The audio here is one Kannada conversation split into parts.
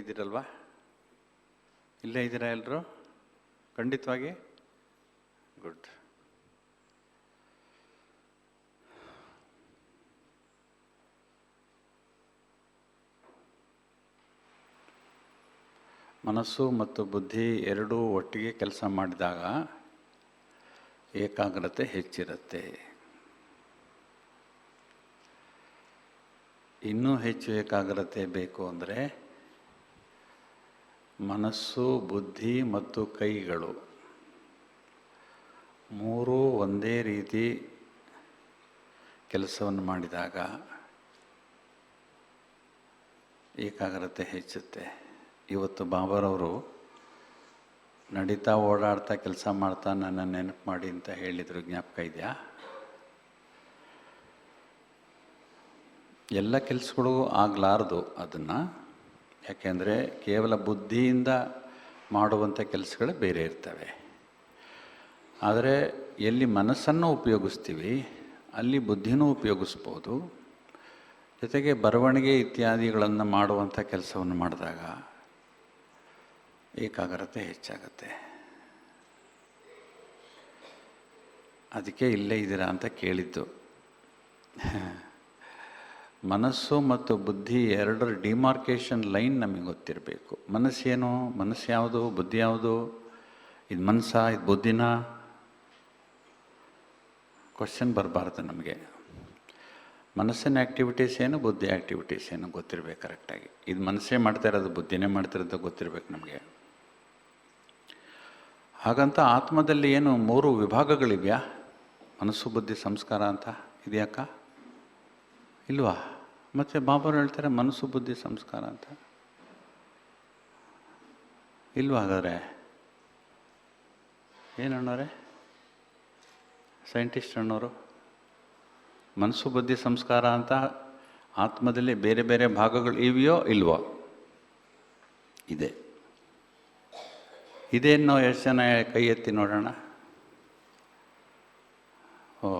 ಇದ್ದೀರಲ್ವಾ? ಇಲ್ಲೇ ಇದ್ದೀರಾ ಎಲ್ಲರೂ? ಖಂಡಿತವಾಗಿ ಗುಡ್. ಮನಸ್ಸು ಮತ್ತು ಬುದ್ಧಿ ಎರಡೂ ಒಟ್ಟಿಗೆ ಕೆಲಸ ಮಾಡಿದಾಗ ಏಕಾಗ್ರತೆ ಹೆಚ್ಚಿರುತ್ತೆ. ಇನ್ನೂ ಹೆಚ್ಚು ಏಕಾಗ್ರತೆ ಬೇಕು ಅಂದರೆ ಮನಸ್ಸು, ಬುದ್ಧಿ ಮತ್ತು ಕೈಗಳು ಮೂರೂ ಒಂದೇ ರೀತಿ ಕೆಲಸವನ್ನು ಮಾಡಿದಾಗ ಏಕಾಗ್ರತೆ ಹೆಚ್ಚುತ್ತೆ. ಇವತ್ತು ಬಾಬಾರವರು ನಡೀತಾ ಓಡಾಡ್ತಾ ಕೆಲಸ ಮಾಡ್ತಾ ನನ್ನ ನೆನಪು ಮಾಡಿ ಅಂತ ಹೇಳಿದರು, ಜ್ಞಾಪಕ ಇದೆಯಾ? ಎಲ್ಲ ಕೆಲಸಗಳು ಆಗಲಾರ್ದು ಅದನ್ನು, ಯಾಕೆಂದರೆ ಕೇವಲ ಬುದ್ಧಿಯಿಂದ ಮಾಡುವಂಥ ಕೆಲಸಗಳೇ ಬೇರೆ ಇರ್ತವೆ. ಆದರೆ ಎಲ್ಲಿ ಮನಸ್ಸನ್ನು ಉಪಯೋಗಿಸ್ತೀವಿ ಅಲ್ಲಿ ಬುದ್ಧಿನೂ ಉಪಯೋಗಿಸ್ಬೋದು. ಜೊತೆಗೆ ಬರವಣಿಗೆ ಇತ್ಯಾದಿಗಳನ್ನು ಮಾಡುವಂಥ ಕೆಲಸವನ್ನು ಮಾಡಿದಾಗ ಏಕಾಗ್ರತೆ ಹೆಚ್ಚಾಗುತ್ತೆ. ಅದಕ್ಕೆ ಇಲ್ಲೇ ಇದ್ದೀರಾ ಅಂತ ಕೇಳಿದ್ದು. ಮನಸ್ಸು ಮತ್ತು ಬುದ್ಧಿ ಎರಡರ ಡಿಮಾರ್ಕೇಷನ್ ಲೈನ್ ನಮಗೆ ಗೊತ್ತಿರಬೇಕು. ಮನಸ್ಸೇನು, ಮನಸ್ಸು ಯಾವುದು, ಬುದ್ಧಿ ಯಾವುದು? ಇದು ಮನಸ್ಸಾ, ಇದು ಬುದ್ಧಿನಾ? ಕ್ವಶನ್ ಬರಬಾರ್ದು ನಮಗೆ. ಮನಸ್ಸಿನ ಆ್ಯಕ್ಟಿವಿಟೀಸ್ ಏನು, ಬುದ್ಧಿ ಆ್ಯಕ್ಟಿವಿಟೀಸ್ ಏನು ಗೊತ್ತಿರಬೇಕು ಕರೆಕ್ಟಾಗಿ. ಇದು ಮನಸ್ಸೇ ಮಾಡ್ತಾ ಇರೋದು, ಬುದ್ಧಿನೇ ಮಾಡ್ತಿರೋದು ಗೊತ್ತಿರಬೇಕು ನಮಗೆ. ಹಾಗಂತ ಆತ್ಮದಲ್ಲಿ ಏನು 3 ವಿಭಾಗಗಳಿವೆಯಾ? ಮನಸ್ಸು, ಬುದ್ಧಿ, ಸಂಸ್ಕಾರ ಅಂತ ಇದೆಯಾಕ? ಇಲ್ವಾ? ಮತ್ತು ಬಾಬಾರು ಹೇಳ್ತಾರೆ ಮನಸ್ಸು, ಬುದ್ಧಿ, ಸಂಸ್ಕಾರ ಅಂತ. ಇಲ್ವಾ? ಹಾಗಾದರೆ ಏನು ಅಣ್ಣವ್ರೆ, ಸೈಂಟಿಸ್ಟ್ ಅಣ್ಣವರು? ಮನಸ್ಸು, ಬುದ್ಧಿ, ಸಂಸ್ಕಾರ ಅಂತ ಆತ್ಮದಲ್ಲಿ ಬೇರೆ ಬೇರೆ ಭಾಗಗಳು ಇವೆಯೋ ಇಲ್ವೋ? ಇದೆ. ಇದೇನೋ ಎಷ್ಟು ಜನ ಕೈ ಎತ್ತಿ ನೋಡೋಣ. ಓ,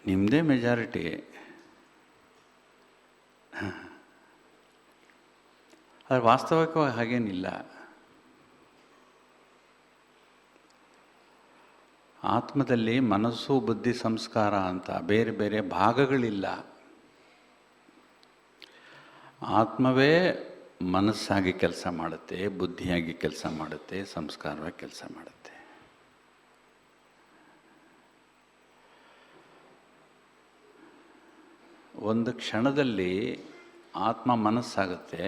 ನಿಮ್ಮದೇ ಮೆಜಾರಿಟಿ. ಆದರೆ ವಾಸ್ತವಿಕವಾಗಿ ಹಾಗೇನಿಲ್ಲ. ಆತ್ಮದಲ್ಲಿ ಮನಸ್ಸು, ಬುದ್ಧಿ, ಸಂಸ್ಕಾರ ಅಂತ ಬೇರೆ ಬೇರೆ ಭಾಗಗಳಿಲ್ಲ. ಆತ್ಮವೇ ಮನಸ್ಸಾಗಿ ಕೆಲಸ ಮಾಡುತ್ತೆ, ಬುದ್ಧಿಯಾಗಿ ಕೆಲಸ ಮಾಡುತ್ತೆ, ಸಂಸ್ಕಾರವಾಗಿ ಕೆಲಸ ಮಾಡುತ್ತೆ. ಒಂದು ಕ್ಷಣದಲ್ಲಿ ಆತ್ಮ ಮನಸ್ಸಾಗುತ್ತೆ,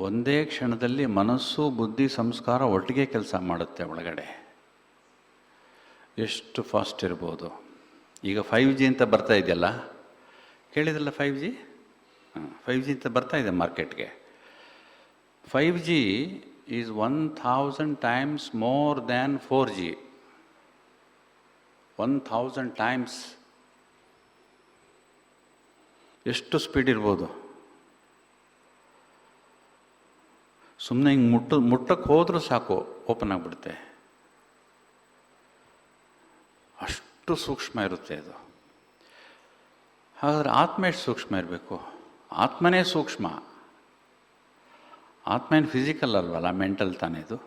ಒಂದೇ ಕ್ಷಣದಲ್ಲಿ ಮನಸ್ಸು, ಬುದ್ಧಿ, ಸಂಸ್ಕಾರ ಒಟ್ಟಿಗೆ ಕೆಲಸ ಮಾಡುತ್ತೆ ಒಳಗಡೆ. ಎಷ್ಟು ಫಾಸ್ಟ್ ಇರ್ಬೋದು. ಈಗ 5G ಅಂತ ಬರ್ತಾ ಇದೆಯಲ್ಲ, ಕೇಳಿದ್ರಲ್ಲ 5G? 5G ಅಂತ ಬರ್ತಾ ಇದೆ ಮಾರ್ಕೆಟ್ಗೆ. 5G is 1000 times more than 4G. 1000 times. ಎಷ್ಟು ಸ್ಪೀಡ್ ಇರ್ಬೋದು? ಸುಮ್ಮನೆ ಹಿಂಗೆ ಮುಟ್ಟಕ್ಕೆ ಹೋದರೂ ಸಾಕು, ಓಪನ್ ಆಗಿಬಿಡುತ್ತೆ. ಅಷ್ಟು ಸೂಕ್ಷ್ಮ ಇರುತ್ತೆ ಅದು. ಹಾಗಾದರೆ ಆತ್ಮ ಎಷ್ಟು ಸೂಕ್ಷ್ಮ ಇರಬೇಕು? ಆತ್ಮನೇ ಸೂಕ್ಷ್ಮ. ಆತ್ಮ ಏನು ಫಿಸಿಕಲ್ ಅಲ್ವಲ್ಲ, ಮೆಂಟಲ್ ತಾನೇ ಇದು.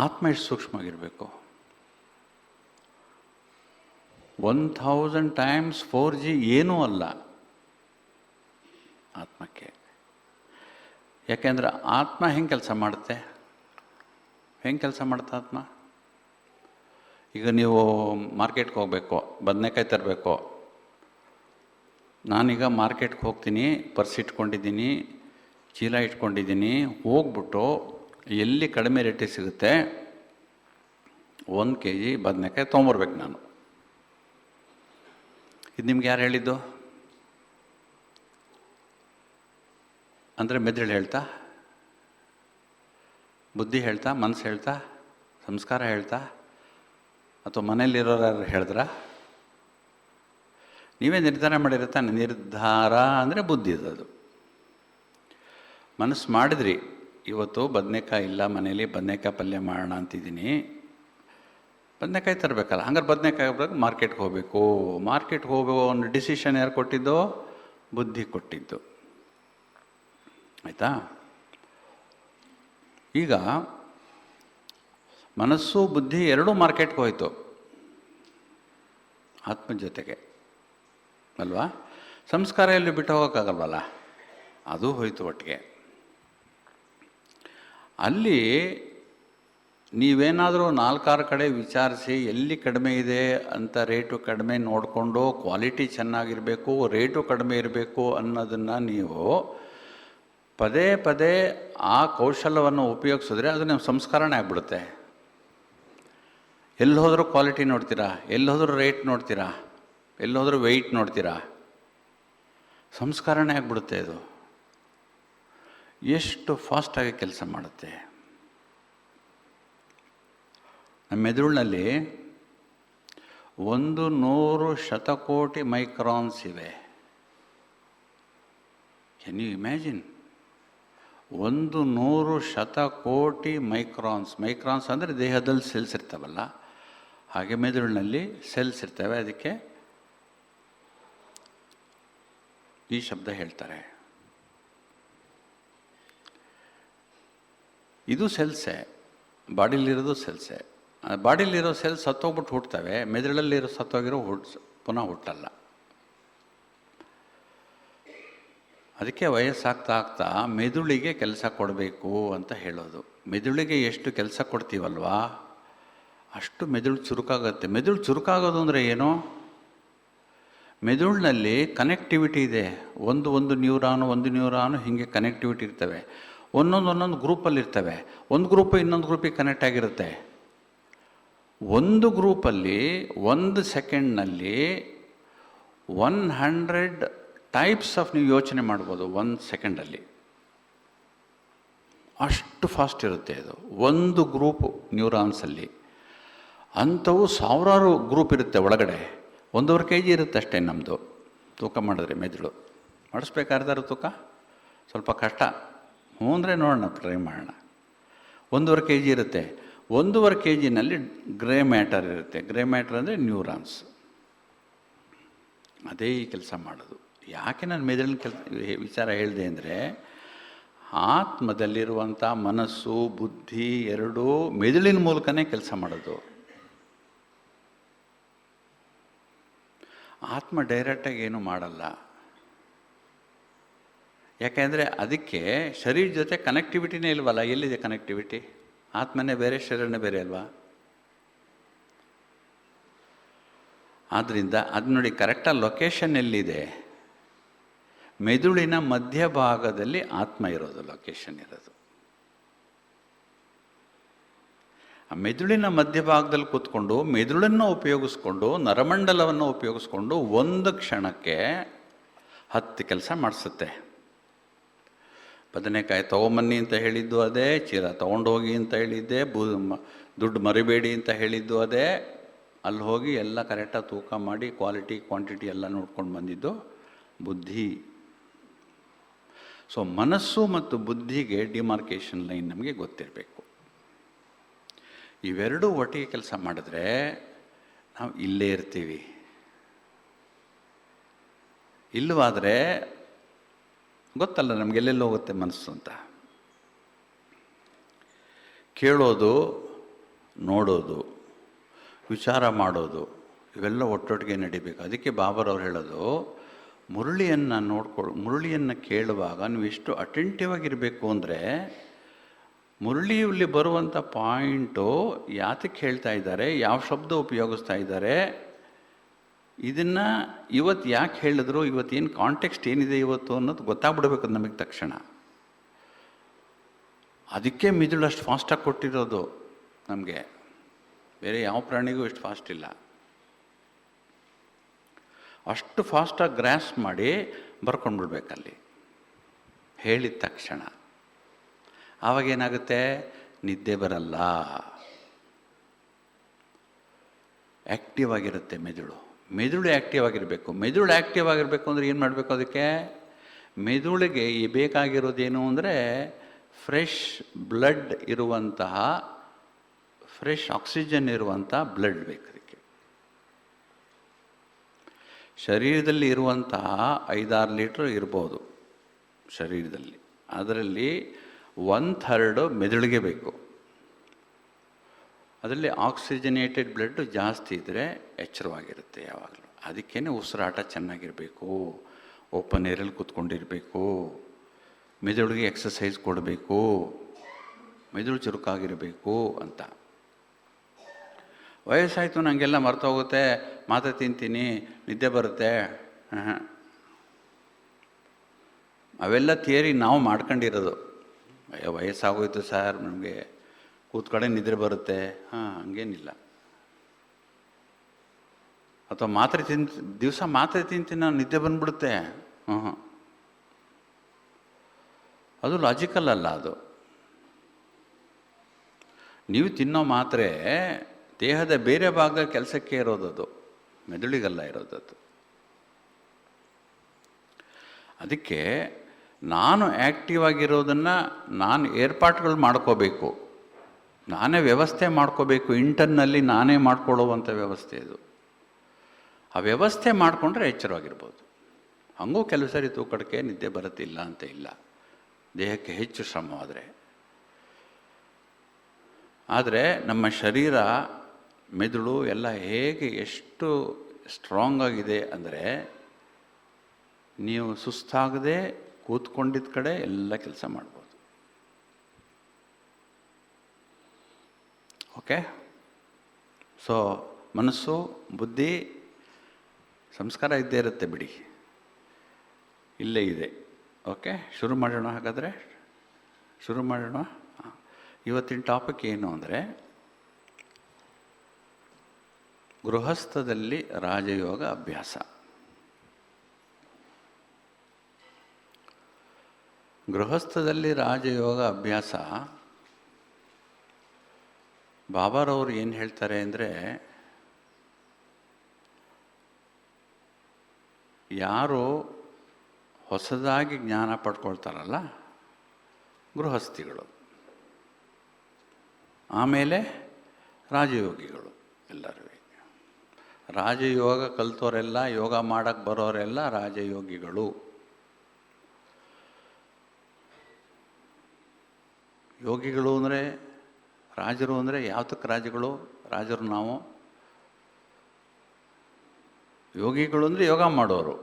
ಆತ್ಮ ಎಷ್ಟು ಸೂಕ್ಷ್ಮವಾಗಿರಬೇಕು? 1000 times 4G ಏನೂ ಅಲ್ಲ ಆತ್ಮಕ್ಕೆ. ಯಾಕೆಂದರೆ ಆತ್ಮ ಹೆಂಗೆ ಕೆಲಸ ಮಾಡುತ್ತೆ? ಹೆಂಗೆ ಕೆಲಸ ಮಾಡುತ್ತೆ ಆತ್ಮ? ಈಗ ನೀವು ಮಾರ್ಕೆಟ್ಗೆ ಹೋಗಬೇಕು, ಬದನೆಕಾಯಿ ತರಬೇಕು. ನಾನೀಗ ಮಾರ್ಕೆಟ್ಗೆ ಹೋಗ್ತೀನಿ, ಪರ್ಸ್ ಇಟ್ಕೊಂಡಿದ್ದೀನಿ, ಚೀಲ ಇಟ್ಕೊಂಡಿದ್ದೀನಿ. ಹೋಗ್ಬಿಟ್ಟು ಎಲ್ಲಿ ಕಡಿಮೆ ರೇಟಿಗೆ ಸಿಗುತ್ತೆ 1 kg ಬದನೆಕಾಯಿ ತೊಗೊಂಬರ್ಬೇಕು ನಾನು. ಇದು ನಿಮ್ಗೆ ಯಾರು ಹೇಳಿದ್ದು? ಅಂದರೆ ಮೆದುಳು ಹೇಳ್ತಾ, ಬುದ್ಧಿ ಹೇಳ್ತಾ, ಮನಸ್ಸು ಹೇಳ್ತಾ, ಸಂಸ್ಕಾರ ಹೇಳ್ತಾ, ಅಥವಾ ಮನೇಲಿರೋರು ಯಾರು ಹೇಳಿದ್ರ? ನೀವೇ ನಿರ್ಧಾರ ಮಾಡಿರುತ್ತಾನೆ. ನಿರ್ಧಾರ ಅಂದರೆ ಬುದ್ಧಿದು. ಮನಸ್ಸು ಮಾಡಿದ್ರಿ, ಇವತ್ತು ಬದನೆಕಾಯಿ ಇಲ್ಲ ಮನೇಲಿ, ಬದನೆಕಾಯಿ ಪಲ್ಯ ಮಾಡೋಣ ಅಂತಿದ್ದೀನಿ. ಬದನೆಕಾಯಿ ತರಬೇಕಲ್ಲ, ಹಂಗಾರೆ ಬದನೆಕಾಯಿ ಬರ್ಬೇಕು, ಮಾರ್ಕೆಟ್ಗೆ ಹೋಗಬೇಕು. ಮಾರ್ಕೆಟ್ಗೆ ಹೋಗೋ ಒಂದು ಡಿಸಿಷನ್ ಯಾರು ಕೊಟ್ಟಿದ್ದು? ಬುದ್ಧಿ ಕೊಟ್ಟಿದ್ದು. ಆಯಿತಾ? ಈಗ ಮನಸ್ಸು ಬುದ್ಧಿ ಎರಡೂ ಮಾರ್ಕೆಟ್ಗೆ ಹೋಯಿತು ಆತ್ಮ ಜೊತೆಗೆ ಅಲ್ವಾ? ಸಂಸ್ಕಾರ ಎಲ್ಲಿ ಬಿಟ್ಟು ಹೋಗೋಕ್ಕಾಗಲ್ವಲ್ಲ, ಅದು ಹೋಯಿತು ಒಟ್ಟಿಗೆ. ಅಲ್ಲಿ ನೀವೇನಾದರೂ 4-6 ಕಡೆ ವಿಚಾರಿಸಿ ಎಲ್ಲಿ ಕಡಿಮೆ ಇದೆ ಅಂತ, ರೇಟು ಕಡಿಮೆ ನೋಡಿಕೊಂಡು ಕ್ವಾಲಿಟಿ ಚೆನ್ನಾಗಿರಬೇಕು, ರೇಟು ಕಡಿಮೆ ಇರಬೇಕು ಅನ್ನೋದನ್ನು ನೀವು ಪದೇ ಪದೇ ಆ ಕೌಶಲ್ಯವನ್ನು ಉಪಯೋಗಿಸಿದ್ರೆ ಅದು ನಿಮ್ಮ ಸಂಸ್ಕಾರನೇ ಆಗ್ಬಿಡುತ್ತೆ. ಎಲ್ಲಿ ಹೋದರೂ ಕ್ವಾಲಿಟಿ ನೋಡ್ತೀರಾ, ಎಲ್ಲಿ ಹೋದರೂ ರೇಟ್ ನೋಡ್ತೀರಾ, ಎಲ್ಲಿ ಹೋದರೂ ವೆಯ್ಟ್ ನೋಡ್ತೀರಾ, ಸಂಸ್ಕಾರನೇ ಆಗಿಬಿಡುತ್ತೆ. ಇದು ಎಷ್ಟು ಫಾಸ್ಟಾಗಿ ಕೆಲಸ ಮಾಡುತ್ತೆ. ನಮ್ಮ ಮೆದುಳಿನಲ್ಲಿ 100 ಶತಕೋಟಿ ಮೈಕ್ರಾನ್ಸ್ ಇವೆ. Can you imagine? 100 ಶತಕೋಟಿ ಮೈಕ್ರಾನ್ಸ್ ಅಂದರೆ ದೇಹದಲ್ಲಿ ಸೆಲ್ಸ್ ಇರ್ತಾವಲ್ಲ, ಹಾಗೆ ಮೆದುಳಿನಲ್ಲಿ ಸೆಲ್ಸ್ ಇರ್ತವೆ. ಅದಕ್ಕೆ ಈ ಶಬ್ದ ಹೇಳ್ತಾರೆ. ಇದು ಸೆಲ್ಸೇ, ಬಾಡಿಲಿರೋದು ಸೆಲ್ಸೇ. ಬಾಡಿಲಿರೋ ಸೆಲ್ಸ್ ಸತ್ತೋಗ್ಬಿಟ್ಟು ಹುಟ್ಟುತ್ತವೆ, ಮೆದುಳಲ್ಲಿರೋ ಸತ್ತೋಗಿರೋ ಪುನಃ ಹುಟ್ಟಲ್ಲ. ಅದಕ್ಕೆ ವಯಸ್ಸಾಗ್ತಾ ಆಗ್ತಾ ಮೆದುಳಿಗೆ ಕೆಲಸ ಕೊಡಬೇಕು ಅಂತ ಹೇಳೋದು. ಮೆದುಳಿಗೆ ಎಷ್ಟು ಕೆಲಸ ಕೊಡ್ತೀವಲ್ವಾ ಅಷ್ಟು ಮೆದುಳು ಚುರುಕಾಗುತ್ತೆ. ಮೆದುಳು ಚುರುಕಾಗೋದು ಅಂದರೆ ಏನು? ಮೆದುಳಿನಲ್ಲಿ ಕನೆಕ್ಟಿವಿಟಿ ಇದೆ. ಒಂದು ನ್ಯೂರಾನು ಹೀಗೆ ಕನೆಕ್ಟಿವಿಟಿ ಇರ್ತವೆ. ಒಂದೊಂದು ಗ್ರೂಪಲ್ಲಿ ಇರ್ತವೆ. ಒಂದು ಗ್ರೂಪು ಇನ್ನೊಂದು ಗ್ರೂಪಿಗೆ ಕನೆಕ್ಟ್ ಆಗಿರುತ್ತೆ. ಒಂದು ಗ್ರೂಪಲ್ಲಿ 1 ಸೆಕೆಂಡ್ನಲ್ಲಿ 100 ಟೈಪ್ಸ್ ಆಫ್ ನೀವು ಯೋಚನೆ ಮಾಡ್ಬೋದು 1 ಸೆಕೆಂಡಲ್ಲಿ. ಅಷ್ಟು ಫಾಸ್ಟ್ ಇರುತ್ತೆ ಅದು ಒಂದು ಗ್ರೂಪ್ ನ್ಯೂರಾನ್ಸಲ್ಲಿ. ಅಂಥವು ಸಾವಿರಾರು ಗ್ರೂಪ್ ಇರುತ್ತೆ ಒಳಗಡೆ. 1.5 kg ಇರುತ್ತೆ ಅಷ್ಟೇ ನಮ್ಮದು ತೂಕ ಮಾಡಿದ್ರೆ. ಮೆದುಳು ಮಾಡಿಸ್ಬೇಕಾದ್ರೆ ತೂಕ ಸ್ವಲ್ಪ ಕಷ್ಟ. ಹ್ಞೂ ಅಂದರೆ ನೋಡೋಣ, ಟ್ರೈ ಮಾಡೋಣ. 1.5 kg ಇರುತ್ತೆ. 1.5 kgನಲ್ಲಿ ಗ್ರೇ ಮ್ಯಾಟರ್ ಇರುತ್ತೆ. ಗ್ರೇ ಮ್ಯಾಟರ್ ಅಂದರೆ ನ್ಯೂರಾನ್ಸ್. ಅದೇ ಈ ಕೆಲಸ ಮಾಡೋದು. ಯಾಕೆ ನಾನು ಮೆದುಳಿನ ವಿಚಾರ ಹೇಳಿದೆ ಅಂದರೆ, ಆತ್ಮದಲ್ಲಿರುವಂಥ ಮನಸ್ಸು ಬುದ್ಧಿ ಎರಡೂ ಮೆದುಳಿನ ಮೂಲಕನೇ ಕೆಲಸ ಮಾಡೋದು. ಆತ್ಮ ಡೈರೆಕ್ಟಾಗಿ ಏನೂ ಮಾಡಲ್ಲ. ಯಾಕೆಂದರೆ ಅದಕ್ಕೆ ಶರೀರ ಜೊತೆ ಕನೆಕ್ಟಿವಿಟಿನೇ ಇಲ್ವಲ್ಲ. ಎಲ್ಲಿದೆ ಕನೆಕ್ಟಿವಿಟಿ? ಆತ್ಮನೇ ಬೇರೆ, ಶರೀರನೇ ಬೇರೆ ಅಲ್ವಾ? ಆದ್ದರಿಂದ ಅದು ನೋಡಿ, ಕರೆಕ್ಟಾಗಿ ಲೊಕೇಶನ್ ಎಲ್ಲಿದೆ? ಮೆದುಳಿನ ಮಧ್ಯಭಾಗದಲ್ಲಿ ಆತ್ಮ ಇರೋದು, ಲೊಕೇಶನ್ ಇರೋದು. ಆ ಮೆದುಳಿನ ಮಧ್ಯಭಾಗದಲ್ಲಿ ಕೂತ್ಕೊಂಡು ಮೆದುಳನ್ನು ಉಪಯೋಗಿಸ್ಕೊಂಡು, ನರಮಂಡಲವನ್ನು ಉಪಯೋಗಿಸ್ಕೊಂಡು ಒಂದು ಕ್ಷಣಕ್ಕೆ 10 ಕೆಲಸ ಮಾಡಿಸುತ್ತೆ. ಬದನೆಕಾಯಿ ತೊಗೊಂಬನ್ನಿ ಅಂತ ಹೇಳಿದ್ದು ಅದೇ, ಚೀಲ ತೊಗೊಂಡೋಗಿ ಅಂತ ಹೇಳಿದ್ದೆ, ದುಡ್ಡು ಮರಿಬೇಡಿ ಅಂತ ಹೇಳಿದ್ದು ಅದೇ. ಅಲ್ಲಿ ಹೋಗಿ ಎಲ್ಲ ಕರೆಕ್ಟಾಗಿ ತೂಕ ಮಾಡಿ ಕ್ವಾಲಿಟಿ ಕ್ವಾಂಟಿಟಿ ಎಲ್ಲ ನೋಡ್ಕೊಂಡು ಬಂದಿದ್ದು ಬುದ್ಧಿ. ಸೊ ಮನಸ್ಸು ಮತ್ತು ಬುದ್ಧಿಗೆ ಡಿಮಾರ್ಕೇಷನ್ ಲೈನ್ ನಮಗೆ ಗೊತ್ತಿರಬೇಕು. ಇವೆರಡೂ ಒಟ್ಟಿಗೆ ಕೆಲಸ ಮಾಡಿದ್ರೆ ನಾವು ಇಲ್ಲೇ ಇರ್ತೀವಿ. ಇಲ್ಲವಾದರೆ ಗೊತ್ತಲ್ಲ ನಮ್ಗೆ ಎಲ್ಲೆಲ್ಲಿ ಹೋಗುತ್ತೆ ಮನಸ್ಸು ಅಂತ. ಕೇಳೋದು, ನೋಡೋದು, ವಿಚಾರ ಮಾಡೋದು ಇವೆಲ್ಲ ಒಟ್ಟೊಟ್ಟಿಗೆ ನಡಿಬೇಕು. ಅದಕ್ಕೆ ಬಾಬರವ್ರು ಹೇಳೋದು, ಮುರಳಿಯನ್ನು ಕೇಳುವಾಗ ನೀವು ಎಷ್ಟು ಅಟೆಂಟಿವ್ ಆಗಿರಬೇಕು ಅಂದರೆ, ಮುರಳಿಯಲ್ಲಿ ಬರುವಂಥ ಪಾಯಿಂಟು ಯಾತಕ್ಕೆ ಹೇಳ್ತಾ ಇದ್ದಾರೆ, ಯಾವ ಶಬ್ದ ಉಪಯೋಗಿಸ್ತಾ ಇದ್ದಾರೆ, ಇದನ್ನು ಇವತ್ತು ಯಾಕೆ ಹೇಳಿದ್ರು, ಇವತ್ತೇನು ಕಾಂಟೆಕ್ಸ್ಟ್ ಏನಿದೆ ಇವತ್ತು ಅನ್ನೋದು ಗೊತ್ತಾಗ್ಬಿಡ್ಬೇಕು ನಮಗೆ ತಕ್ಷಣ. ಅದಕ್ಕೆ ಮಿದುಳು ಅಷ್ಟು ಫಾಸ್ಟಾಗಿ ಕೊಟ್ಟಿರೋದು ನಮಗೆ. ಬೇರೆ ಯಾವ ಪ್ರಾಣಿಗೂ ಇಷ್ಟು ಫಾಸ್ಟ್ ಇಲ್ಲ. ಅಷ್ಟು ಫಾಸ್ಟಾಗಿ ಗ್ರಾಸ್ ಮಾಡಿ ಬರ್ಕೊಂಡ್ಬಿಡ್ಬೇಕಲ್ಲಿ ಹೇಳಿದ ತಕ್ಷಣ. ಆವಾಗೇನಾಗುತ್ತೆ? ನಿದ್ದೆ ಬರಲ್ಲ, ಆ್ಯಕ್ಟಿವ್ ಆಗಿರುತ್ತೆ ಮೆದುಳು. ಮೆದುಳು ಆ್ಯಕ್ಟಿವ್ ಆಗಿರಬೇಕು. ಮೆದುಳು ಆ್ಯಕ್ಟಿವ್ ಆಗಿರಬೇಕು ಅಂದರೆ ಏನು ಮಾಡಬೇಕು? ಅದಕ್ಕೆ ಮೆದುಳಿಗೆ ಬೇಕಾಗಿರೋದೇನು ಅಂದರೆ ಫ್ರೆಶ್ ಬ್ಲಡ್ ಇರುವಂತಹ ಫ್ರೆಶ್ ಆಕ್ಸಿಜನ್ ಇರುವಂಥ ಬ್ಲಡ್ ಬೇಕು ಅದಕ್ಕೆ. ಶರೀರದಲ್ಲಿ ಇರುವಂತಹ 5-6 ಲೀಟ್ರ್ ಇರ್ಬೋದು ಶರೀರದಲ್ಲಿ, ಅದರಲ್ಲಿ 1/3 ಮೆದುಳಿಗೆ ಬೇಕು. ಅದರಲ್ಲಿ ಆಕ್ಸಿಜನೇಟೆಡ್ ಬ್ಲಡ್ ಜಾಸ್ತಿ ಇದ್ದರೆ ಎಚ್ಚರವಾಗಿರುತ್ತೆ ಯಾವಾಗಲೂ. ಅದಕ್ಕೇ ಉಸಿರಾಟ ಚೆನ್ನಾಗಿರಬೇಕು, ಓಪನ್ ಏರಲ್ಲಿ ಕೂತ್ಕೊಂಡಿರಬೇಕು, ಮೆದುಳಿಗೆ ಎಕ್ಸಸೈಸ್ ಕೊಡಬೇಕು, ಮೆದುಳು ಚುರುಕಾಗಿರಬೇಕು ಅಂತ. ವಯಸ್ಸಾಯಿತು ನನಗೆಲ್ಲ ಮರ್ತೋಗುತ್ತೆ, ಮಾತ್ರೆ ತಿಂತೀನಿ, ನಿದ್ದೆ ಬರುತ್ತೆ, ಅವೆಲ್ಲ ಥಿಯರಿ ನಾವು ಮಾಡ್ಕೊಂಡಿರೋದು. ವಯಸ್ಸಾಗೋಯ್ತು ಸರ್, ನಮಗೆ ಕೂತ್ಕಡೆ ನಿದ್ರೆ ಬರುತ್ತೆ, ಹಂಗೇನಿಲ್ಲ. ಅಥವಾ ದಿವಸ ಮಾತ್ರೆ ತಿಂತೀನಿ ನಾನು, ನಿದ್ದೆ ಬಂದ್ಬಿಡುತ್ತೆ, ಅದು ಲಾಜಿಕಲ್ ಅಲ್ಲ. ಅದು ನೀವು ತಿನ್ನೋ ಮಾತ್ರೆ ದೇಹದ ಬೇರೆ ಭಾಗದ ಕೆಲಸಕ್ಕೆ ಇರೋದದು, ಮೆದುಳಿಗಲ್ಲ ಇರೋದದು. ಅದಕ್ಕೆ ನಾನು ಆ್ಯಕ್ಟಿವ್ ಆಗಿರೋದನ್ನು ನಾನು ಏರ್ಪಾಟ್ಗಳು ಮಾಡ್ಕೋಬೇಕು, ನಾನೇ ವ್ಯವಸ್ಥೆ ಮಾಡ್ಕೋಬೇಕು. ಇಂಟರ್ನಲ್ಲಿ ನಾನೇ ಮಾಡ್ಕೊಳ್ಳುವಂಥ ವ್ಯವಸ್ಥೆ ಇದು. ಆ ವ್ಯವಸ್ಥೆ ಮಾಡಿಕೊಂಡ್ರೆ ಎಚ್ಚರವಾಗಿರ್ಬೋದು. ಹಂಗೂ ಕೆಲವು ಸರಿ ತೂಕಡಿಕೆ ನಿದ್ದೆ ಬರುತ್ತಿಲ್ಲ ಅಂತ ಇಲ್ಲ, ದೇಹಕ್ಕೆ ಹೆಚ್ಚು ಶ್ರಮವಾದರೆ. ಆದರೆ ನಮ್ಮ ಶರೀರ, ಮೆದುಳು ಎಲ್ಲ ಹೇಗೆ ಎಷ್ಟು ಸ್ಟ್ರಾಂಗ್ ಆಗಿದೆ ಅಂದರೆ, ನೀವು ಸುಸ್ತಾಗದೆ ಕೂತ್ಕೊಂಡಿದ್ದ ಕಡೆ ಎಲ್ಲ ಕೆಲಸ ಮಾಡ್ಬೋದು. ಓಕೆ, ಸೊ ಮನಸ್ಸು, ಬುದ್ಧಿ, ಸಂಸ್ಕಾರ ಇದ್ದೇ ಇರುತ್ತೆ ಬಿಡಿ, ಇಲ್ಲೇ ಇದೆ. ಓಕೆ, ಶುರು ಮಾಡೋಣ. ಹಾಗಾದರೆ ಶುರು ಮಾಡೋಣ. ಇವತ್ತಿನ ಟಾಪಿಕ್ ಏನು ಅಂದರೆ, ಗೃಹಸ್ಥದಲ್ಲಿ ರಾಜಯೋಗ ಅಭ್ಯಾಸ. ಗೃಹಸ್ಥದಲ್ಲಿ ರಾಜಯೋಗ ಅಭ್ಯಾಸ, ಬಾಬಾರವರು ಏನು ಹೇಳ್ತಾರೆ ಅಂದರೆ, ಯಾರು ಹೊಸದಾಗಿ ಜ್ಞಾನ ಪಡ್ಕೊಳ್ತಾರಲ್ಲ ಗೃಹಸ್ಥಿಗಳು, ಆಮೇಲೆ ರಾಜಯೋಗಿಗಳು. ಎಲ್ಲರೂ ರಾಜಯೋಗ ಕಲಿತವರೆಲ್ಲ, ಯೋಗ ಮಾಡೋಕ್ಕೆ ಬರೋರೆಲ್ಲ ರಾಜಯೋಗಿಗಳು. ಯೋಗಿಗಳು ಅಂದರೆ, ರಾಜರು ಅಂದರೆ ಯಾವತ್ತಕ್ಕೆ ರಾಜಗಳು? ರಾಜರು ನಾವು. ಯೋಗಿಗಳು ಅಂದರೆ ಯೋಗ ಮಾಡೋರು.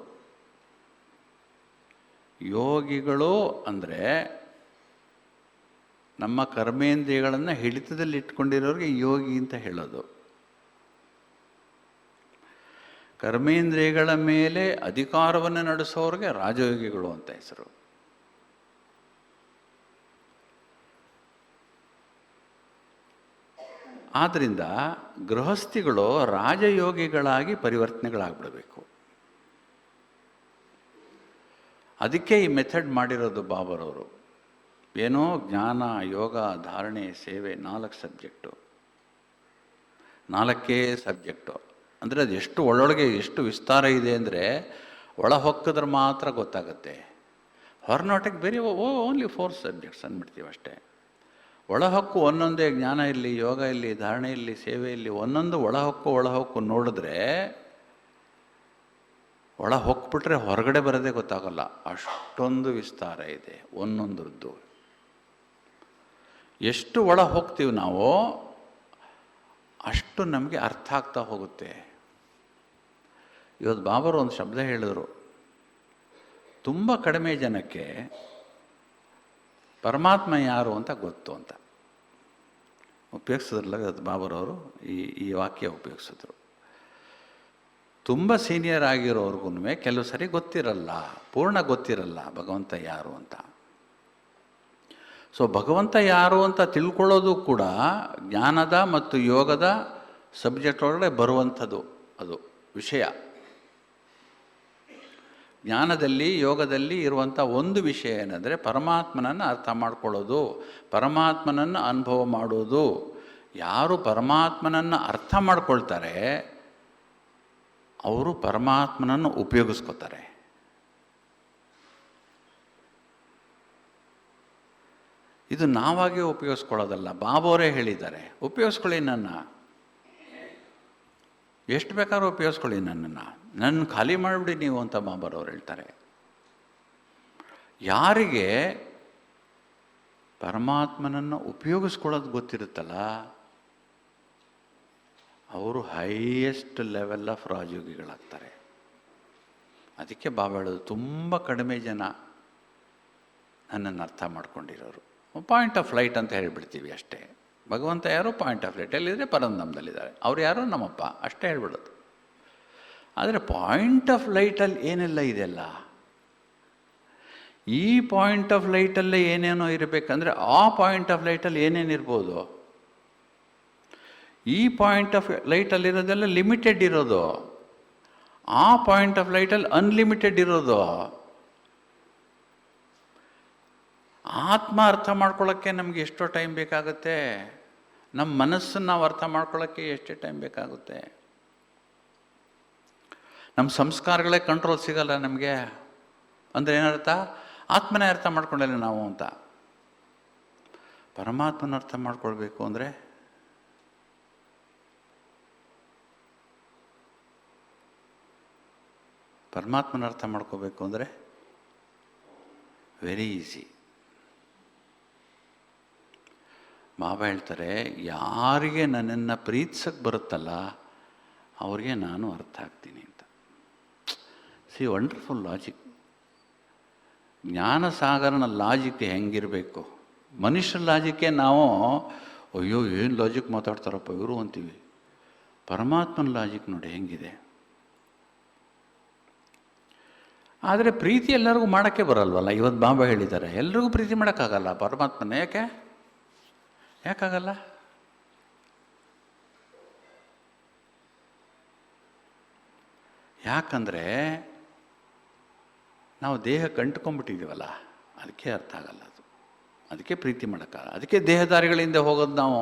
ಯೋಗಿಗಳು ಅಂದರೆ ನಮ್ಮ ಕರ್ಮೇಂದ್ರಿಯಗಳನ್ನು ಹಿಡಿತದಲ್ಲಿ ಇಟ್ಕೊಂಡಿರೋರಿಗೆ ಯೋಗಿ ಅಂತ ಹೇಳೋದು. ಕರ್ಮೇಂದ್ರಿಯಗಳ ಮೇಲೆ ಅಧಿಕಾರವನ್ನು ನಡೆಸೋರಿಗೆ ರಾಜಯೋಗಿಗಳು ಅಂತ ಹೆಸರು. ಆದ್ದರಿಂದ ಗೃಹಸ್ಥಿಗಳು ರಾಜಯೋಗಿಗಳಾಗಿ ಪರಿವರ್ತನೆಗಳಾಗ್ಬಿಡಬೇಕು. ಅದಕ್ಕೆ ಈ ಮೆಥಡ್ ಮಾಡಿರೋದು ಬಾಬರವರು. ಏನೋ ಜ್ಞಾನ, ಯೋಗ, ಧಾರಣೆ, ಸೇವೆ, 4 ಸಬ್ಜೆಕ್ಟು, 4 ಸಬ್ಜೆಕ್ಟು. ಅಂದರೆ ಅದು ಎಷ್ಟು ಒಳೊಳಗೆ ಎಷ್ಟು ವಿಸ್ತಾರ ಇದೆ ಅಂದರೆ, ಒಳ ಹೊಕ್ಕಿದ್ರೆ ಮಾತ್ರ ಗೊತ್ತಾಗುತ್ತೆ. ಹೊರನೋಟಕ್ಕೆ ಬೇರೆ ಓನ್ಲಿ 4 ಸಬ್ಜೆಕ್ಟ್ಸ್ ಅಂದ್ಬಿಡ್ತೀವಿ ಅಷ್ಟೇ. ಒಳಹೊಕ್ಕು ಒಂದೊಂದೇ, ಜ್ಞಾನ ಇಲ್ಲಿ, ಯೋಗ ಇಲ್ಲಿ, ಧಾರಣೆ ಇಲ್ಲಿ, ಸೇವೆ ಇಲ್ಲಿ, ಒಂದೊಂದು ಒಳಹೊಕ್ಕು ನೋಡಿದ್ರೆ, ಒಳ ಹೊಕ್ಬಿಟ್ರೆ ಹೊರಗಡೆ ಬರೋದೇ ಗೊತ್ತಾಗಲ್ಲ, ಅಷ್ಟೊಂದು ವಿಸ್ತಾರ ಇದೆ ಒಂದೊಂದ್ರದ್ದು. ಎಷ್ಟು ಒಳ ಹೋಗ್ತೀವಿ ನಾವು, ಅಷ್ಟು ನಮಗೆ ಅರ್ಥ ಆಗ್ತಾ ಹೋಗುತ್ತೆ. ಇವತ್ತು ಬಾಬರು ಒಂದು ಶಬ್ದ ಹೇಳಿದರು, ತುಂಬ ಕಡಿಮೆ ಜನಕ್ಕೆ ಪರಮಾತ್ಮ ಯಾರು ಅಂತ ಗೊತ್ತು ಅಂತ ಉಪಯೋಗಿಸಿದ್ರಲ್ಲ ಇವತ್ತು ಬಾಬರವರು. ಈ ವಾಕ್ಯ ಉಪಯೋಗಿಸಿದ್ರು. ತುಂಬ ಸೀನಿಯರ್ ಆಗಿರೋರ್ಗು ಕೆಲವು ಸರಿ ಗೊತ್ತಿರಲ್ಲ, ಪೂರ್ಣ ಗೊತ್ತಿರಲ್ಲ ಭಗವಂತ ಯಾರು ಅಂತ. ಸೊ ಭಗವಂತ ಯಾರು ಅಂತ ತಿಳ್ಕೊಳ್ಳೋದು ಕೂಡ ಜ್ಞಾನದ ಮತ್ತು ಯೋಗದ ಸಬ್ಜೆಕ್ಟ್ ಒಳಗಡೆ ಬರುವಂಥದ್ದು. ಅದು ವಿಷಯ. ಜ್ಞಾನದಲ್ಲಿ, ಯೋಗದಲ್ಲಿ ಇರುವಂಥ ಒಂದು ವಿಷಯ ಏನಂದರೆ, ಪರಮಾತ್ಮನನ್ನು ಅರ್ಥ ಮಾಡ್ಕೊಳ್ಳೋದು, ಪರಮಾತ್ಮನನ್ನು ಅನುಭವ ಮಾಡೋದು. ಯಾರು ಪರಮಾತ್ಮನನ್ನು ಅರ್ಥ ಮಾಡ್ಕೊಳ್ತಾರೆ ಅವರು ಪರಮಾತ್ಮನನ್ನು ಇದು ನಾವಾಗೇ ಉಪಯೋಗಿಸ್ಕೊಳ್ಳೋದಲ್ಲ, ಬಾಬಾವರೇ ಹೇಳಿದ್ದಾರೆ, ಉಪಯೋಗಿಸ್ಕೊಳ್ಳಿ ನನ್ನ, ಎಷ್ಟು ಬೇಕಾದ್ರೂ ಉಪಯೋಗಿಸ್ಕೊಳ್ಳಿ ನನ್ನ ಖಾಲಿ ಮಾಡಿಬಿಡಿ ನೀವು ಅಂತ ಬಾಬಾರವ್ರು ಹೇಳ್ತಾರೆ. ಯಾರಿಗೆ ಪರಮಾತ್ಮನನ್ನು ಉಪಯೋಗಿಸ್ಕೊಳ್ಳೋದು ಗೊತ್ತಿರುತ್ತಲ್ಲ ಅವರು ಹೈಯೆಸ್ಟ್ ಲೆವೆಲ್ ಆಫ್ ರಾಜಯೋಗಿಗಳಾಗ್ತಾರೆ. ಅದಕ್ಕೆ ಬಾಬಾ ಹೇಳೋದು, ತುಂಬ ಕಡಿಮೆ ಜನ ನನ್ನನ್ನು ಅರ್ಥ ಮಾಡ್ಕೊಂಡಿರೋರು. ಪಾಯಿಂಟ್ ಆಫ್ ಲೈಟ್ ಅಂತ ಹೇಳಿಬಿಡ್ತೀವಿ ಅಷ್ಟೇ. ಭಗವಂತ ಯಾರೋ ಪಾಯಿಂಟ್ ಆಫ್ ಲೈಟ್ ಎಲ್ಲಿದ್ದರೆ ಪರಂಧಾಮದಲ್ಲಿದ್ದಾರೆ, ಅವ್ರು ಯಾರೋ ನಮ್ಮಪ್ಪ ಅಷ್ಟೇ ಹೇಳ್ಬಿಡೋದು. ಆದರೆ ಪಾಯಿಂಟ್ ಆಫ್ ಲೈಟಲ್ಲಿ ಏನೆಲ್ಲ ಇದೆಯಲ್ಲ, ಈ ಪಾಯಿಂಟ್ ಆಫ್ ಲೈಟಲ್ಲೇ ಏನೇನೋ ಇರಬೇಕಂದ್ರೆ ಆ ಪಾಯಿಂಟ್ ಆಫ್ ಲೈಟಲ್ಲಿ ಏನೇನಿರ್ಬೋದು, ಈ ಪಾಯಿಂಟ್ ಆಫ್ ಲೈಟಲ್ಲಿರೋದೆಲ್ಲ ಲಿಮಿಟೆಡ್ ಇರೋದು, ಆ ಪಾಯಿಂಟ್ ಆಫ್ ಲೈಟಲ್ಲಿ ಅನ್ಲಿಮಿಟೆಡ್ ಇರೋದು. ಆತ್ಮ ಅರ್ಥ ಮಾಡ್ಕೊಳ್ಳೋಕ್ಕೆ ನಮಗೆ ಎಷ್ಟೋ ಟೈಮ್ ಬೇಕಾಗುತ್ತೆ, ನಮ್ಮ ಮನಸ್ಸನ್ನು ನಾವು ಅರ್ಥ ಮಾಡ್ಕೊಳ್ಳೋಕ್ಕೆ ಎಷ್ಟೇ ಟೈಮ್ ಬೇಕಾಗುತ್ತೆ. ನಮ್ಮ ಸಂಸ್ಕಾರಗಳೇ ಕಂಟ್ರೋಲ್ ಸಿಗಲ್ಲ ನಮಗೆ ಅಂದರೆ ಏನರ್ಥ, ಆತ್ಮನೇ ಅರ್ಥ ಮಾಡ್ಕೊಂಡಿಲ್ಲ ನಾವು ಅಂತ. ಪರಮಾತ್ಮನ ಅರ್ಥ ಮಾಡ್ಕೊಳ್ಬೇಕು ಅಂದರೆ ಪರಮಾತ್ಮನ ಅರ್ಥ ಮಾಡ್ಕೋಬೇಕು ಅಂದರೆ ವೆರಿ ಈಸಿ. ಬಾಬಾ ಹೇಳ್ತಾರೆ, ಯಾರಿಗೆ ನನ್ನನ್ನು ಪ್ರೀತಿಸಕ್ಕೆ ಬರುತ್ತಲ್ಲ ಅವ್ರಿಗೆ ನಾನು ಅರ್ಥ ಆಗ್ತೀನಿ ಅಂತ. See wonderful logic. ಜ್ಞಾನಸಾಗರನ ಲಾಜಿಕ್ ಹೆಂಗಿರಬೇಕು, ಮನುಷ್ಯರ ಲಾಜಿಕ್ಕೆ ನಾವು ಅಯ್ಯೋ ಏನು ಲಾಜಿಕ್ ಮಾತಾಡ್ತಾರಪ್ಪ ಇವರು ಅಂತೀವಿ. ಪರಮಾತ್ಮನ ಲಾಜಿಕ್ ನೋಡಿ ಹೆಂಗಿದೆ. ಆದರೆ ಪ್ರೀತಿ ಎಲ್ಲರಿಗೂ ಮಾಡೋಕ್ಕೆ ಬರಲ್ವಲ್ಲ. ಇವತ್ತು ಬಾಬಾ ಹೇಳಿದ್ದಾರೆ, ಎಲ್ರಿಗೂ ಪ್ರೀತಿ ಮಾಡೋಕ್ಕಾಗಲ್ಲ ಪರಮಾತ್ಮನ. ಯಾಕಾಗಲ್ಲ? ಯಾಕಂದರೆ ನಾವು ದೇಹ ಕಂಟ್ಕೊಂಡ್ಬಿಟ್ಟಿದ್ದೀವಲ್ಲ, ಅದಕ್ಕೆ ಅರ್ಥ ಆಗಲ್ಲ ಅದು. ಅದಕ್ಕೆ ಪ್ರೀತಿ ಮಾಡೋಕ್ಕಾಗಲ್ಲ. ಅದಕ್ಕೆ ದೇಹದಾರಿಗಳಿಂದ ಹೋಗೋದು ನಾವು.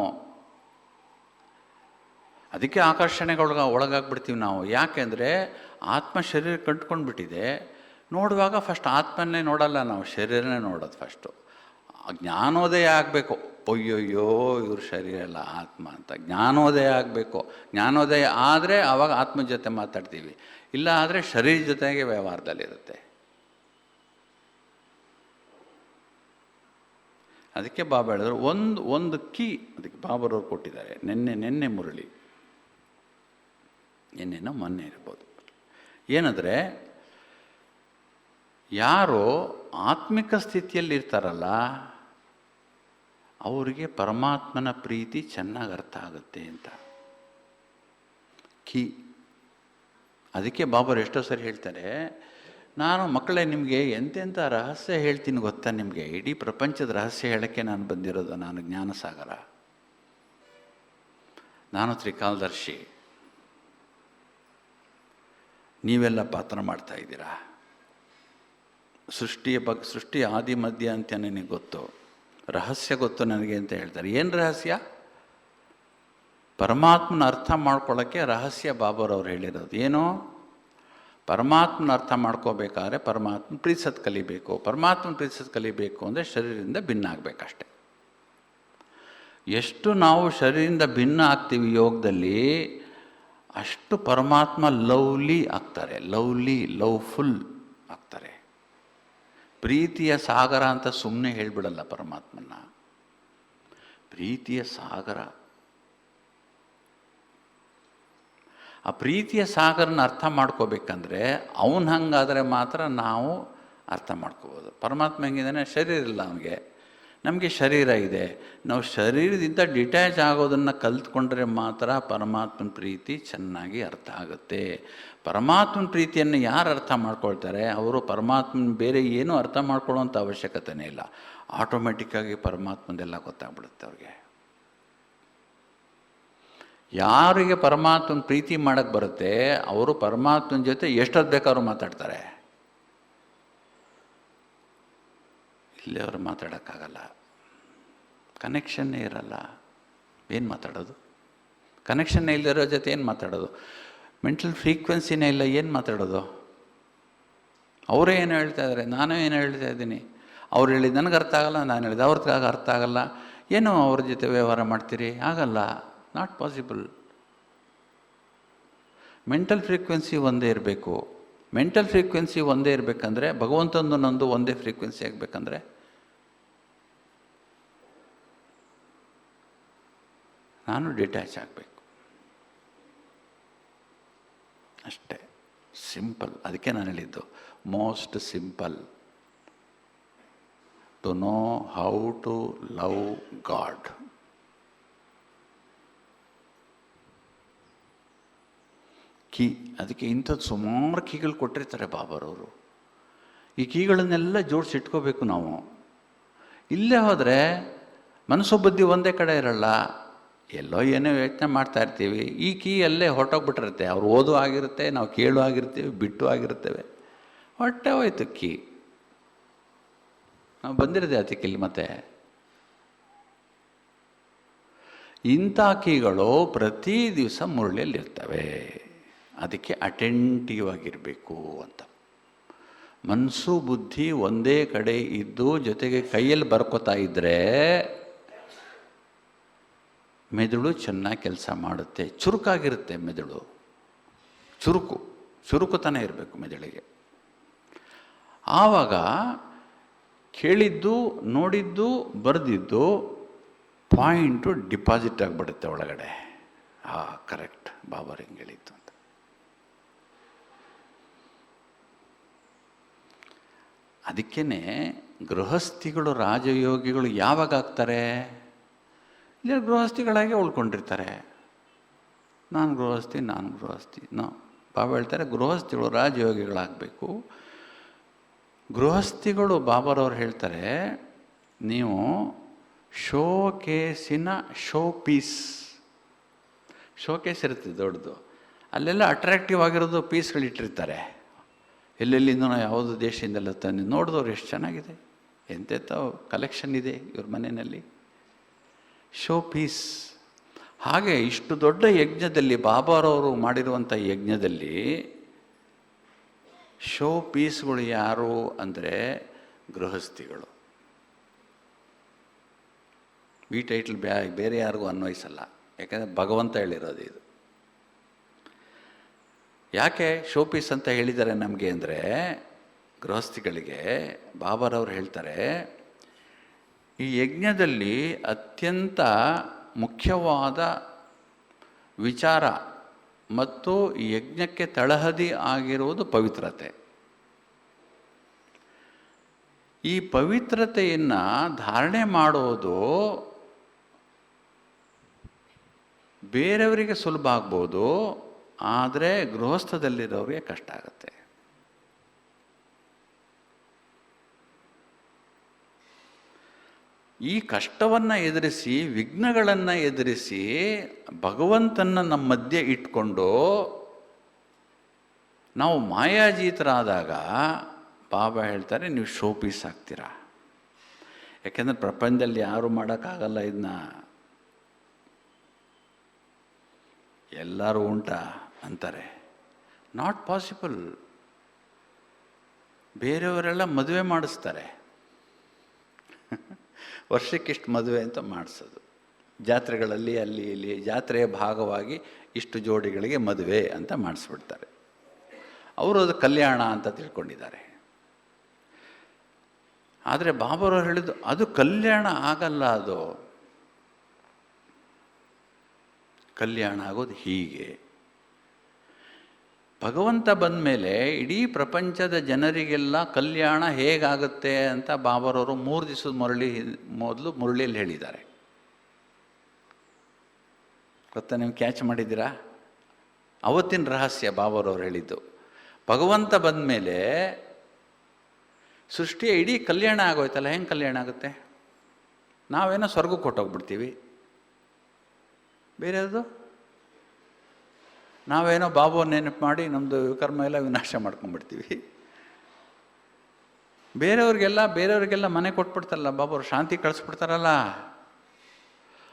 ಅದಕ್ಕೆ ಒಳಗಾಗ್ಬಿಡ್ತೀವಿ ನಾವು. ಯಾಕೆಂದರೆ ಆತ್ಮ ಶರೀರ ಕಂಟ್ಕೊಂಡ್ಬಿಟ್ಟಿದೆ. ನೋಡುವಾಗ ಫಸ್ಟ್ ಆತ್ಮನ್ನೇ ನೋಡಲ್ಲ ನಾವು, ಶರೀರನೇ ನೋಡೋದು ಫಸ್ಟು. ಜ್ಞಾನೋದಯ ಆಗಬೇಕು. ಅಯ್ಯೋಯ್ಯೋ ಇವ್ರ ಶರೀರ ಎಲ್ಲ ಆತ್ಮ ಅಂತ ಜ್ಞಾನೋದಯ ಆಗಬೇಕು. ಜ್ಞಾನೋದಯ ಆದರೆ ಆವಾಗ ಆತ್ಮ ಜೊತೆ ಮಾತಾಡ್ತೀವಿ, ಇಲ್ಲ ಆದರೆ ಶರೀರ ಜೊತೆಗೆ ವ್ಯವಹಾರದಲ್ಲಿರುತ್ತೆ. ಅದಕ್ಕೆ ಬಾಬಾ ಹೇಳಿದ್ರು, ಒಂದು ಕೀ ಅದಕ್ಕೆ ಬಾಬರವ್ರು ಕೊಟ್ಟಿದ್ದಾರೆ. ನೆನ್ನೆ ಮುರಳಿ, ನಿನ್ನೆನೋ ಮೊನ್ನೆ ಇರ್ಬೋದು. ಏನಂದರೆ, ಯಾರು ಆತ್ಮಿಕ ಸ್ಥಿತಿಯಲ್ಲಿ ಇರ್ತಾರಲ್ಲ ಅವರಿಗೆ ಪರಮಾತ್ಮನ ಪ್ರೀತಿ ಚೆನ್ನಾಗಿ ಅರ್ಥ ಆಗುತ್ತೆ ಅಂತ ಕೀ. ಅದಕ್ಕೆ ಬಾಬರು ಎಷ್ಟೋ ಸರಿ ಹೇಳ್ತಾರೆ, ನಾನು ಮಕ್ಕಳೇ ನಿಮಗೆ ಎಂತೆಂಥ ರಹಸ್ಯ ಹೇಳ್ತೀನಿ ಗೊತ್ತಾ ನಿಮಗೆ, ಇಡೀ ಪ್ರಪಂಚದ ರಹಸ್ಯ ಹೇಳೋಕ್ಕೆ ನಾನು ಬಂದಿರೋದು. ನಾನು ಜ್ಞಾನಸಾಗರ, ನಾನು ತ್ರಿಕಾಲದರ್ಶಿ, ನೀವೆಲ್ಲ ಪಾತ್ರ ಮಾಡ್ತಾ ಇದ್ದೀರಾ. ಸೃಷ್ಟಿ ಆದಿ ಮಧ್ಯ ಅಂತ ನನಗೆ ಗೊತ್ತು, ರಹಸ್ಯ ಗೊತ್ತು ನನಗೆ ಅಂತ ಹೇಳ್ತಾರೆ. ಏನು ರಹಸ್ಯ? ಪರಮಾತ್ಮನ ಅರ್ಥ ಮಾಡ್ಕೊಳ್ಳೋಕ್ಕೆ ರಹಸ್ಯ ಬಾಬರವ್ರು ಹೇಳಿರೋದು. ಏನು? ಪರಮಾತ್ಮನ ಅರ್ಥ ಮಾಡ್ಕೋಬೇಕಾದ್ರೆ ಪರಮಾತ್ಮ ಪ್ರೀತಿಸೋದು ಕಲಿಬೇಕು. ಪರಮಾತ್ಮನ ಪ್ರೀತಿಸೋದು ಕಲಿಬೇಕು ಅಂದರೆ ಶರೀರದಿಂದ ಭಿನ್ನ ಆಗಬೇಕಷ್ಟೆ. ಎಷ್ಟು ನಾವು ಶರೀರದಿಂದ ಭಿನ್ನ ಆಗ್ತೀವಿ ಯೋಗದಲ್ಲಿ, ಅಷ್ಟು ಪರಮಾತ್ಮ ಲವ್ಲಿ ಆಗ್ತಾರೆ, ಲವ್ಫುಲ್ ಆಗ್ತಾರೆ. ಪ್ರೀತಿಯ ಸಾಗರ ಅಂತ ಸುಮ್ಮನೆ ಹೇಳಿಬಿಡಲ್ಲ ಪರಮಾತ್ಮನ, ಪ್ರೀತಿಯ ಸಾಗರ. ಆ ಪ್ರೀತಿಯ ಸಾಗರನ ಅರ್ಥ ಮಾಡ್ಕೋಬೇಕಂದ್ರೆ ಅವನು ಹಂಗಾದರೆ ಮಾತ್ರ ನಾವು ಅರ್ಥ ಮಾಡ್ಕೋಬೋದು. ಪರಮಾತ್ಮ ಹೆಂಗಿದ್ದಾನೆ, ಶರೀರ ಇಲ್ಲ ಅವನಿಗೆ, ನಮಗೆ ಶರೀರ ಇದೆ. ನಾವು ಶರೀರದಿಂದ ಡಿಟ್ಯಾಚ್ ಆಗೋದನ್ನು ಕಲ್ತ್ಕೊಂಡ್ರೆ ಮಾತ್ರ ಪರಮಾತ್ಮನ ಪ್ರೀತಿ ಚೆನ್ನಾಗಿ ಅರ್ಥ ಆಗುತ್ತೆ. ಪರಮಾತ್ಮನ ಪ್ರೀತಿಯನ್ನು ಯಾರು ಅರ್ಥ ಮಾಡ್ಕೊಳ್ತಾರೆ ಅವರು ಪರಮಾತ್ಮನ ಬೇರೆ ಏನೂ ಅರ್ಥ ಮಾಡ್ಕೊಳ್ಳೋಂಥ ಅವಶ್ಯಕತೆಯೇ ಇಲ್ಲ. ಆಟೋಮೆಟಿಕ್ಕಾಗಿ ಪರಮಾತ್ಮದೆಲ್ಲ ಗೊತ್ತಾಗ್ಬಿಡುತ್ತೆ ಅವ್ರಿಗೆ. ಯಾರಿಗೆ ಪರಮಾತ್ಮನ ಪ್ರೀತಿ ಮಾಡೋಕ್ಕೆ ಬರುತ್ತೆ ಅವರು ಪರಮಾತ್ಮನ ಜೊತೆ ಎಷ್ಟೊತ್ತು ಬೇಕಾದ್ರೂ ಮಾತಾಡ್ತಾರೆ. ಇಲ್ಲೇ ಅವರು ಮಾತಾಡೋಕ್ಕಾಗಲ್ಲ, ಕನೆಕ್ಷನ್ನೇ ಇರಲ್ಲ. ಏನು ಮಾತಾಡೋದು? ಕನೆಕ್ಷನ್ನೇ ಇಲ್ಲದಿರೋ ಜೊತೆ ಏನು ಮಾತಾಡೋದು? ಮೆಂಟಲ್ ಫ್ರೀಕ್ವೆನ್ಸಿನೇ ಇಲ್ಲ, ಏನು ಮಾತಾಡೋದು? ಅವರೇ ಏನು ಹೇಳ್ತಾ ಇದ್ದಾರೆ, ನಾನೇ ಏನು ಹೇಳ್ತಾ ಇದ್ದೀನಿ. ಅವ್ರು ಹೇಳಿದ್ದು ನನಗೆ ಅರ್ಥ ಆಗಲ್ಲ, ನಾನು ಹೇಳಿದ್ದು ಅವ್ರಿಗೆ ಅರ್ಥ ಆಗಲ್ಲ, ಏನೋ ಅವ್ರ ಜೊತೆ ವ್ಯವಹಾರ ಮಾಡ್ತೀರಿ, ಆಗಲ್ಲ, ನಾಟ್ ಪಾಸಿಬಲ್. ಮೆಂಟಲ್ ಫ್ರೀಕ್ವೆನ್ಸಿ ಒಂದೇ ಇರಬೇಕು. ಮೆಂಟಲ್ ಫ್ರೀಕ್ವೆನ್ಸಿ ಒಂದೇ ಇರಬೇಕಂದ್ರೆ, ಭಗವಂತಂದು ನಂದು ಒಂದೇ ಫ್ರೀಕ್ವೆನ್ಸಿ ಆಗಬೇಕಂದ್ರೆ ನಾನು ಡಿಟ್ಯಾಚ್ ಆಗಬೇಕು ಅಷ್ಟೇ. ಸಿಂಪಲ್. ಅದಕ್ಕೆ ನಾನು ಹೇಳಿದ್ದು most simple to know how to love God. ಕೀ. ಅದಕ್ಕೆ ಇಂಥದ್ದು ಸುಮಾರು ಕೀಗಳು ಕೊಟ್ಟಿರ್ತಾರೆ ಬಾಬಾರವರು. ಈ ಕೀಗಳನ್ನೆಲ್ಲ ಜೋಡಿಸಿಟ್ಕೋಬೇಕು ನಾವು. ಇಲ್ಲೇ ಹೋದರೆ ಮನಸ್ಸು ಬುದ್ಧಿ ಒಂದೇ ಕಡೆ ಇರಲ್ಲ, ಎಲ್ಲೋ ಏನೋ ಯೋಚನೆ ಮಾಡ್ತಾ ಇರ್ತೀವಿ. ಈ ಕೀ ಅಲ್ಲೇ ಹೊರಟೋಗ್ಬಿಟ್ಟಿರುತ್ತೆ. ಅವ್ರು ಓದು ಆಗಿರುತ್ತೆ, ನಾವು ಕೇಳು ಆಗಿರ್ತೀವಿ, ಬಿಟ್ಟು ಆಗಿರ್ತೇವೆ, ಹೊಟ್ಟೆ ಹೋಯ್ತು ಕೀ. ನಾವು ಬಂದಿರೋದೆ ಅದಕ್ಕೆ ಇಲ್ಲಿ. ಮತ್ತೆ ಇಂಥ ಕೀಗಳು ಪ್ರತಿ ದಿವಸ ಮುರಳಿಯಲ್ಲಿರ್ತವೆ. ಅದಕ್ಕೆ ಅಟೆಂಟಿವ್ ಆಗಿರಬೇಕು ಅಂತ. ಮನಸ್ಸು ಬುದ್ಧಿ ಒಂದೇ ಕಡೆ ಇದ್ದು ಜೊತೆಗೆ ಕೈಯಲ್ಲಿ ಬರ್ಕೋತಾ ಇದ್ದರೆ ಮೆದುಳು ಚೆನ್ನಾಗಿ ಕೆಲಸ ಮಾಡುತ್ತೆ, ಚುರುಕಾಗಿರುತ್ತೆ ಮೆದುಳು. ಚುರುಕುತನ ಇರಬೇಕು ಮೆದುಳಿಗೆ. ಆವಾಗ ಕೇಳಿದ್ದು, ನೋಡಿದ್ದು, ಬರೆದಿದ್ದು ಪಾಯಿಂಟು ಡಿಪಾಸಿಟ್ ಆಗಿಬಿಡುತ್ತೆ ಒಳಗಡೆ. ಕರೆಕ್ಟ್, ಬಾಬಾರು ಹಿಂಗೆ ಹೇಳಿದ್ದು ಅಂತ. ಅದಕ್ಕೇ ಗೃಹಸ್ಥಿಗಳು ರಾಜಯೋಗಿಗಳು ಯಾವಾಗ ಆಗ್ತಾರೆ? ಇಲ್ಲ ಗೃಹಸ್ಥಿಗಳಾಗಿ ಉಳ್ಕೊಂಡಿರ್ತಾರೆ. ನಾನು ಗೃಹಸ್ಥಿ. ಬಾಬಾ ಹೇಳ್ತಾರೆ ಗೃಹಸ್ಥಿಗಳು ರಾಜಯೋಗಿಗಳಾಗಬೇಕು. ಗೃಹಸ್ಥಿಗಳು ಬಾಬಾರವ್ರು ಹೇಳ್ತಾರೆ, ನೀವು ಶೋಕೇಸಿನ ಶೋಕೇಸ್ ಇರುತ್ತೆ ದೊಡ್ಡದು, ಅಲ್ಲೆಲ್ಲ ಅಟ್ರಾಕ್ಟಿವ್ ಆಗಿರೋದು ಪೀಸ್ಗಳಿಟ್ಟಿರ್ತಾರೆ. ಎಲ್ಲೆಲ್ಲಿಂದ ಯಾವುದು ದೇಶದಿಂದೆಲ್ಲ ತಂದು ನೋಡಿದವ್ರು ಎಷ್ಟು ಚೆನ್ನಾಗಿದೆ, ಎಂತೆಂಥ ಕಲೆಕ್ಷನ್ ಇದೆ ಇವ್ರ ಮನೆಯಲ್ಲಿ, ಶೋ ಪೀಸ್. ಹಾಗೆ ಇಷ್ಟು ದೊಡ್ಡ ಯಜ್ಞದಲ್ಲಿ, ಬಾಬಾರವರು ಮಾಡಿರುವಂಥ ಯಜ್ಞದಲ್ಲಿ ಶೋ ಪೀಸ್ಗಳು ಯಾರು ಅಂದರೆ ಗೃಹಸ್ಥಿಗಳು. ಈ ಟೈಟ್ಲ್ ಬೇರೆ ಯಾರಿಗೂ ಅನ್ವಯಿಸಲ್ಲ, ಯಾಕಂದರೆ ಭಗವಂತ ಹೇಳಿರೋದು ಇದು. ಯಾಕೆ ಶೋ ಪೀಸ್ ಅಂತ ಹೇಳಿದ್ದಾರೆ ನಮಗೆ ಅಂದರೆ, ಗೃಹಸ್ಥಿಗಳಿಗೆ ಬಾಬಾರವರು ಹೇಳ್ತಾರೆ, ಈ ಯಜ್ಞದಲ್ಲಿ ಅತ್ಯಂತ ಮುಖ್ಯವಾದ ವಿಚಾರ ಮತ್ತು ಈ ಯಜ್ಞಕ್ಕೆ ತಳಹದಿ ಆಗಿರುವುದು ಪವಿತ್ರತೆ. ಈ ಪವಿತ್ರತೆಯನ್ನು ಧಾರಣೆ ಮಾಡೋದು ಬೇರೆಯವರಿಗೆ ಸುಲಭ ಆಗ್ಬೋದು, ಆದರೆ ಗೃಹಸ್ಥದಲ್ಲಿರೋರಿಗೆ ಕಷ್ಟ ಆಗುತ್ತೆ. ಈ ಕಷ್ಟವನ್ನು ಎದುರಿಸಿ, ವಿಘ್ನಗಳನ್ನು ಎದುರಿಸಿ, ಭಗವಂತನ ನಮ್ಮ ಮಧ್ಯೆ ಇಟ್ಕೊಂಡು ನಾವು ಮಾಯಾಜೀತರಾದಾಗ ಬಾಬಾ ಹೇಳ್ತಾರೆ, ನೀವು ಶೋ ಪೀಸ್ ಆಗ್ತೀರಾ. ಯಾಕೆಂದರೆ ಪ್ರಪಂಚದಲ್ಲಿ ಯಾರೂ ಮಾಡೋಕ್ಕಾಗಲ್ಲ ಇದನ್ನ. ಎಲ್ಲರೂ ಉಂಟಾ ಅಂತಾರೆ, ನಾಟ್ ಪಾಸಿಬಲ್. ಬೇರೆಯವರೆಲ್ಲ ಮದುವೆ ಮಾಡಿಸ್ತಾರೆ, ವರ್ಷಕ್ಕಿಷ್ಟು ಮದುವೆ ಅಂತ ಮಾಡಿಸೋದು, ಜಾತ್ರೆಗಳಲ್ಲಿ ಅಲ್ಲಿ ಇಲ್ಲಿ ಜಾತ್ರೆಯ ಭಾಗವಾಗಿ ಇಷ್ಟು ಜೋಡಿಗಳಿಗೆ ಮದುವೆ ಅಂತ ಮಾಡಿಸ್ಬಿಡ್ತಾರೆ. ಅವರು ಅದು ಕಲ್ಯಾಣ ಅಂತ ತಿಳ್ಕೊಂಡಿದ್ದಾರೆ. ಆದರೆ ಬಾಬಾರವ್ರು ಹೇಳಿದ್ದು ಅದು ಕಲ್ಯಾಣ ಆಗಲ್ಲ. ಅದು ಕಲ್ಯಾಣ ಆಗೋದು ಹೀಗೆ. ಭಗವಂತ ಬಂದ ಮೇಲೆ ಇಡೀ ಪ್ರಪಂಚದ ಜನರಿಗೆಲ್ಲ ಕಲ್ಯಾಣ ಹೇಗಾಗುತ್ತೆ ಅಂತ ಬಾಬಾರವರು 3 ದಿವಸದ ಮೊದಲು ಮುರಳಿಯಲ್ಲಿ ಹೇಳಿದ್ದಾರೆ. ಗೊತ್ತಾ, ನೀವು ಕ್ಯಾಚ್ ಮಾಡಿದ್ದೀರಾ? ಅವತ್ತಿನ ರಹಸ್ಯ ಬಾಬಾರವ್ರು ಹೇಳಿದ್ದು. ಭಗವಂತ ಬಂದ ಮೇಲೆ ಸೃಷ್ಟಿಯ ಇಡೀ ಕಲ್ಯಾಣ ಆಗೋಯ್ತಲ್ಲ, ಹೆಂಗೆ ಕಲ್ಯಾಣ ಆಗುತ್ತೆ? ನಾವೇನೋ ಸ್ವರ್ಗಕ್ಕೆ ಕೊಟ್ಟೋಗ್ಬಿಡ್ತೀವಿ, ಬೇರೆಯದು ನಾವೇನೋ ಬಾಬು ನೆನಪು ಮಾಡಿ ನಮ್ಮದು ವಿಕರ್ಮ ಎಲ್ಲ ವಿನಾಶ ಮಾಡ್ಕೊಂಡ್ಬಿಡ್ತೀವಿ. ಬೇರೆಯವ್ರಿಗೆಲ್ಲ ಮನೆ ಕೊಟ್ಬಿಡ್ತಾರಲ್ಲ ಬಾಬರು, ಶಾಂತಿ ಕಳಿಸ್ಬಿಡ್ತಾರಲ್ಲ.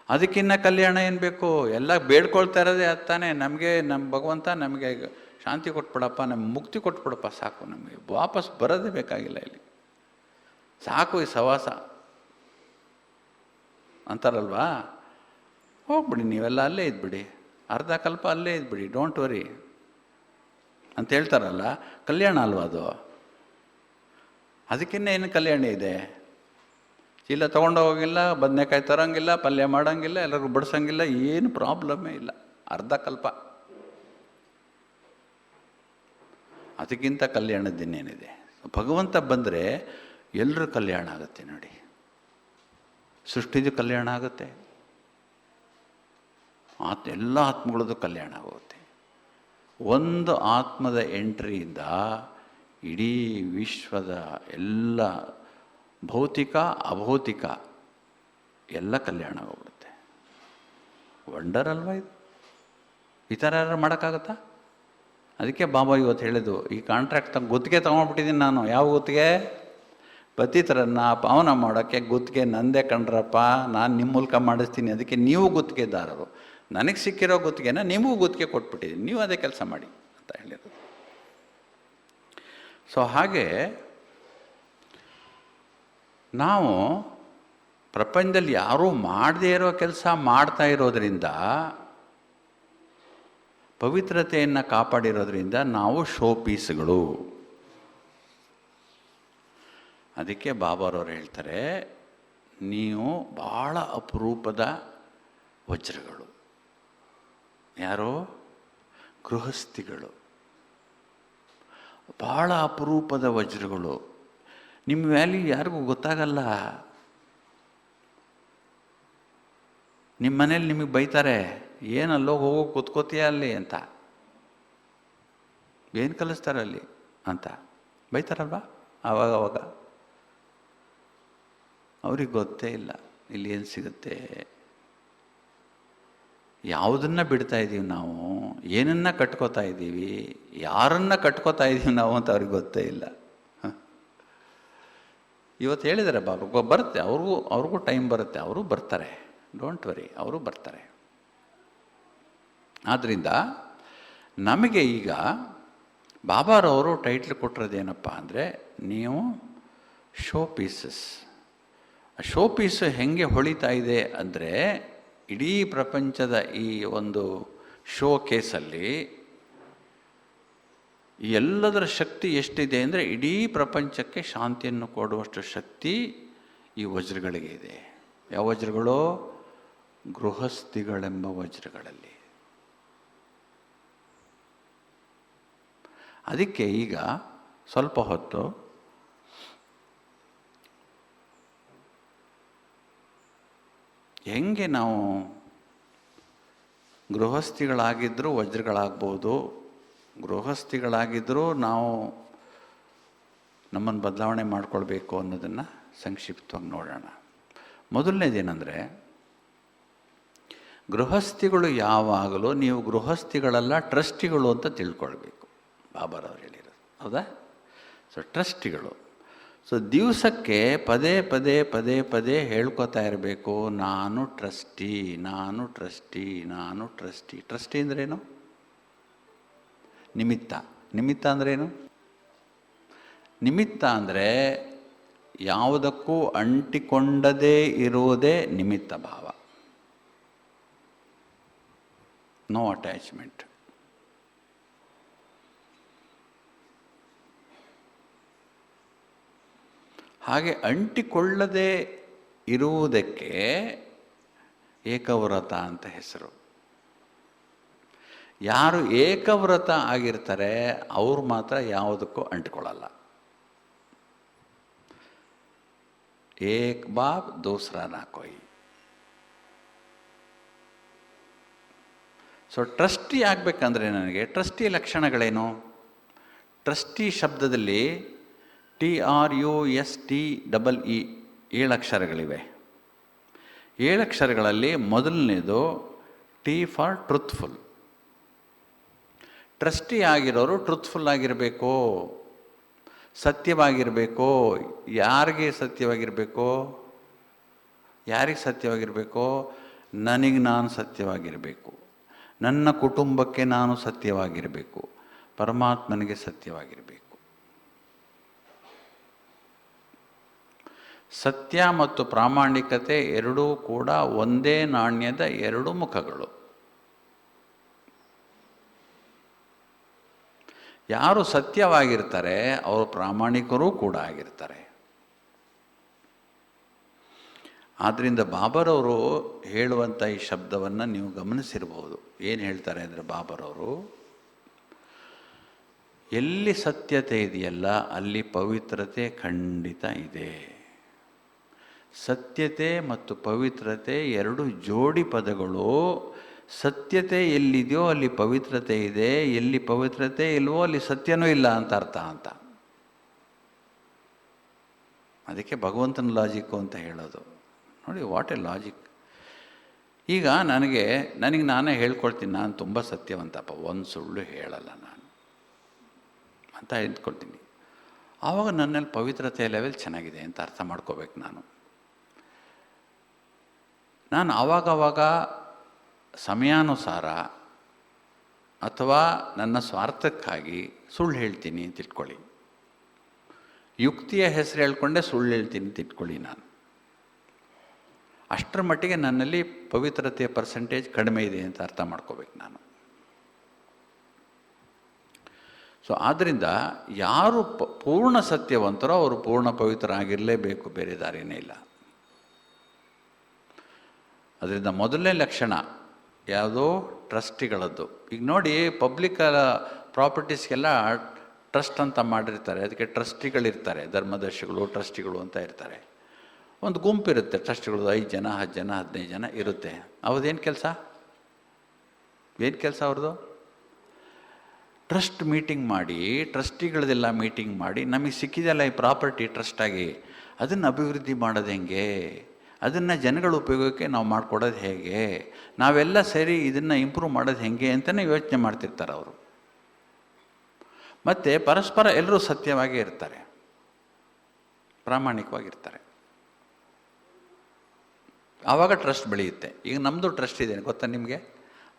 ಅದಕ್ಕಿನ್ನ ಕಲ್ಯಾಣ ಏನು ಬೇಕು? ಎಲ್ಲ ಬೇಡ್ಕೊಳ್ತಾ ಇರೋದೇ ಅದು ತಾನೇ. ನಮಗೆ ನಮ್ಮ ಭಗವಂತ ನಮಗೆ ಶಾಂತಿ ಕೊಟ್ಬಿಡಪ್ಪ, ನಮ್ಗೆ ಮುಕ್ತಿ ಕೊಟ್ಬಿಡಪ್ಪ, ಸಾಕು, ನಮಗೆ ವಾಪಸ್ ಬರೋದೇ ಬೇಕಾಗಿಲ್ಲ ಇಲ್ಲಿ. ಸಾಕು ಈ ಸವಾಸ ಅಂತಾರಲ್ವಾ. ಹೋಗ್ಬಿಡಿ ನೀವೆಲ್ಲ ಅಲ್ಲೇ ಇದ್ಬಿಡಿ, ಅರ್ಧ ಕಲ್ಪ ಅಲ್ಲೇ ಇದ್ಬಿಡಿ, ಡೋಂಟ್ ವರಿ ಅಂತ ಹೇಳ್ತಾರಲ್ಲ. ಕಲ್ಯಾಣ ಅಲ್ವಾ ಅದು? ಅದಕ್ಕಿನ್ನ ಏನು ಕಲ್ಯಾಣ ಇದೆ? ಚೀಲ ತೊಗೊಂಡೋಗಿಲ್ಲ, ಬದನೆಕಾಯಿ ತರೋಂಗಿಲ್ಲ, ಪಲ್ಯ ಮಾಡೋಂಗಿಲ್ಲ, ಎಲ್ಲರಿಗೂ ಬಡಿಸೋಂಗಿಲ್ಲ, ಏನು ಪ್ರಾಬ್ಲಮ್ಮೇ ಇಲ್ಲ, ಅರ್ಧ ಕಲ್ಪ. ಅದಕ್ಕಿಂತ ಕಲ್ಯಾಣದಿನ್ನೇನಿದೆ? ಭಗವಂತ ಬಂದರೆ ಎಲ್ಲರ ಕಲ್ಯಾಣ ಆಗುತ್ತೆ ನೋಡಿ. ಸೃಷ್ಟಿದು ಕಲ್ಯಾಣ ಆಗುತ್ತೆ, ಎಲ್ಲ ಆತ್ಮಗಳದ್ದು ಕಲ್ಯಾಣ ಆಗುತ್ತೆ. ಒಂದು ಆತ್ಮದ ಎಂಟ್ರಿಯಿಂದ ಇಡೀ ವಿಶ್ವದ ಎಲ್ಲ ಭೌತಿಕ ಅಭೌತಿಕ ಎಲ್ಲ ಕಲ್ಯಾಣ ಆಗೋಗ್ಬಿಡುತ್ತೆ. ವಂಡರ್ ಅಲ್ವಾ ಇದು? ಈ ಥರ ಯಾರು ಮಾಡೋಕ್ಕಾಗತ್ತಾ? ಅದಕ್ಕೆ ಬಾಬಾ ಇವತ್ತು ಹೇಳಿದ್ದು, ಈ ಕಾಂಟ್ರಾಕ್ಟ್ ಗುತ್ತಿಗೆ ತೊಗೊಂಡ್ಬಿಟ್ಟಿದ್ದೀನಿ ನಾನು. ಯಾವ ಗುತ್ತಿಗೆ? ಪತಿತರನ್ನು ಪಾವನ ಮಾಡೋಕ್ಕೆ ಗುತ್ತಿಗೆ ನಂದೇ ಕಣ್ರಪ್ಪ, ನಾನು ನಿಮ್ಮ ಮೂಲಕ ಮಾಡಿಸ್ತೀನಿ, ಅದಕ್ಕೆ ನೀವು ಗುತ್ತಿಗೆದಾರರು. ನನಗೆ ಸಿಕ್ಕಿರೋ ಗುತ್ತಿಗೆನ ನಿಮಗೂ ಗುತ್ತಿಗೆ ಕೊಟ್ಬಿಟ್ಟಿದ್ದೀನಿ, ನೀವು ಅದೇ ಕೆಲಸ ಮಾಡಿ ಅಂತ ಹೇಳಿರೋದು. ಸೊ ಹಾಗೆ ನಾವು ಪ್ರಪಂಚದಲ್ಲಿ ಯಾರೂ ಮಾಡದೇ ಇರೋ ಕೆಲಸ ಮಾಡ್ತಾ ಇರೋದರಿಂದ, ಪವಿತ್ರತೆಯನ್ನು ಕಾಪಾಡಿರೋದ್ರಿಂದ ನಾವು ಶೋ ಪೀಸ್ಗಳು. ಅದಕ್ಕೆ ಬಾಬಾರವರು ಹೇಳ್ತಾರೆ, ನೀವು ಭಾಳ ಅಪರೂಪದ ವಜ್ರಗಳು. ಯಾರೋ ಗೃಹಸ್ಥಿಗಳು, ಭಾಳ ಅಪರೂಪದ ವಜ್ರಗಳು. ನಿಮ್ಮ ವ್ಯಾಲ್ಯೂ ಯಾರಿಗೂ ಗೊತ್ತಾಗಲ್ಲ. ನಿಮ್ಮ ಮನೇಲಿ ನಿಮಗೆ ಬೈತಾರೆ, ಏನಲ್ಲೋ ಹೋಗೋ ಕೂತ್ಕೋತೀಯ ಅಲ್ಲಿ ಅಂತ, ಏನು ಕಲಿಸ್ತಾರೆ ಅಲ್ಲಿ ಅಂತ ಬೈತಾರಲ್ವ ಆವಾಗ. ಅವ್ರಿಗೆ ಗೊತ್ತೇ ಇಲ್ಲ ಇಲ್ಲಿ ಏನು ಸಿಗುತ್ತೆ, ಯಾವುದನ್ನು ಬಿಡ್ತಾ ಇದ್ದೀವಿ ನಾವು, ಏನನ್ನ ಕಟ್ಕೋತಾ ಇದ್ದೀವಿ, ಯಾರನ್ನ ಕಟ್ಕೋತಾ ಇದ್ದೀವಿ ನಾವು ಅಂತ ಅವ್ರಿಗೆ ಗೊತ್ತೇ ಇಲ್ಲ. ಇವತ್ತು ಹೇಳಿದ್ದಾರೆ ಬಾಬಾ, ಬರುತ್ತೆ ಅವ್ರಿಗೂ ಟೈಮ್ ಬರುತ್ತೆ, ಅವರು ಬರ್ತಾರೆ, ಡೋಂಟ್ ವರಿ, ಅವರು ಬರ್ತಾರೆ. ಆದ್ದರಿಂದ ನಮಗೆ ಈಗ ಬಾಬಾರವರು ಟೈಟ್ಲ್ ಕೊಟ್ಟಿರೋದೇನಪ್ಪ ಅಂದರೆ, ನೀವು ಶೋ ಪೀಸಸ್. ಶೋ ಪೀಸು ಹೆಂಗೆ ಹೊಳಿತಾ ಇದೆ ಅಂದರೆ, ಇಡೀ ಪ್ರಪಂಚದ ಈ ಒಂದು ಶೋ ಕೇಸಲ್ಲಿ ಎಲ್ಲದರ ಶಕ್ತಿ ಎಷ್ಟಿದೆ ಅಂದರೆ, ಇಡೀ ಪ್ರಪಂಚಕ್ಕೆ ಶಾಂತಿಯನ್ನು ಕೊಡುವಷ್ಟು ಶಕ್ತಿ ಈ ವಜ್ರಗಳಿಗೆ ಇದೆ. ಯಾವ ವಜ್ರಗಳು? ಗೃಹಸ್ಥಿಗಳೆಂಬ ವಜ್ರಗಳಲ್ಲಿ. ಅದಕ್ಕೆ ಈಗ ಸ್ವಲ್ಪ ಹೊತ್ತು ಹೆಂಗೆ ನಾವು ಗೃಹಸ್ಥಿಗಳಾಗಿದ್ದರೂ ವಜ್ರಗಳಾಗ್ಬೋದು, ಗೃಹಸ್ಥಿಗಳಾಗಿದ್ದರೂ ನಾವು ನಮ್ಮನ್ನು ಬದಲಾವಣೆ ಮಾಡಿಕೊಳ್ಬೇಕು ಅನ್ನೋದನ್ನು ಸಂಕ್ಷಿಪ್ತವಾಗಿ ನೋಡೋಣ. ಮೊದಲನೇದೇನೆಂದರೆ, ಗೃಹಸ್ಥಿಗಳು ಯಾವಾಗಲೂ ನೀವು ಗೃಹಸ್ಥಿಗಳಲ್ಲ, ಟ್ರಸ್ಟಿಗಳು ಅಂತ ತಿಳ್ಕೊಳ್ಬೇಕು. ಬಾಬಾರವ್ರು ಹೇಳಿರೋದು ಹೌದಾ? ಸೊ ಟ್ರಸ್ಟಿಗಳು. ಸೊ ದಿವಸಕ್ಕೆ ಪದೇ ಪದೇ ಪದೇ ಪದೇ ಹೇಳ್ಕೊತಾ ಇರಬೇಕು, ನಾನು ಟ್ರಸ್ಟಿ, ನಾನು ಟ್ರಸ್ಟಿ, ನಾನು ಟ್ರಸ್ಟಿ. ಟ್ರಸ್ಟಿ ಅಂದ್ರೇನು? ನಿಮಿತ್ತ. ನಿಮಿತ್ತ ಅಂದ್ರೇನು? ನಿಮಿತ್ತ ಅಂದರೆ ಯಾವುದಕ್ಕೂ ಅಂಟಿಕೊಂಡದೇ ಇರುವುದೇ ನಿಮಿತ್ತ ಭಾವ. No attachment. ಹಾಗೆ ಅಂಟಿಕೊಳ್ಳದೇ ಇರುವುದಕ್ಕೆ ಏಕವ್ರತ ಅಂತ ಹೆಸರು. ಯಾರು ಏಕವ್ರತ ಆಗಿರ್ತಾರೆ ಅವರು ಮಾತ್ರ ಯಾವುದಕ್ಕೂ ಅಂಟಿಕೊಳ್ಳಲ್ಲ. ಏಕ್ ಬಾಪ್ ದೂಸರಾ ನಾ ಕೋಯಿ. ಸೊ ಟ್ರಸ್ಟಿ ಆಗಬೇಕಂದ್ರೆ ನನಗೆ ಟ್ರಸ್ಟಿ ಲಕ್ಷಣಗಳೇನು? Trustee ಶಬ್ದದಲ್ಲಿ TRUSTEE 7 ಅಕ್ಷರಗಳಿವೆ. 7 ಅಕ್ಷರಗಳಲ್ಲಿ ಮೊದಲನೇದು T ಫಾರ್ ಟ್ರುತ್ಫುಲ್. ಟ್ರಸ್ಟಿ ಆಗಿರೋರು ಟ್ರುತ್ಫುಲ್ ಆಗಿರಬೇಕು, ಸತ್ಯವಾಗಿರಬೇಕು. ಯಾರಿಗೆ ಸತ್ಯವಾಗಿರಬೇಕು? ಯಾರಿಗೆ ಸತ್ಯವಾಗಿರಬೇಕು? ನನಗೆ ನಾನು ಸತ್ಯವಾಗಿರಬೇಕು, ನನ್ನ ಕುಟುಂಬಕ್ಕೆ ನಾನು ಸತ್ಯವಾಗಿರಬೇಕು, ಪರಮಾತ್ಮನಿಗೆ ಸತ್ಯವಾಗಿರಬೇಕು. ಸತ್ಯ ಮತ್ತು ಪ್ರಾಮಾಣಿಕತೆ ಎರಡೂ ಕೂಡ ಒಂದೇ ನಾಣ್ಯದ ಎರಡು ಮುಖಗಳು. ಯಾರು ಸತ್ಯವಾಗಿರ್ತಾರೆ ಅವರು ಪ್ರಾಮಾಣಿಕರೂ ಕೂಡ ಆಗಿರ್ತಾರೆ. ಆದ್ದರಿಂದ ಬಾಬರವರು ಹೇಳುವಂಥ ಈ ಶಬ್ದವನ್ನು ನೀವು ಗಮನಿಸಿರ್ಬೋದು. ಏನು ಹೇಳ್ತಾರೆ ಅಂದರೆ ಬಾಬರವರು, ಎಲ್ಲಿ ಸತ್ಯತೆ ಇದೆಯಲ್ಲ ಅಲ್ಲಿ ಪವಿತ್ರತೆ ಖಂಡಿತ ಇದೆ. ಸತ್ಯತೆ ಮತ್ತು ಪವಿತ್ರತೆ ಎರಡು ಜೋಡಿ ಪದಗಳು. ಸತ್ಯತೆ ಎಲ್ಲಿದೆಯೋ ಅಲ್ಲಿ ಪವಿತ್ರತೆ ಇದೆ, ಎಲ್ಲಿ ಪವಿತ್ರತೆ ಇಲ್ವೋ ಅಲ್ಲಿ ಸತ್ಯನೂ ಇಲ್ಲ ಅಂತ ಅರ್ಥ ಅಂತ. ಅದಕ್ಕೆ ಭಗವಂತನ ಲಾಜಿಕ್ಕು ಅಂತ ಹೇಳೋದು. ನೋಡಿ, ವಾಟ್ ಎ ಲಾಜಿಕ್. ಈಗ ನನಗೆ ನಾನೇ ಹೇಳ್ಕೊಳ್ತೀನಿ, ನಾನು ತುಂಬ ಸತ್ಯವಂತಪ್ಪ, ಒಂದು ಸುಳ್ಳು ಹೇಳಲ್ಲ ನಾನು ಅಂತ ಹೇಳ್ಕೊಳ್ತೀನಿ. ಆವಾಗ ನನ್ನಲ್ಲಿ ಪವಿತ್ರತೆಯ ಲೆವೆಲ್ ಚೆನ್ನಾಗಿದೆ ಅಂತ ಅರ್ಥ ಮಾಡ್ಕೋಬೇಕು ನಾನು ಆವಾಗವಾಗ ಸಮಯಾನುಸಾರ ಅಥವಾ ನನ್ನ ಸ್ವಾರ್ಥಕ್ಕಾಗಿ ಸುಳ್ಳು ಹೇಳ್ತೀನಿ ಅಂತ ಇಟ್ಕೊಳ್ಳಿ. ಯುಕ್ತಿಯ ಹೆಸರು ಹೇಳ್ಕೊಂಡೆ ಸುಳ್ಳು ಹೇಳ್ತೀನಿ ಅಂತ ಇಟ್ಕೊಳ್ಳಿ. ನಾನು ಅಷ್ಟರ ಮಟ್ಟಿಗೆ ನನ್ನಲ್ಲಿ ಪವಿತ್ರತೆಯ ಪರ್ಸೆಂಟೇಜ್ ಕಡಿಮೆ ಇದೆ ಅಂತ ಅರ್ಥ ಮಾಡ್ಕೋಬೇಕು ನಾನು. ಸೊ ಆದ್ದರಿಂದ ಯಾರು ಪೂರ್ಣ ಸತ್ಯವಂತರೋ ಅವರು ಪೂರ್ಣ ಪವಿತ್ರ ಆಗಿರಲೇಬೇಕು, ಬೇರೆ ದಾರಿನೇ ಇಲ್ಲ. ಅದರಿಂದ ಮೊದಲನೇ ಲಕ್ಷಣ ಯಾವುದೋ ಟ್ರಸ್ಟಿಗಳದ್ದು. ಈಗ ನೋಡಿ, ಪಬ್ಲಿಕ್ ಪ್ರಾಪರ್ಟೀಸ್ಗೆಲ್ಲ ಟ್ರಸ್ಟ್ ಅಂತ ಮಾಡಿರ್ತಾರೆ, ಅದಕ್ಕೆ ಟ್ರಸ್ಟಿಗಳಿರ್ತಾರೆ, ಧರ್ಮದರ್ಶಿಗಳು ಟ್ರಸ್ಟಿಗಳು ಅಂತ ಇರ್ತಾರೆ. ಒಂದು ಗುಂಪಿರುತ್ತೆ ಟ್ರಸ್ಟಿಗಳು, 5 ಜನ 10 ಜನ 15 ಜನ ಇರುತ್ತೆ. ಅವ್ರದ್ದೇನು ಕೆಲಸ? ಏನು ಕೆಲಸ ಅವ್ರದ್ದು? ಟ್ರಸ್ಟ್ ಮೀಟಿಂಗ್ ಮಾಡಿ, ಟ್ರಸ್ಟಿಗಳದೆಲ್ಲ ಮೀಟಿಂಗ್ ಮಾಡಿ, ನಮಗೆ ಸಿಕ್ಕಿದೆಲ್ಲ ಈ ಪ್ರಾಪರ್ಟಿ ಟ್ರಸ್ಟಾಗಿ, ಅದನ್ನು ಅಭಿವೃದ್ಧಿ ಮಾಡೋದು ಹೆಂಗೆ, ಅದನ್ನು ಜನಗಳ ಉಪಯೋಗಕ್ಕೆ ನಾವು ಮಾಡಿಕೊಡೋದು ಹೇಗೆ, ನಾವೆಲ್ಲ ಸೇರಿ ಇದನ್ನು ಇಂಪ್ರೂವ್ ಮಾಡೋದು ಹೆಂಗೆ ಅಂತಲೇ ಯೋಚನೆ ಮಾಡ್ತಿರ್ತಾರೆ ಅವರು. ಮತ್ತು ಪರಸ್ಪರ ಎಲ್ಲರೂ ಸತ್ಯವಾಗಿ ಇರ್ತಾರೆ, ಪ್ರಾಮಾಣಿಕವಾಗಿರ್ತಾರೆ. ಆವಾಗ ಟ್ರಸ್ಟ್ ಬೆಳೆಯುತ್ತೆ. ಈಗ ನಮ್ಮದು ಟ್ರಸ್ಟ್ ಇದೆ ಗೊತ್ತಾ ನಿಮಗೆ,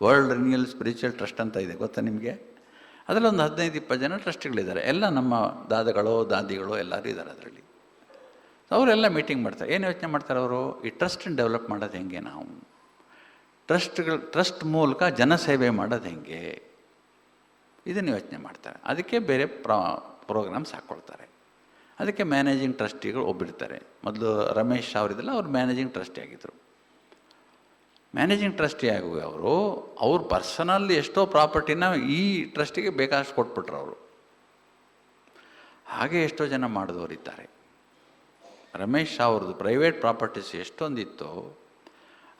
ವರ್ಲ್ಡ್ ರಿನ್ಯೂಯಲ್ ಸ್ಪಿರಿಚುವಲ್ ಟ್ರಸ್ಟ್ ಅಂತ ಇದೆ ಗೊತ್ತಾ ನಿಮಗೆ. ಅದರಲ್ಲಿ ಒಂದು 15-20 ಜನ ಟ್ರಸ್ಟ್ಗಳಿದ್ದಾರೆ, ಎಲ್ಲ ನಮ್ಮ ದಾದಿಗಳು ಎಲ್ಲರೂ ಇದ್ದಾರೆ ಅದರಲ್ಲಿ. ಅವರೆಲ್ಲ ಮೀಟಿಂಗ್ ಮಾಡ್ತಾರೆ. ಏನು ಯೋಚನೆ ಮಾಡ್ತಾರೆ ಅವರು? ಈ ಟ್ರಸ್ಟನ್ನು ಡೆವಲಪ್ ಮಾಡೋದು ಹೆಂಗೆ, ನಾವು ಟ್ರಸ್ಟ್ ಮೂಲಕ ಜನಸೇವೆ ಮಾಡೋದು ಹೆಂಗೆ, ಇದನ್ನು ಯೋಚನೆ ಮಾಡ್ತಾರೆ. ಅದಕ್ಕೆ ಬೇರೆ ಪ್ರೋಗ್ರಾಮ್ಸ್ ಹಾಕ್ಕೊಳ್ತಾರೆ. ಅದಕ್ಕೆ ಮ್ಯಾನೇಜಿಂಗ್ ಟ್ರಸ್ಟಿಗಳು ಒಬ್ಬಿರ್ತಾರೆ. ಮೊದಲು ರಮೇಶ್ ಅವರಿದ್ದಲ್ಲ, ಅವ್ರು ಮ್ಯಾನೇಜಿಂಗ್ ಟ್ರಸ್ಟಿ ಆಗಿದ್ದರು. ಮ್ಯಾನೇಜಿಂಗ್ ಟ್ರಸ್ಟಿ ಆಗುವ ಅವ್ರು ಪರ್ಸನಲ್ಲಿ ಎಷ್ಟೋ ಪ್ರಾಪರ್ಟಿನ ಈ ಟ್ರಸ್ಟಿಗೆ ಬೇಕಾದಷ್ಟು ಕೊಟ್ಬಿಟ್ರು ಅವರು. ಹಾಗೆ ಎಷ್ಟೋ ಜನ ಮಾಡಿದವರಿದ್ದಾರೆ. ರಮೇಶ್ ಅವ್ರದ್ದು ಪ್ರೈವೇಟ್ ಪ್ರಾಪರ್ಟೀಸ್ ಎಷ್ಟೊಂದಿತ್ತು,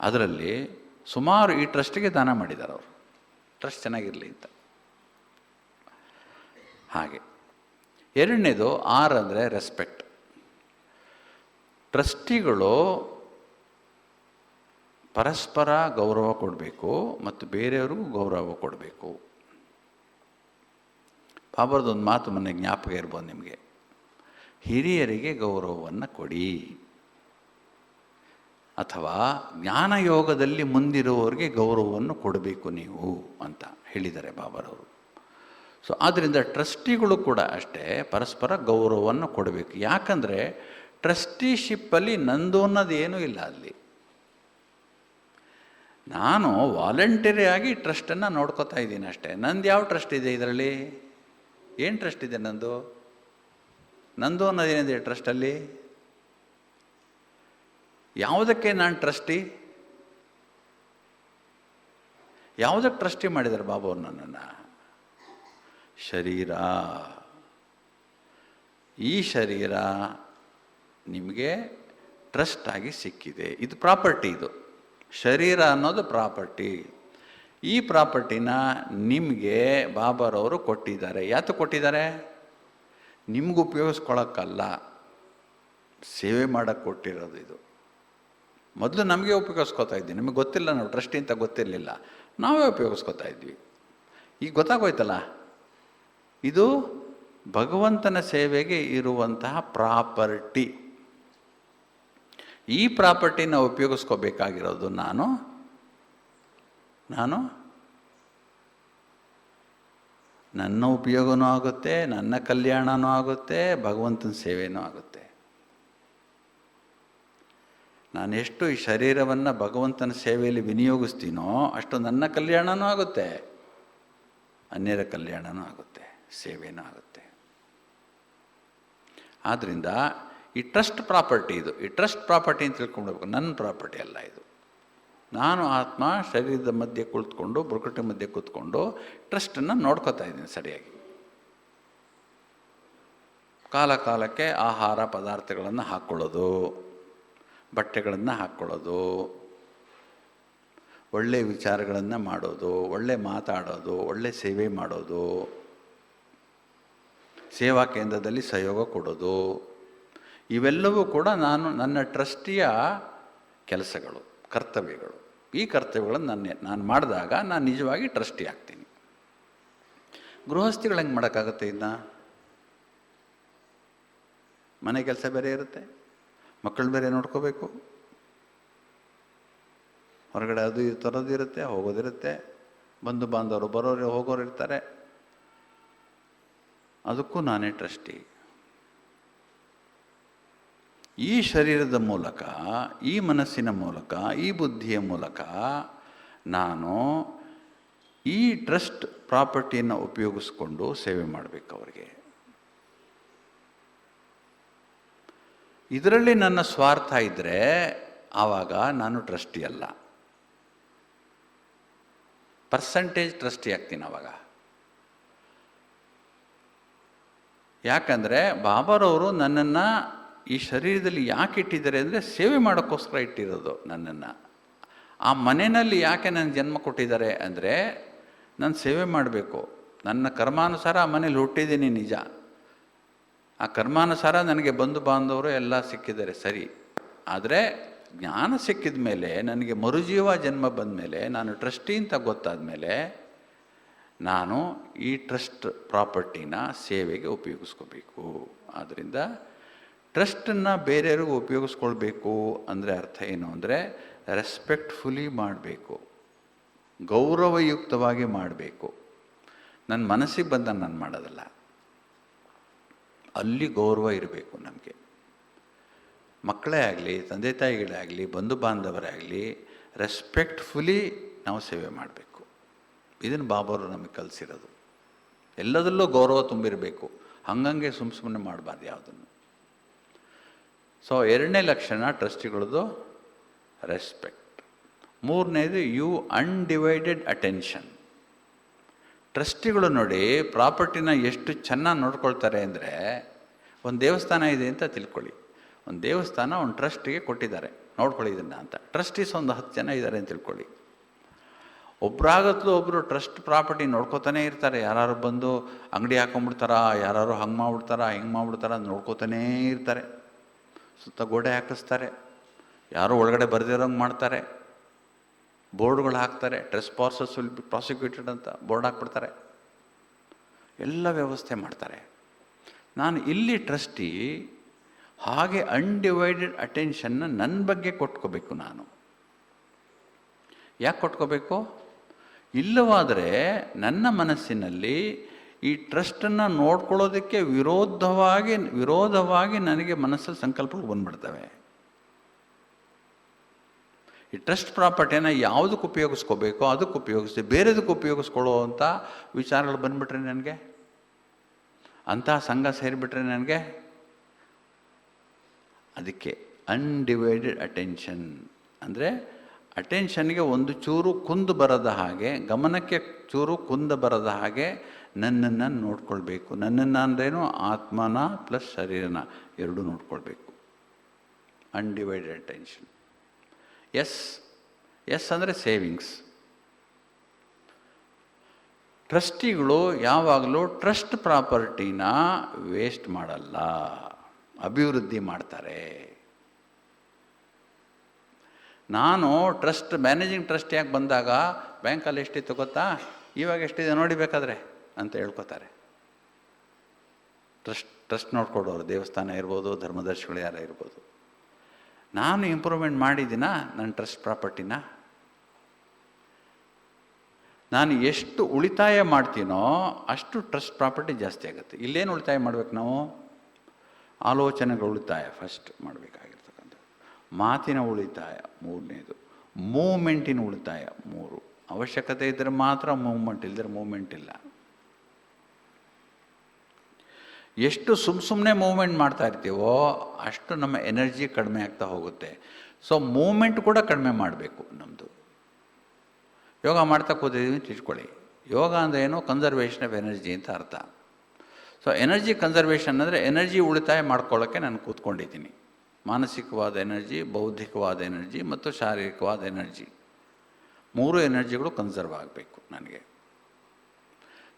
ಅದರಲ್ಲಿ ಸುಮಾರು ಈ ಟ್ರಸ್ಟಿಗೆ ದಾನ ಮಾಡಿದ್ದಾರೆ ಅವರು, ಟ್ರಸ್ಟ್ ಚೆನ್ನಾಗಿರಲಿ ಅಂತ. ಹಾಗೆ ಎರಡನೇದು ಆರ್ ಅಂದರೆ ರೆಸ್ಪೆಕ್ಟ್. ಟ್ರಸ್ಟಿಗಳು ಪರಸ್ಪರ ಗೌರವ ಕೊಡಬೇಕು ಮತ್ತು ಬೇರೆಯವ್ರಿಗೂ ಗೌರವ ಕೊಡಬೇಕು. ಬಾಬರ್ದೊಂದು ಮಾತು ಮೊನ್ನೆ ಜ್ಞಾಪಕ ಇರ್ಬೋದು ನಿಮಗೆ, ಹಿರಿಯರಿಗೆ ಗೌರವವನ್ನು ಕೊಡಿ, ಅಥವಾ ಜ್ಞಾನಯೋಗದಲ್ಲಿ ಮುಂದಿರುವವರಿಗೆ ಗೌರವವನ್ನು ಕೊಡಬೇಕು ನೀವು ಅಂತ ಹೇಳಿದ್ದಾರೆ ಬಾಬರವರು. ಸೊ ಆದ್ದರಿಂದ ಟ್ರಸ್ಟಿಗಳು ಕೂಡ ಅಷ್ಟೇ ಪರಸ್ಪರ ಗೌರವವನ್ನು ಕೊಡಬೇಕು. ಯಾಕಂದರೆ ಟ್ರಸ್ಟಿಶಿಪ್ಪಲ್ಲಿ ನಂದು ಅನ್ನೋದು ಏನೂ ಇಲ್ಲ. ಅಲ್ಲಿ ನಾನು ವಾಲಂಟರಿಯಾಗಿ ಟ್ರಸ್ಟನ್ನು ನೋಡ್ಕೋತಾ ಇದ್ದೀನಿ ಅಷ್ಟೇ. ನಂದು ಯಾವ ಟ್ರಸ್ಟ್ ಇದೆ ಇದರಲ್ಲಿ? ಏನು ಟ್ರಸ್ಟ್ ಇದೆ ನಂದು ಅನ್ನೋದೇನಿದೆ ಟ್ರಸ್ಟಲ್ಲಿ? ಯಾವುದಕ್ಕೆ ನಾನು ಟ್ರಸ್ಟಿ? ಯಾವುದಕ್ಕೆ ಟ್ರಸ್ಟಿ ಮಾಡಿದ್ದಾರೆ ಬಾಬು ನನ್ನನ್ನು? ಶರೀರ. ಈ ಶರೀರ ನಿಮಗೆ ಟ್ರಸ್ಟ್ ಆಗಿ ಸಿಕ್ಕಿದೆ, ಇದು ಪ್ರಾಪರ್ಟಿ. ಇದು ಶರೀರ ಅನ್ನೋದು ಪ್ರಾಪರ್ಟಿ. ಈ ಪ್ರಾಪರ್ಟಿನ ನಿಮಗೆ ಬಾಬರವರು ಕೊಟ್ಟಿದ್ದಾರೆ. ಯಾತಕ್ಕೆ ಕೊಟ್ಟಿದ್ದಾರೆ? ನಿಮ್ಗೆ ಉಪಯೋಗಿಸ್ಕೊಳ್ಳೋಕ್ಕಲ್ಲ, ಸೇವೆ ಮಾಡೋಕ್ಕೆ ಕೊಟ್ಟಿರೋದು ಇದು. ಮೊದಲು ನಮಗೆ ಉಪಯೋಗಿಸ್ಕೊತಾ ಇದ್ವಿ, ನಮಗೆ ಗೊತ್ತಿಲ್ಲ, ನಾವು ಟ್ರಸ್ಟಿ ಅಂತ ಗೊತ್ತಿರಲಿಲ್ಲ, ನಾವೇ ಉಪಯೋಗಿಸ್ಕೊತಾ ಇದ್ವಿ. ಈಗ ಗೊತ್ತಾಗೋಯ್ತಲ್ಲ, ಇದು ಭಗವಂತನ ಸೇವೆಗೆ ಇರುವಂತಹ ಪ್ರಾಪರ್ಟಿ. ಈ ಪ್ರಾಪರ್ಟಿನ ಉಪಯೋಗಿಸ್ಕೋಬೇಕಾಗಿರೋದು ನಾನು ನನ್ನ ಉಪಯೋಗನೂ ಆಗುತ್ತೆ, ನನ್ನ ಕಲ್ಯಾಣನೂ ಆಗುತ್ತೆ, ಭಗವಂತನ ಸೇವೆನೂ ಆಗುತ್ತೆ. ನಾನೆಷ್ಟು ಈ ಶರೀರವನ್ನು ಭಗವಂತನ ಸೇವೆಯಲ್ಲಿ ವಿನಿಯೋಗಿಸ್ತೀನೋ ಅಷ್ಟು ನನ್ನ ಕಲ್ಯಾಣನೂ ಆಗುತ್ತೆ, ಅನ್ಯರ ಕಲ್ಯಾಣನೂ ಆಗುತ್ತೆ, ಸೇವೆನೂ ಆಗುತ್ತೆ. ಆದ್ದರಿಂದ ಈ ಟ್ರಸ್ಟ್ ಪ್ರಾಪರ್ಟಿ, ಈ ಟ್ರಸ್ಟ್ ಪ್ರಾಪರ್ಟಿ ಅಂತ ತಿಳ್ಕೊಳ್ಬೇಕು. ನನ್ನ ಪ್ರಾಪರ್ಟಿ ಅಲ್ಲ ಇದು. ನಾನು ಆತ್ಮ ಶರೀರದ ಮಧ್ಯೆ ಕುಳಿತುಕೊಂಡು, ಬುರುಕುಟಿ ಮಧ್ಯೆ ಕೂತ್ಕೊಂಡು ಟ್ರಸ್ಟನ್ನು ನೋಡ್ಕೋತಾ ಇದ್ದೀನಿ ಸರಿಯಾಗಿ. ಕಾಲ ಕಾಲಕ್ಕೆ ಆಹಾರ ಪದಾರ್ಥಗಳನ್ನು ಹಾಕ್ಕೊಳ್ಳೋದು, ಬಟ್ಟೆಗಳನ್ನು ಹಾಕ್ಕೊಳ್ಳೋದು, ಒಳ್ಳೆಯ ವಿಚಾರಗಳನ್ನು ಮಾಡೋದು, ಒಳ್ಳೆ ಮಾತಾಡೋದು, ಒಳ್ಳೆ ಸೇವೆ ಮಾಡೋದು, ಸೇವಾ ಕೇಂದ್ರದಲ್ಲಿ ಸಹಯೋಗ ಕೊಡೋದು, ಇವೆಲ್ಲವೂ ಕೂಡ ನನ್ನ ಟ್ರಸ್ಟಿಯ ಕೆಲಸಗಳು, ಕರ್ತವ್ಯಗಳು. ಈ ಕರ್ತವ್ಯಗಳನ್ನು ನಾನು ಮಾಡಿದಾಗ ನಾನು ನಿಜವಾಗಿ ಟ್ರಸ್ಟಿ ಆಗ್ತೀನಿ. ಗೃಹಸ್ಥಿಗಳು ಹೆಂಗೆ ಮಾಡೋಕ್ಕಾಗುತ್ತೆ? ಇದನ್ನ ಮನೆ ಕೆಲಸ ಬೇರೆ ಇರುತ್ತೆ, ಮಕ್ಕಳು ಬೇರೆ ನೋಡ್ಕೋಬೇಕು, ಹೊರಗಡೆ ಅದು ತರೋದಿರುತ್ತೆ, ಹೋಗೋದಿರುತ್ತೆ, ಬಂಧು ಬಾಂಧವರು ಬರೋರು ಹೋಗೋರು ಇರ್ತಾರೆ. ಅದಕ್ಕೂ ನಾನೇ ಟ್ರಸ್ಟಿ. ಈ ಶರೀರದ ಮೂಲಕ, ಈ ಮನಸ್ಸಿನ ಮೂಲಕ, ಈ ಬುದ್ಧಿಯ ಮೂಲಕ ನಾನು ಈ ಟ್ರಸ್ಟ್ ಪ್ರಾಪರ್ಟಿಯನ್ನು ಉಪಯೋಗಿಸ್ಕೊಂಡು ಸೇವೆ ಮಾಡಬೇಕು ಅವರಿಗೆ. ಇದರಲ್ಲಿ ನನ್ನ ಸ್ವಾರ್ಥ ಇದ್ದರೆ ಆವಾಗ ನಾನು ಟ್ರಸ್ಟಿ ಅಲ್ಲ, ಪರ್ಸಂಟೇಜ್ ಟ್ರಸ್ಟಿ ಆಗ್ತೀನಿ ಆವಾಗ. ಯಾಕಂದರೆ ಬಾಬಾರವರು ನನ್ನನ್ನು ಈ ಶರೀರದಲ್ಲಿ ಯಾಕೆ ಇಟ್ಟಿದ್ದಾರೆ ಅಂದರೆ ಸೇವೆ ಮಾಡೋಕ್ಕೋಸ್ಕರ ಇಟ್ಟಿರೋದು ನನ್ನನ್ನು. ಆ ಮನೆಯಲ್ಲಿ ಯಾಕೆ ನನ್ನ ಜನ್ಮ ಕೊಟ್ಟಿದ್ದಾರೆ ಅಂದರೆ ನಾನು ಸೇವೆ ಮಾಡಬೇಕು. ನನ್ನ ಕರ್ಮಾನುಸಾರ ಆ ಮನೇಲಿ ಹುಟ್ಟಿದ್ದೀನಿ ನಿಜ. ಆ ಕರ್ಮಾನುಸಾರ ನನಗೆ ಬಂಧು ಬಾಂಧವರು ಎಲ್ಲ ಸಿಕ್ಕಿದ್ದಾರೆ ಸರಿ. ಆದರೆ ಜ್ಞಾನ ಸಿಕ್ಕಿದ ಮೇಲೆ, ನನಗೆ ಮರುಜೀವ ಜನ್ಮ ಬಂದ ಮೇಲೆ, ನಾನು ಟ್ರಸ್ಟಿ ಅಂತ ಗೊತ್ತಾದ ಮೇಲೆ ನಾನು ಈ ಟ್ರಸ್ಟ್ ಪ್ರಾಪರ್ಟಿನ ಸೇವೆಗೆ ಉಪಯೋಗಿಸ್ಕೋಬೇಕು. ಆದ್ದರಿಂದ ಟ್ರಸ್ಟನ್ನು ಬೇರೆಯವ್ರಿಗೂ ಉಪಯೋಗಿಸ್ಕೊಳ್ಬೇಕು ಅಂದರೆ ಅರ್ಥ ಏನು ಅಂದರೆ ರೆಸ್ಪೆಕ್ಟ್ಫುಲಿ ಮಾಡಬೇಕು, ಗೌರವಯುಕ್ತವಾಗಿ ಮಾಡಬೇಕು. ನನ್ನ ಮನಸ್ಸಿಗೆ ಬಂದ ನಾನು ಮಾಡೋದಲ್ಲ, ಅಲ್ಲಿ ಗೌರವ ಇರಬೇಕು ನಮಗೆ. ಮಕ್ಕಳೇ ಆಗಲಿ, ತಂದೆ ತಾಯಿಗಳೇ ಆಗಲಿ, ಬಂಧು ಬಾಂಧವರೇ ಆಗಲಿ, ರೆಸ್ಪೆಕ್ಟ್ಫುಲಿ ನಾವು ಸೇವೆ ಮಾಡಬೇಕು. ಇದನ್ನು ಬಾಬಾರು ನಮಗೆ ಕಲಿಸಿರೋದು. ಎಲ್ಲದರಲ್ಲೂ ಗೌರವ ತುಂಬಿರಬೇಕು, ಹಂಗಂಗೆ ಸುಮ್ಮನೆ ಮಾಡಬಾರ್ದು ಯಾವುದನ್ನು. ಸೊ ಎರಡನೇ ಲಕ್ಷಣ ಟ್ರಸ್ಟಿಗಳದ್ದು ರೆಸ್ಪೆಕ್ಟ್. ಮೂರನೇದು ಅನ್ಡಿವೈಡೆಡ್ ಅಟೆನ್ಷನ್. ಟ್ರಸ್ಟಿಗಳು ನೋಡಿ ಪ್ರಾಪರ್ಟಿನ ಎಷ್ಟು ಚೆನ್ನಾಗಿ ನೋಡ್ಕೊಳ್ತಾರೆ ಅಂದರೆ, ಒಂದು ದೇವಸ್ಥಾನ ಇದೆ ಅಂತ ತಿಳ್ಕೊಳ್ಳಿ. ಒಂದು ದೇವಸ್ಥಾನ ಒಂದು ಟ್ರಸ್ಟಿಗೆ ಕೊಟ್ಟಿದ್ದಾರೆ, ನೋಡ್ಕೊಳ್ಳಿ ಇದನ್ನು ಅಂತ. ಟ್ರಸ್ಟೀಸ್ ಒಂದು 10 ಜನ ಇದ್ದಾರೆ ಅಂತ ತಿಳ್ಕೊಳ್ಳಿ. ಒಬ್ಬರಾಗತ್ತೂ ಒಬ್ಬರು ಟ್ರಸ್ಟ್ ಪ್ರಾಪರ್ಟಿ ನೋಡ್ಕೋತಾನೆ ಇರ್ತಾರೆ. ಯಾರು ಬಂದು ಅಂಗಡಿ ಹಾಕೊಂಡ್ಬಿಡ್ತಾರ, ಯಾರು ಹಂಗೆ ಮಾಡ್ಬಿಡ್ತಾರ, ಹಿಂಗೆ ಮಾಡ್ಬಿಡ್ತಾರ ನೋಡ್ಕೋತಾನೇ ಇರ್ತಾರೆ. ಸುತ್ತ ಗೋಡೆ ಹಾಕಿಸ್ತಾರೆ, ಯಾರೋ ಒಳಗಡೆ ಬರೆದಿರೋಂಗೆ ಮಾಡ್ತಾರೆ, ಬೋರ್ಡ್ಗಳು ಹಾಕ್ತಾರೆ. ಟ್ರೆಸ್ ಪಾರ್ಸಸ್ ವಿಲ್ ಬಿ ಪ್ರಾಸಿಕ್ಯೂಟೆಡ್ ಅಂತ ಬೋರ್ಡ್ ಹಾಕ್ಬಿಡ್ತಾರೆ, ಎಲ್ಲ ವ್ಯವಸ್ಥೆ ಮಾಡ್ತಾರೆ. ನಾನು ಇಲ್ಲಿ ಟ್ರಸ್ಟಿ ಹಾಗೆ ಅನ್ಡಿವೈಡೆಡ್ ಅಟೆನ್ಷನ್ನ ನನ್ನ ಬಗ್ಗೆ ಕೊಟ್ಕೋಬೇಕು. ನಾನು ಯಾಕೆ ಕೊಟ್ಕೋಬೇಕು? ಇಲ್ಲವಾದರೆ ನನ್ನ ಮನಸ್ಸಿನಲ್ಲಿ ಈ ಟ್ರಸ್ಟನ್ನು ನೋಡ್ಕೊಳ್ಳೋದಕ್ಕೆ ವಿರೋಧವಾಗಿ ನನಗೆ ಮನಸ್ಸಲ್ಲಿ ಸಂಕಲ್ಪಗಳು ಬಂದ್ಬಿಡ್ತವೆ. ಈ ಟ್ರಸ್ಟ್ ಪ್ರಾಪರ್ಟಿಯನ್ನು ಯಾವುದಕ್ಕೆ ಉಪಯೋಗಿಸ್ಕೋಬೇಕೋ ಅದಕ್ಕೆ ಉಪಯೋಗಿಸಿ, ಬೇರೆದಕ್ಕೆ ಉಪಯೋಗಿಸ್ಕೊಳ್ಳೋ ಅಂಥ ವಿಚಾರಗಳು ಬಂದುಬಿಟ್ರೆ ನನಗೆ, ಅಂತಹ ಸಂಘ ಸೇರಿಬಿಟ್ರೆ ನನಗೆ, ಅದಕ್ಕೆ ಅನ್ಡಿವೈಡೆಡ್ ಅಟೆನ್ಷನ್ ಅಂದರೆ ಅಟೆನ್ಷನ್ಗೆ ಒಂದು ಚೂರು ಕುಂದು ಬರದ ಹಾಗೆ, ಗಮನಕ್ಕೆ ಚೂರು ಕುಂದು ಬರದ ಹಾಗೆ ನನ್ನನ್ನು ನೋಡ್ಕೊಳ್ಬೇಕು. ನನ್ನನ್ನು ಅಂದ್ರೇನು, ಆತ್ಮನ ಪ್ಲಸ್ ಶರೀರನ ಎರಡೂ ನೋಡ್ಕೊಳ್ಬೇಕು. Undivided attention. ಎಸ್ ಅಂದರೆ ಸೇವಿಂಗ್ಸ್. ಟ್ರಸ್ಟಿಗಳು ಯಾವಾಗಲೂ ಟ್ರಸ್ಟ್ ಪ್ರಾಪರ್ಟಿನ ವೇಸ್ಟ್ ಮಾಡಲ್ಲ, ಅಭಿವೃದ್ಧಿ ಮಾಡ್ತಾರೆ. ನಾನು ಮ್ಯಾನೇಜಿಂಗ್ ಟ್ರಸ್ಟಿಯಾಗಿ ಬಂದಾಗ ಬ್ಯಾಂಕಲ್ಲಿ ಎಷ್ಟಿತ್ತು ಗೊತ್ತಾ, ಇವಾಗ ಎಷ್ಟಿದೆ ನೋಡಿ ಬೇಕಾದರೆ ಅಂತ ಹೇಳ್ಕೊತಾರೆ. ಟ್ರಸ್ಟ್ ನೋಡ್ಕೊಡೋರು, ದೇವಸ್ಥಾನ ಇರ್ಬೋದು, ಧರ್ಮದರ್ಶಿಗಳು ಯಾರ ಇರ್ಬೋದು. ನಾನು ಇಂಪ್ರೂವ್ಮೆಂಟ್ ಮಾಡಿದ್ದೀನ ನನ್ನ ಟ್ರಸ್ಟ್ ಪ್ರಾಪರ್ಟಿನ. ನಾನು ಎಷ್ಟು ಉಳಿತಾಯ ಮಾಡ್ತೀನೋ ಅಷ್ಟು ಟ್ರಸ್ಟ್ ಪ್ರಾಪರ್ಟಿ ಜಾಸ್ತಿ ಆಗುತ್ತೆ. ಇಲ್ಲೇನು ಉಳಿತಾಯ ಮಾಡಬೇಕು ನಾವು? ಆಲೋಚನೆಗಳ ಉಳಿತಾಯ ಫಸ್ಟ್ ಮಾಡಬೇಕಾಗಿರ್ತಕ್ಕಂಥ. ಮಾತಿನ ಉಳಿತಾಯ ಮೂರನೇದು, ಮೂಮೆಂಟಿನ ಉಳಿತಾಯ ಮೂರು. ಅವಶ್ಯಕತೆ ಇದ್ದರೆ ಮಾತ್ರ ಮೂವ್ಮೆಂಟ್, ಇಲ್ಲದ್ರೆ ಮೂವ್ಮೆಂಟ್ ಇಲ್ಲ. ಎಷ್ಟು ಸುಮ್ಮನೆ ಮೂವ್ಮೆಂಟ್ ಮಾಡ್ತಾ ಇರ್ತೀವೋ ಅಷ್ಟು ನಮ್ಮ ಎನರ್ಜಿ ಕಡಿಮೆ ಆಗ್ತಾ ಹೋಗುತ್ತೆ. ಸೊ ಮೂವ್ಮೆಂಟ್ ಕೂಡ ಕಡಿಮೆ ಮಾಡಬೇಕು ನಮ್ಮದು. ಯೋಗ ಮಾಡ್ತಾ ಕೂತಿದ್ದೀವಿ ಅಂತ ಇಟ್ಕೊಳ್ಳಿ. ಯೋಗ ಅಂದರೆ ಏನು? ಕನ್ಸರ್ವೇಷನ್ ಆಫ್ ಎನರ್ಜಿ ಅಂತ ಅರ್ಥ. ಸೊ ಎನರ್ಜಿ ಕನ್ಸರ್ವೇಷನ್ ಅಂದರೆ ಎನರ್ಜಿ ಉಳಿತಾಯ ಮಾಡ್ಕೊಳ್ಳೋಕ್ಕೆ ನಾನು ಕೂತ್ಕೊಂಡಿದ್ದೀನಿ. ಮಾನಸಿಕವಾದ ಎನರ್ಜಿ, ಬೌದ್ಧಿಕವಾದ ಎನರ್ಜಿ ಮತ್ತು ಶಾರೀರಿಕವಾದ ಎನರ್ಜಿ, ಮೂರು ಎನರ್ಜಿಗಳು ಕನ್ಸರ್ವ್ ಆಗಬೇಕು ನನಗೆ.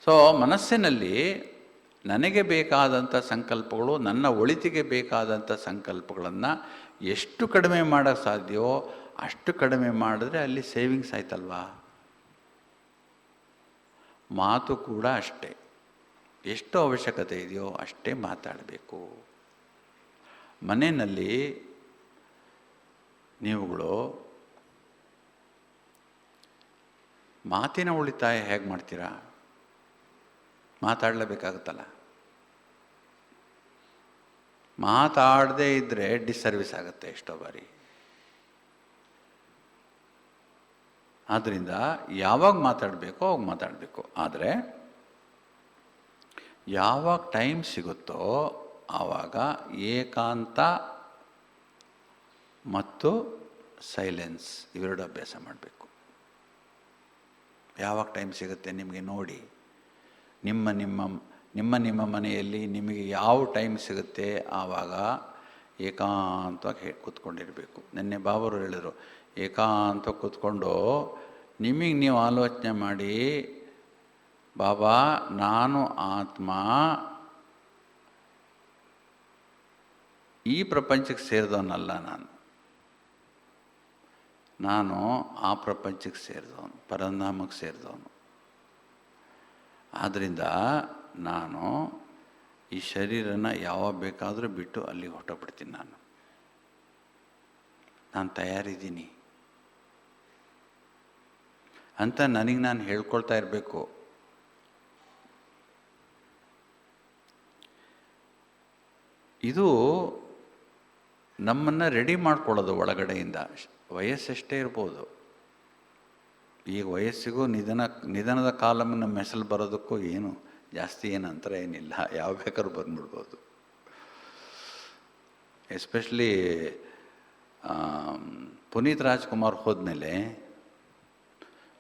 ಸೊ ಮನಸ್ಸಿನಲ್ಲಿ ನನಗೆ ಬೇಕಾದಂಥ ಸಂಕಲ್ಪಗಳು, ನನ್ನ ಒಳಿತಿಗೆ ಬೇಕಾದಂಥ ಸಂಕಲ್ಪಗಳನ್ನು ಎಷ್ಟು ಕಡಿಮೆ ಮಾಡೋಕ್ಕೆ ಸಾಧ್ಯವೋ ಅಷ್ಟು ಕಡಿಮೆ ಮಾಡಿದ್ರೆ ಅಲ್ಲಿ ಸೇವಿಂಗ್ಸ್ ಆಯ್ತಲ್ವಾ. ಮಾತು ಕೂಡ ಅಷ್ಟೇ, ಎಷ್ಟು ಅವಶ್ಯಕತೆ ಇದೆಯೋ ಅಷ್ಟೇ ಮಾತಾಡಬೇಕು. ಮನೆಯಲ್ಲಿ ನೀವುಗಳು ಮಾತಿನ ಉಳಿತಾಯ ಹೇಗೆ ಮಾಡ್ತೀರಾ? ಮಾತಾಡಲೇಬೇಕಾಗುತ್ತಲ್ಲ. ಮಾತಾಡದೇ ಇದ್ದರೆ ಡಿಸ್ಸರ್ವಿಸ್ ಆಗುತ್ತೆ ಎಷ್ಟೋ ಬಾರಿ. ಆದ್ದರಿಂದ ಯಾವಾಗ ಮಾತಾಡಬೇಕೋ ಅವಾಗ ಮಾತಾಡಬೇಕು. ಆದರೆ ಯಾವಾಗ ಟೈಮ್ ಸಿಗುತ್ತೋ ಆವಾಗ ಏಕಾಂತ ಮತ್ತು ಸೈಲೆನ್ಸ್ ಇವೆರಡು ಅಭ್ಯಾಸ ಮಾಡಬೇಕು. ಯಾವಾಗ ಟೈಮ್ ಸಿಗುತ್ತೆ ನಿಮಗೆ ನೋಡಿ. ನಿಮ್ಮ ಮನೆಯಲ್ಲಿ ನಿಮಗೆ ಯಾವ ಟೈಮ್ ಸಿಗುತ್ತೆ ಆವಾಗ ಏಕಾಂತವಾಗಿ ಕೂತ್ಕೊಂಡಿರಬೇಕು. ನಿನ್ನೆ ಬಾಬರು ಹೇಳಿದರು, ಏಕಾಂತವಾಗಿ ಕೂತ್ಕೊಂಡು ನಿಮಗೆ ನೀವು ಆಲೋಚನೆ ಮಾಡಿ, ಬಾಬಾ ನಾನು ಆತ್ಮ ಈ ಪ್ರಪಂಚಕ್ಕೆ ಸೇರಿದವನಲ್ಲ, ನಾನು ಆ ಪ್ರಪಂಚಕ್ಕೆ ಸೇರಿದವನು, ಪರಧಾಮಕ್ಕೆ ಸೇರಿದವನು. ಆದ್ದರಿಂದ ನಾನು ಈ ಶರೀರನ ಯಾವಾಗ ಬೇಕಾದರೂ ಬಿಟ್ಟು ಅಲ್ಲಿಗೆ ಹೊರಟುಬಿಡ್ತೀನಿ. ನಾನು ತಯಾರಿದ್ದೀನಿ ಅಂತ ನನಗೆ ನಾನು ಹೇಳ್ಕೊಳ್ತಾ ಇರಬೇಕು. ಇದು ನಮ್ಮನ್ನು ರೆಡಿ ಮಾಡ್ಕೊಳ್ಳೋದು ಒಳಗಡೆಯಿಂದ. ವಯಸ್ಸೆಷ್ಟೇ ಇರ್ಬೋದು, ಈಗ ವಯಸ್ಸಿಗೂ ನಿಧನದ ಕಾಲಮ್ ನಮ್ಮ ಹೆಸರು ಬರೋದಕ್ಕೂ ಏನು ಜಾಸ್ತಿ ಏನು ಅಂತರ ಏನಿಲ್ಲ, ಯಾವ ಬೇಕಾದ್ರೂ ಬಂದ್ಬಿಡ್ಬೋದು. ಎಸ್ಪೆಷಲಿ ಪುನೀತ್ ರಾಜ್ಕುಮಾರ್ ಹೋದ್ಮೇಲೆ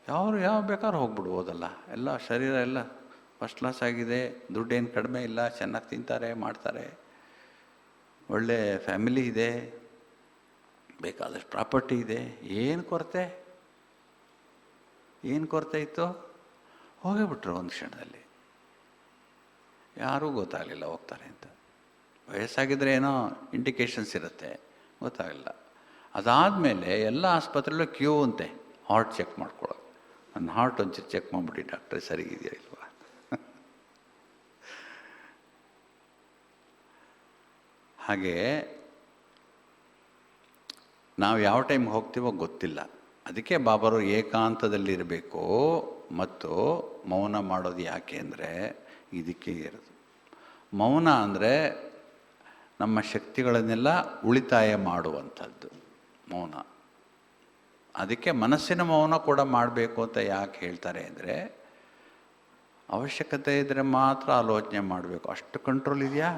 ಯಾವ ಬೇಕಾದ್ರೂ ಹೋಗ್ಬಿಡ್ಬೋದಲ್ಲ. ಎಲ್ಲ ಶರೀರ ಎಲ್ಲ ಫಸ್ಟ್ ಕ್ಲಾಸ್ ಆಗಿದೆ, ದುಡ್ಡೇನು ಕಡಿಮೆ ಇಲ್ಲ, ಚೆನ್ನಾಗಿ ತಿಂತಾರೆ ಮಾಡ್ತಾರೆ, ಒಳ್ಳೆ ಫ್ಯಾಮಿಲಿ ಇದೆ, ಬೇಕಾದಷ್ಟು ಪ್ರಾಪರ್ಟಿ ಇದೆ. ಏನು ಕೊರತೆ ಇತ್ತು? ಹೋಗಿಬಿಟ್ರು ಒಂದು ಕ್ಷಣದಲ್ಲಿ. ಯಾರೂ ಗೊತ್ತಾಗಲಿಲ್ಲ ಹೋಗ್ತಾರೆ ಅಂತ. ವಯಸ್ಸಾಗಿದ್ದರೆ ಏನೋ ಇಂಡಿಕೇಶನ್ಸ್ ಇರುತ್ತೆ, ಗೊತ್ತಾಗಲಿಲ್ಲ. ಅದಾದಮೇಲೆ ಎಲ್ಲ ಆಸ್ಪತ್ರೆಯಲ್ಲೂ ಕ್ಯೂ ಅಂತೆ ಹಾರ್ಟ್ ಚೆಕ್ ಮಾಡ್ಕೊಳ್ಳೋದು. ನನ್ನ ಹಾರ್ಟ್ ಒಂಚೂರು ಚೆಕ್ ಮಾಡಿಬಿಡಿ ಡಾಕ್ಟ್ರೆ, ಸರಿಗಿದೆಯಾ ಇಲ್ವಾ. ಹಾಗೆ ನಾವು ಯಾವ ಟೈಮ್ಗೆ ಹೋಗ್ತೀವೋ ಗೊತ್ತಿಲ್ಲ. ಅದಕ್ಕೆ ಬಾಬರು ಏಕಾಂತದಲ್ಲಿರಬೇಕು ಮತ್ತು ಮೌನ ಮಾಡೋದು ಯಾಕೆ ಅಂದರೆ ಇದಕ್ಕೆ ಇರೋದು. ಮೌನ ಅಂದರೆ ನಮ್ಮ ಶಕ್ತಿಗಳನ್ನೆಲ್ಲ ಉಳಿತಾಯ ಮಾಡುವಂಥದ್ದು ಮೌನ. ಅದಕ್ಕೆ ಮನಸ್ಸಿನ ಮೌನ ಕೂಡ ಮಾಡಬೇಕು ಅಂತ ಯಾಕೆ ಹೇಳ್ತಾರೆ ಅಂದರೆ, ಅವಶ್ಯಕತೆ ಇದ್ದರೆ ಮಾತ್ರ ಆಲೋಚನೆ ಮಾಡಬೇಕು. ಅಷ್ಟು ಕಂಟ್ರೋಲ್ ಇದೆಯಾ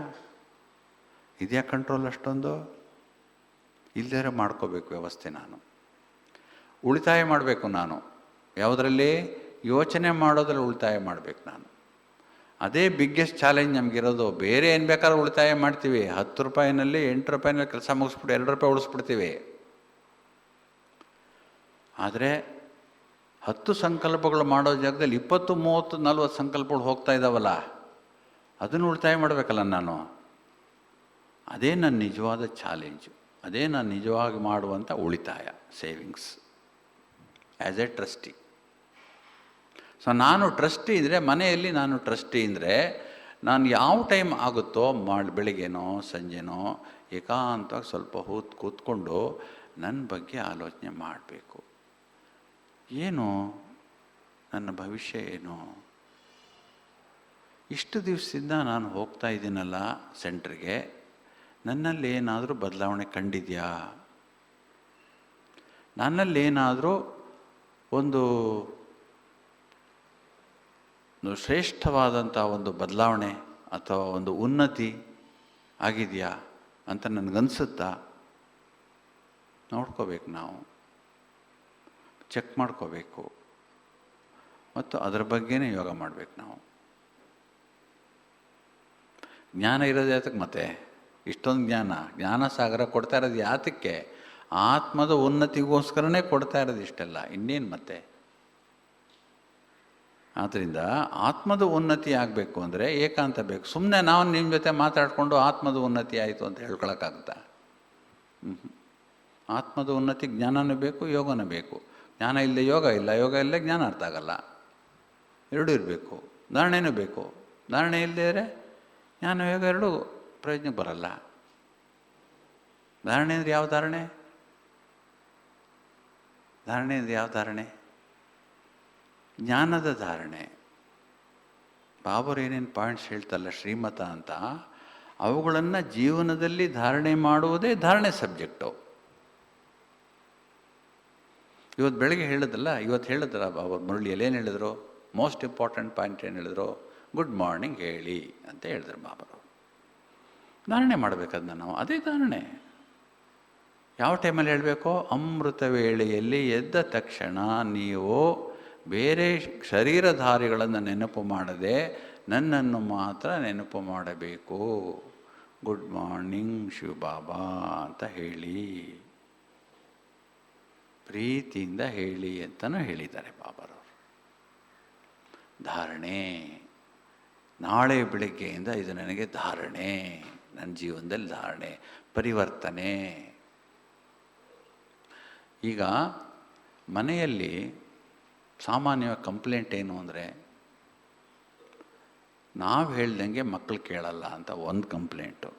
ಕಂಟ್ರೋಲ್ ಅಷ್ಟೊಂದು? ಇಲ್ಲದೇ ಮಾಡ್ಕೋಬೇಕು ವ್ಯವಸ್ಥೆ. ನಾನು ಉಳಿತಾಯ ಮಾಡಬೇಕು. ನಾನು ಯಾವುದರಲ್ಲಿ? ಯೋಚನೆ ಮಾಡೋದ್ರಲ್ಲಿ ಉಳಿತಾಯ ಮಾಡಬೇಕು ನಾನು. ಅದೇ ಬಿಗ್ಗೆಸ್ಟ್ ಚಾಲೆಂಜ್ ನಮಗಿರೋದು. ಬೇರೆ ಏನು ಬೇಕಾದ್ರೂ ಉಳಿತಾಯ ಮಾಡ್ತೀವಿ. 10 ರೂಪಾಯಿನಲ್ಲಿ 8 ರೂಪಾಯಿನಲ್ಲಿ ಕೆಲಸ ಮುಗಿಸ್ಬಿಟ್ಟು 2 ರೂಪಾಯಿ ಉಳಿಸ್ಬಿಡ್ತೀವಿ. ಆದರೆ 10 ಸಂಕಲ್ಪಗಳು ಮಾಡೋ ಜಾಗದಲ್ಲಿ 20, 30, 40 ಸಂಕಲ್ಪಗಳು ಹೋಗ್ತಾ ಇದ್ದಾವಲ್ಲ, ಅದನ್ನು ಉಳಿತಾಯ ಮಾಡಬೇಕಲ್ಲ ನಾನು. ಅದೇ ನನ್ನ ನಿಜವಾದ ಚಾಲೆಂಜು, ಅದೇ ನಾನು ನಿಜವಾಗಿ ಮಾಡುವಂಥ ಉಳಿತಾಯ, savings as A trustee. So ನಾನು ಟ್ರಸ್ಟಿ ಇದ್ದರೆ, ಮನೆಯಲ್ಲಿ ನಾನು ಟ್ರಸ್ಟಿ ಇದ್ದರೆ, ನಾನು ಯಾವ ಟೈಮ್ ಆಗುತ್ತೋ ಬೆಳಿಗ್ಗೆನೋ ಸಂಜೆನೋ ಏಕಾಂತವಾಗಿ ಸ್ವಲ್ಪ ಕೂತ್ಕೊಂಡು ನನ್ನ ಬಗ್ಗೆ ಆಲೋಚನೆ ಮಾಡಬೇಕು. ಏನು ನನ್ನ ಭವಿಷ್ಯ ಏನು? ಇಷ್ಟು ದಿವಸದಿಂದ ನಾನು ಹೋಗ್ತಾ ಇದ್ದೀನಲ್ಲ ಸೆಂಟ್ರಿಗೆ, ನನ್ನಲ್ಲಿ ಏನಾದರೂ ಬದಲಾವಣೆ ಕಂಡಿದೆಯಾ? ನನ್ನಲ್ಲಿ ಏನಾದರೂ ಒಂದು ಶ್ರೇಷ್ಠವಾದಂಥ ಒಂದು ಬದಲಾವಣೆ ಅಥವಾ ಒಂದು ಉನ್ನತಿ ಆಗಿದೆಯಾ ಅಂತ ನನಗನ್ಸುತ್ತಾ ನೋಡ್ಕೋಬೇಕು, ನಾವು ಚೆಕ್ ಮಾಡ್ಕೋಬೇಕು ಮತ್ತು ಅದರ ಬಗ್ಗೆನೇ ಯೋಗ ಮಾಡಬೇಕು. ನಾವು ಜ್ಞಾನ ಇರೋದು ಯಾತಕ್ಕೆ? ಮತ್ತೆ ಇಷ್ಟೊಂದು ಜ್ಞಾನ ಸಾಗರ ಕೊಡ್ತಾ ಇರೋದು ಯಾತಕ್ಕೆ? ಆತ್ಮದ ಉನ್ನತಿಗೋಸ್ಕರನೇ ಕೊಡ್ತಾ ಇರೋದು ಇಷ್ಟೆಲ್ಲ, ಇನ್ನೇನು ಮತ್ತೆ. ಆದ್ದರಿಂದ ಆತ್ಮದ ಉನ್ನತಿ ಆಗಬೇಕು ಅಂದರೆ ಏಕಾಂತ ಬೇಕು. ಸುಮ್ಮನೆ ನಾವು ನಿಮ್ಮ ಜೊತೆ ಮಾತಾಡಿಕೊಂಡು ಆತ್ಮದ ಉನ್ನತಿ ಆಯಿತು ಅಂತ ಹೇಳ್ಕೊಳಕ್ಕಾಗುತ್ತಾ? ಆತ್ಮದ ಉನ್ನತಿ ಜ್ಞಾನನೂ ಬೇಕು, ಯೋಗನೂ ಬೇಕು. ಜ್ಞಾನ ಇಲ್ಲದೆ ಯೋಗ ಇಲ್ಲ, ಯೋಗ ಇಲ್ಲದೆ ಜ್ಞಾನ ಅರ್ಥ ಆಗಲ್ಲ. ಎರಡೂ ಇರಬೇಕು. ಧಾರಣೆನೂ ಬೇಕು. ಧಾರಣೆ ಇಲ್ಲದೇ ಇದ್ದರೆ ಜ್ಞಾನ ಯೋಗ ಎರಡೂ ಪ್ರಯೋಜನಕ್ಕೆ ಬರಲ್ಲ. ಧಾರಣೆ ಅಂದರೆ ಯಾವ ಧಾರಣೆ? ಧಾರಣೆ ಅಂದರೆ ಯಾವ ಧಾರಣೆ? ಜ್ಞಾನದ ಧಾರಣೆ. ಬಾಬರು ಏನೇನು ಪಾಯಿಂಟ್ಸ್ ಹೇಳ್ತಲ್ಲ ಶ್ರೀಮತ ಅಂತ, ಅವುಗಳನ್ನು ಜೀವನದಲ್ಲಿ ಧಾರಣೆ ಮಾಡುವುದೇ ಧಾರಣೆ ಸಬ್ಜೆಕ್ಟು. ಇವತ್ತು ಬೆಳಗ್ಗೆ ಹೇಳಿದ್ರಲ್ಲ ಬಾಬರು ಮುರಳಿಯಲ್ಲಿ ಏನು ಹೇಳಿದ್ರು? ಮೋಸ್ಟ್ ಇಂಪಾರ್ಟೆಂಟ್ ಪಾಯಿಂಟ್ ಏನು ಹೇಳಿದ್ರು? ಗುಡ್ ಮಾರ್ನಿಂಗ್ ಹೇಳಿ ಅಂತ ಹೇಳಿದ್ರು ಬಾಬರು. ಧಾರಣೆ ಮಾಡಬೇಕದನ್ನ ನಾವು. ಅದೇ ಧಾರಣೆ. ಯಾವ ಟೈಮಲ್ಲಿ ಹೇಳಬೇಕೋ? ಅಮೃತ ವೇಳೆಯಲ್ಲಿ ಎದ್ದ ತಕ್ಷಣ ನೀವು ಬೇರೆ ಶರೀರಧಾರಿಗಳನ್ನು ನೆನಪು ಮಾಡದೆ ನನ್ನನ್ನು ಮಾತ್ರ ನೆನಪು ಮಾಡಬೇಕು. ಗುಡ್ ಮಾರ್ನಿಂಗ್ ಶಿವಬಾಬಾ ಅಂತ ಹೇಳಿ, ಪ್ರೀತಿಯಿಂದ ಹೇಳಿ ಅಂತಲೂ ಹೇಳಿದ್ದಾರೆ ಬಾಬರವರು. ಧಾರಣೆ. ನಾಳೆ ಬೆಳಗ್ಗೆಯಿಂದ ಇದು ನನಗೆ ಧಾರಣೆ, ನನ್ನ ಜೀವನದಲ್ಲಿ ಧಾರಣೆ, ಪರಿವರ್ತನೆ. ಈಗ ಮನೆಯಲ್ಲಿ ಸಾಮಾನ್ಯವಾಗಿ ಕಂಪ್ಲೇಂಟ್ ಏನು ಅಂದರೆ, ನಾವು ಹೇಳ್ದಂಗೆ ಮಕ್ಕಳು ಕೇಳಲ್ಲ ಅಂತ ಒಂದು ಕಂಪ್ಲೇಂಟು.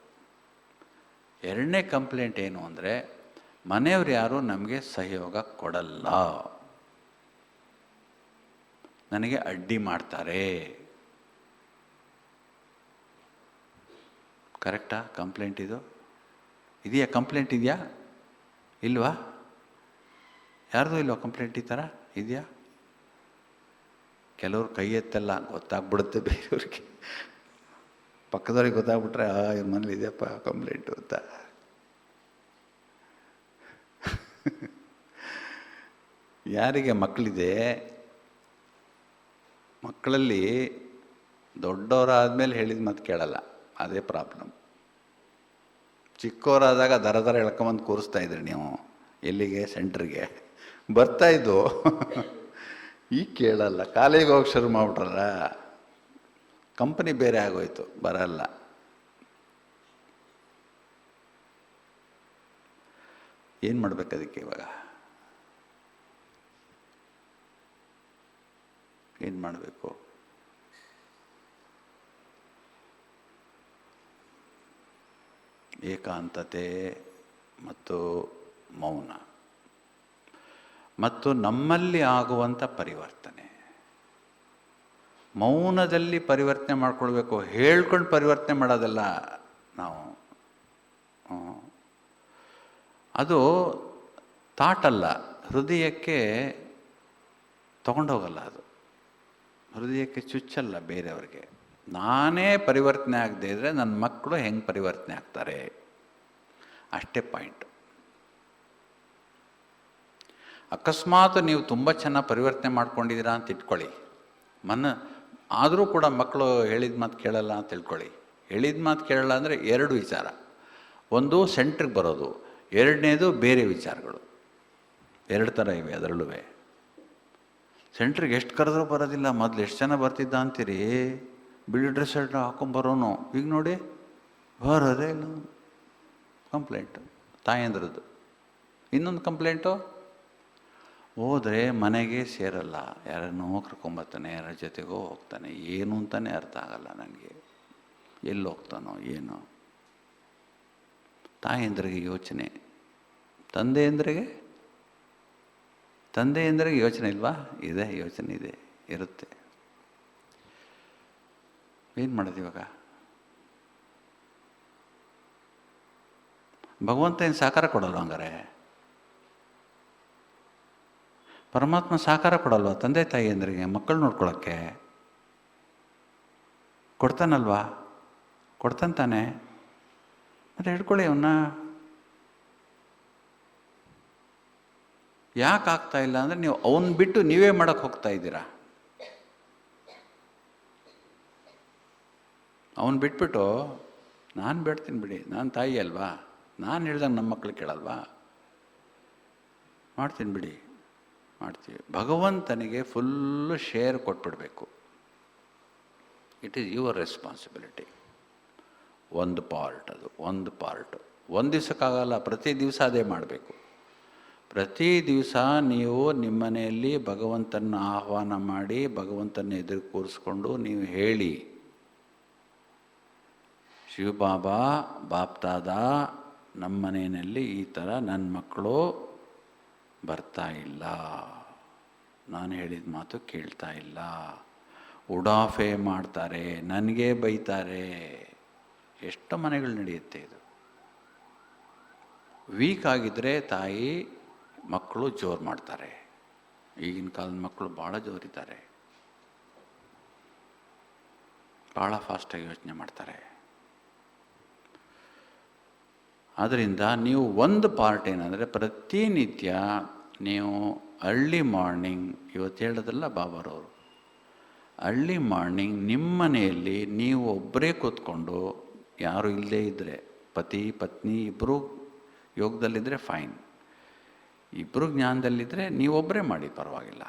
ಎರಡನೇ ಕಂಪ್ಲೇಂಟ್ ಏನು ಅಂದರೆ, ಮನೆಯವ್ರು ಯಾರು ನಮಗೆ ಸಹಯೋಗ ಕೊಡಲ್ಲ, ನನಗೆ ಅಡ್ಡಿ ಮಾಡ್ತಾರೆ. ಕರೆಕ್ಟಾ ಕಂಪ್ಲೇಂಟ್ ಇದು? ಇದೆಯಾ ಕಂಪ್ಲೇಂಟ್? ಇದೆಯಾ ಇಲ್ವಾ? ಯಾರ್ದು ಇಲ್ವಾ ಕಂಪ್ಲೇಂಟ್? ಈ ಥರ ಇದೆಯಾ? ಕೆಲವ್ರು ಕೈ ಎತ್ತಲ್ಲ, ಗೊತ್ತಾಗ್ಬಿಡುತ್ತೆ ಬೇರೆಯವ್ರಿಗೆ. ಪಕ್ಕದವ್ರಿಗೆ ಗೊತ್ತಾಗ್ಬಿಟ್ರೆ ಇವ್ರ ಮನೇಲಿ ಇದೆಯಪ್ಪ ಕಂಪ್ಲೇಂಟು ಅಂತ. ಯಾರಿಗೆ ಮಕ್ಕಳಿದೆ, ಮಕ್ಕಳಲ್ಲಿ ದೊಡ್ಡವರಾದ್ಮೇಲೆ ಹೇಳಿದ ಮಾತು ಕೇಳಲ್ಲ, ಅದೇ ಪ್ರಾಬ್ಲಮ್. ಚಿಕ್ಕವರಾದಾಗ ದರ ಎಳ್ಕೊಂಬಂದು ಕೂರಿಸ್ತಾ ಇದ್ರಿ ನೀವು, ಎಲ್ಲಿಗೆ? ಸೆಂಟ್ರಿಗೆ ಬರ್ತಾಯಿದ್ದು. ಈಗ ಕೇಳಲ್ಲ, ಕಾಲೇಜಿಗೆ ಹೋಗಿ ಶುರು ಮಾಡ್ಬಿಟ್ರಲ್ಲ, ಕಂಪನಿ ಬೇರೆ ಆಗೋಯ್ತು, ಬರಲ್ಲ. ಏನು ಮಾಡ್ಬೇಕು ಅದಕ್ಕೆ? ಇವಾಗ ಏನು ಮಾಡಬೇಕು? ಏಕಾಂತತೆ ಮತ್ತು ಮೌನ ಮತ್ತು ನಮ್ಮಲ್ಲಿ ಆಗುವಂಥ ಪರಿವರ್ತನೆ. ಮೌನದಲ್ಲಿ ಪರಿವರ್ತನೆ ಮಾಡ್ಕೊಳ್ಬೇಕು, ಹೇಳ್ಕೊಂಡು ಪರಿವರ್ತನೆ ಮಾಡೋದಲ್ಲ ನಾವು. ಅದು ತಾಟಲ್ಲ, ಹೃದಯಕ್ಕೆ ತಗೊಂಡೋಗಲ್ಲ, ಅದು ಹೃದಯಕ್ಕೆ ಚುಚ್ಚಲ್ಲ ಬೇರೆಯವ್ರಿಗೆ. ನಾನೇ ಪರಿವರ್ತನೆ ಆಗದೆ ಇದ್ದರೆ ನನ್ನ ಮಕ್ಕಳು ಹೆಂಗೆ ಪರಿವರ್ತನೆ ಆಗ್ತಾರೆ? ಅಷ್ಟೇ ಪಾಯಿಂಟು. ಅಕಸ್ಮಾತ್ ನೀವು ತುಂಬ ಚೆನ್ನಾಗಿ ಪರಿವರ್ತನೆ ಮಾಡ್ಕೊಂಡಿದ್ದೀರಾ ಅಂತ ಇಟ್ಕೊಳ್ಳಿ, ಆದರೂ ಕೂಡ ಮಕ್ಕಳು ಹೇಳಿದ ಮಾತು ಕೇಳಲ್ಲ ಅಂತ ತಿಳ್ಕೊಳ್ಳಿ. ಹೇಳಿದ ಮಾತು ಕೇಳಲ್ಲ ಅಂದರೆ ಎರಡು ವಿಚಾರ. ಒಂದು ಸೆಂಟ್ರಿಗೆ ಬರೋದು, ಎರಡನೇದು ಬೇರೆ ವಿಚಾರಗಳು. ಎರಡು ಥರ ಇವೆ ಅದರಲ್ಲೂ. ಸೆಂಟ್ರಿಗೆ ಎಷ್ಟು ಕರೆದ್ರೂ ಬರೋದಿಲ್ಲ. ಮೊದಲು ಎಷ್ಟು ಜನ ಬರ್ತಿದ್ದ ಅಂತೀರಿ, ಬಿಳಿ ಡ್ರೆಸ್ ಹಾಕೊಂಬರೋನು, ಈಗ ನೋಡಿ ಬರೋದೇ ಇಲ್ಲ. ಕಂಪ್ಲೇಂಟು ತಾಯಂದ್ರದ್ದು. ಇನ್ನೊಂದು ಕಂಪ್ಲೇಂಟು, ಹೋದರೆ ಮನೆಗೆ ಸೇರಲ್ಲ, ಯಾರನ್ನೋ ಕರ್ಕೊಂಬರ್ತಾನೆ, ಯಾರ ಜೊತೆಗೋ ಹೋಗ್ತಾನೆ, ಏನು ಅಂತಲೇ ಅರ್ಥ ಆಗಲ್ಲ ನನಗೆ, ಎಲ್ಲಿ ಹೋಗ್ತಾನೋ ಏನೋ. ತಾಯಂದ್ರಿಗೆ ಯೋಚನೆ, ತಂದೆಯಂದ್ರಿಗೆ ಯೋಚನೆ ಇಲ್ವಾ? ಇದೆ, ಯೋಚನೆ ಇದೆ, ಇರುತ್ತೆ. ಏನು ಮಾಡೋದು ಇವಾಗ? ಭಗವಂತ ಏನು ಸಾಕಾರ ಕೊಡೋಲ್ಲ ಹಂಗಾರೆ? ಪರಮಾತ್ಮ ಸಾಕಾರ ಕೊಡಲ್ವ ತಂದೆ ತಾಯಿಯಂದ್ರಿಗೆ ಮಕ್ಕಳು ನೋಡ್ಕೊಳ್ಳೋಕ್ಕೆ? ಕೊಡ್ತಾನಲ್ವಾ? ಕೊಡ್ತಾನೆ. ಮತ್ತು ಹಿಡ್ಕೊಳ್ಳಿ ಅವನ್ನ. ಯಾಕೆ ಆಗ್ತಾ ಇಲ್ಲ ಅಂದರೆ ನೀವು ಅವನ್ನ ಬಿಟ್ಟು ನೀವೇ ಮಾಡೋಕ್ಕೆ ಹೋಗ್ತಾ ಇದ್ದೀರಾ. ಅವನು ಬಿಟ್ಬಿಟ್ಟು ನಾನು ಬೇಡ್ತೀನಿ ಬಿಡಿ, ನಾನು ತಾಯಿ ಅಲ್ವಾ, ನಾನು ಹೇಳ್ದಂಗೆ ನಮ್ಮ ಮಕ್ಕಳು ಕೇಳಲ್ವಾ, ಮಾಡ್ತೀನಿ ಬಿಡಿ, ಮಾಡ್ತೀವಿ. ಭಗವಂತನಿಗೆ ಫುಲ್ಲು ಶೇರ್ ಕೊಟ್ಬಿಡಬೇಕು. It is your responsibility. ಒಂದು ಪಾರ್ಟ್, ಅದು ಒಂದು ಪಾರ್ಟು. ಒಂದು ದಿವಸಕ್ಕಾಗಲ್ಲ, ಪ್ರತಿ ದಿವಸ ಅದೇ ಮಾಡಬೇಕು. ಪ್ರತಿ ದಿವಸ ನೀವು ನಿಮ್ಮ ಮನೆಯಲ್ಲಿ ಭಗವಂತನ ಆಹ್ವಾನ ಮಾಡಿ, ಭಗವಂತನ ಎದುರು ಕೂರಿಸ್ಕೊಂಡು ನೀವು ಹೇಳಿ, ಶಿವಬಾಬಾ ಬಾಪ್ತಾದ ನಮ್ಮ ಮನೆಯಲ್ಲಿ ಈ ಥರ ನನ್ನ ಮಕ್ಕಳು ಬರ್ತಾ ಇಲ್ಲ, ನಾನು ಹೇಳಿದ ಮಾತು ಕೇಳ್ತಾ ಇಲ್ಲ, ಉಡಾಫೆ ಮಾಡ್ತಾರೆ, ನನಗೆ ಬೈತಾರೆ. ಎಷ್ಟು ಮನೆಗಳು ನಡೆಯುತ್ತೆ ಇದು. ವೀಕ್ ಆಗಿದ್ದರೆ ತಾಯಿ ಮಕ್ಕಳು ಜೋರು ಮಾಡ್ತಾರೆ. ಈಗಿನ ಕಾಲದ ಮಕ್ಕಳು ಭಾಳ ಜೋರಿದ್ದಾರೆ, ಭಾಳ ಫಾಸ್ಟಾಗಿ ಯೋಚನೆ ಮಾಡ್ತಾರೆ. ಆದ್ದರಿಂದ ನೀವು ಒಂದು ಪಾರ್ಟ್ ಏನಂದರೆ, ಪ್ರತಿನಿತ್ಯ ನೀವು ಅರ್ಲಿ ಮಾರ್ನಿಂಗ್, ಇವತ್ತು ಹೇಳೋದಲ್ಲ ಬಾಬಾರವರು, ಅರ್ಲಿ ಮಾರ್ನಿಂಗ್ ನಿಮ್ಮ ಮನೆಯಲ್ಲಿ ನೀವು ಒಬ್ಬರೇ ಕೂತ್ಕೊಂಡು, ಯಾರು ಇಲ್ಲದೇ ಇದ್ದರೆ, ಪತಿ ಪತ್ನಿ ಇಬ್ಬರು ಯೋಗದಲ್ಲಿದ್ದರೆ ಫೈನ್, ಇಬ್ಬರು ಜ್ಞಾನದಲ್ಲಿದ್ದರೆ ನೀವೊಬ್ಬರೇ ಮಾಡಿ, ಪರವಾಗಿಲ್ಲ.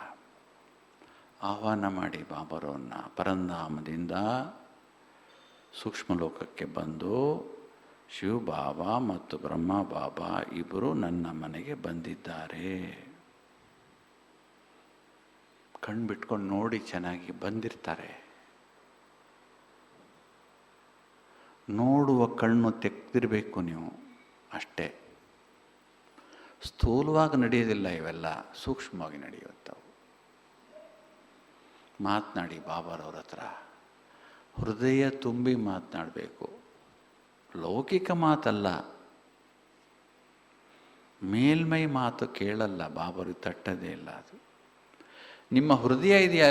ಆಹ್ವಾನ ಮಾಡಿ ಬಾಬಾರವ್ರನ್ನ, ಪರಂಧಾಮದಿಂದ ಸೂಕ್ಷ್ಮ ಲೋಕಕ್ಕೆ ಬಂದು ಶಿವಬಾಬಾ ಮತ್ತು ಬ್ರಹ್ಮ ಬಾಬಾ ಇಬ್ಬರು ನನ್ನ ಮನೆಗೆ ಬಂದಿದ್ದಾರೆ. ಕಣ್ಣು ಬಿಟ್ಕೊಂಡು ನೋಡಿ, ಚೆನ್ನಾಗಿ ಬಂದಿರ್ತಾರೆ. ನೋಡುವ ಕಣ್ಣು ತೆಗೆದಿರಬೇಕು ನೀವು, ಅಷ್ಟೇ. ಸ್ಥೂಲವಾಗಿ ನಡೆಯೋದಿಲ್ಲ ಇವೆಲ್ಲ, ಸೂಕ್ಷ್ಮವಾಗಿ ನಡೆಯುತ್ತವು. ಮಾತನಾಡಿ ಬಾಬಾರವ್ರ ಹತ್ರ, ಹೃದಯ ತುಂಬಿ ಮಾತನಾಡಬೇಕು. ಲೌಕಿಕ ಮಾತಲ್ಲ, ಮೇಲ್ಮೈ ಮಾತು ಕೇಳಲ್ಲ, ಬಾಬಾರಿಗೆ ತಟ್ಟದೇ ಇಲ್ಲ ಅದು. ನಿಮ್ಮ ಹೃದಯ ಇದೆಯಾ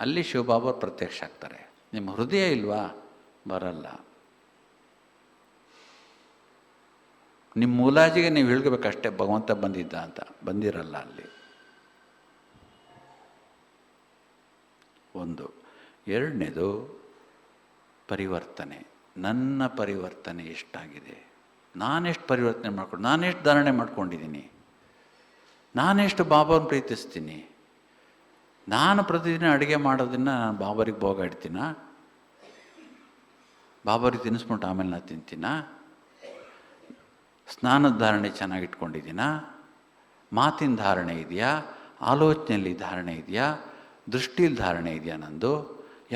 ಅಲ್ಲಿ ಶಿವಬಾಬಾ ಪ್ರತ್ಯಕ್ಷ ಆಗ್ತಾರೆ. ನಿಮ್ಮ ಹೃದಯ ಇಲ್ವಾ, ಬರಲ್ಲ. ನಿಮ್ಮ ಮುಲಾಜಿಗೆ ನೀವು ಹೇಳ್ಕೋಬೇಕಷ್ಟೇ, ಭಗವಂತ ಬಂದಿದ್ದ ಅಂತ, ಬಂದಿರಲ್ಲ ಅಲ್ಲಿ. ಒಂದು. ಎರಡನೇದು ಪರಿವರ್ತನೆ. ನನ್ನ ಪರಿವರ್ತನೆ ಎಷ್ಟಾಗಿದೆ, ನಾನೆಷ್ಟು ಪರಿವರ್ತನೆ ಮಾಡ್ಕೊಂಡು, ನಾನೆಷ್ಟು ಧಾರಣೆ ಮಾಡ್ಕೊಂಡಿದ್ದೀನಿ, ನಾನೆಷ್ಟು ಬಾಬಾನ ಪ್ರೀತಿಸ್ತೀನಿ. ನಾನು ಪ್ರತಿದಿನ ಅಡುಗೆ ಮಾಡೋದನ್ನು ನಾನು ಬಾಬರಿಗೆ ಭೋಗ ಇಡ್ತೀನ, ಬಾಬರಿಗೆ ತಿನ್ನಿಸ್ಬಿಟ್ಟು ಆಮೇಲೆ ನಾನು ತಿಂತೀನ, ಸ್ನಾನದ ಧಾರಣೆ ಚೆನ್ನಾಗಿ ಇಟ್ಕೊಂಡಿದ್ದೀನ, ಮಾತಿನ ಧಾರಣೆ ಇದೆಯಾ, ಆಲೋಚನೆಯಲ್ಲಿ ಧಾರಣೆ ಇದೆಯಾ, ದೃಷ್ಟಿಯಲ್ಲಿ ಧಾರಣೆ ಇದೆಯಾ, ನಂದು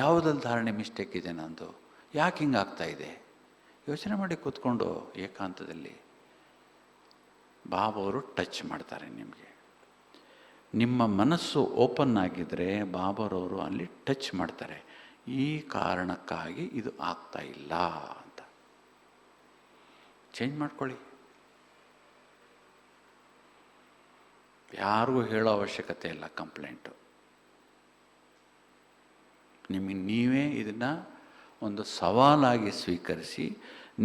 ಯಾವುದಲ್ಲಿ ಧಾರಣೆ ಮಿಸ್ಟೇಕ್ ಇದೆ ನಂದು, ಯಾಕೆ ಹಿಂಗಾಗ್ತಾಯಿದೆ, ಯೋಚನೆ ಮಾಡಿ ಕೂತ್ಕೊಂಡು ಏಕಾಂತದಲ್ಲಿ. ಬಾಬಾವರು ಟಚ್ ಮಾಡ್ತಾರೆ ನಿಮಗೆ. ನಿಮ್ಮ ಮನಸ್ಸು ಓಪನ್ ಆಗಿದ್ದರೆ ಬಾಬಾರವರು ಅಲ್ಲಿ ಟಚ್ ಮಾಡ್ತಾರೆ. ಈ ಕಾರಣಕ್ಕಾಗಿ ಇದು ಆಗ್ತಾ ಇಲ್ಲ ಅಂತ ಚೇಂಜ್ ಮಾಡ್ಕೊಳ್ಳಿ. ಯಾರಿಗೂ ಹೇಳೋ ಅವಶ್ಯಕತೆ ಇಲ್ಲ ಕಂಪ್ಲೇಂಟು. ನಿಮಗೆ ನೀವೇ ಇದನ್ನು ಒಂದು ಸವಾಲಾಗಿ ಸ್ವೀಕರಿಸಿ,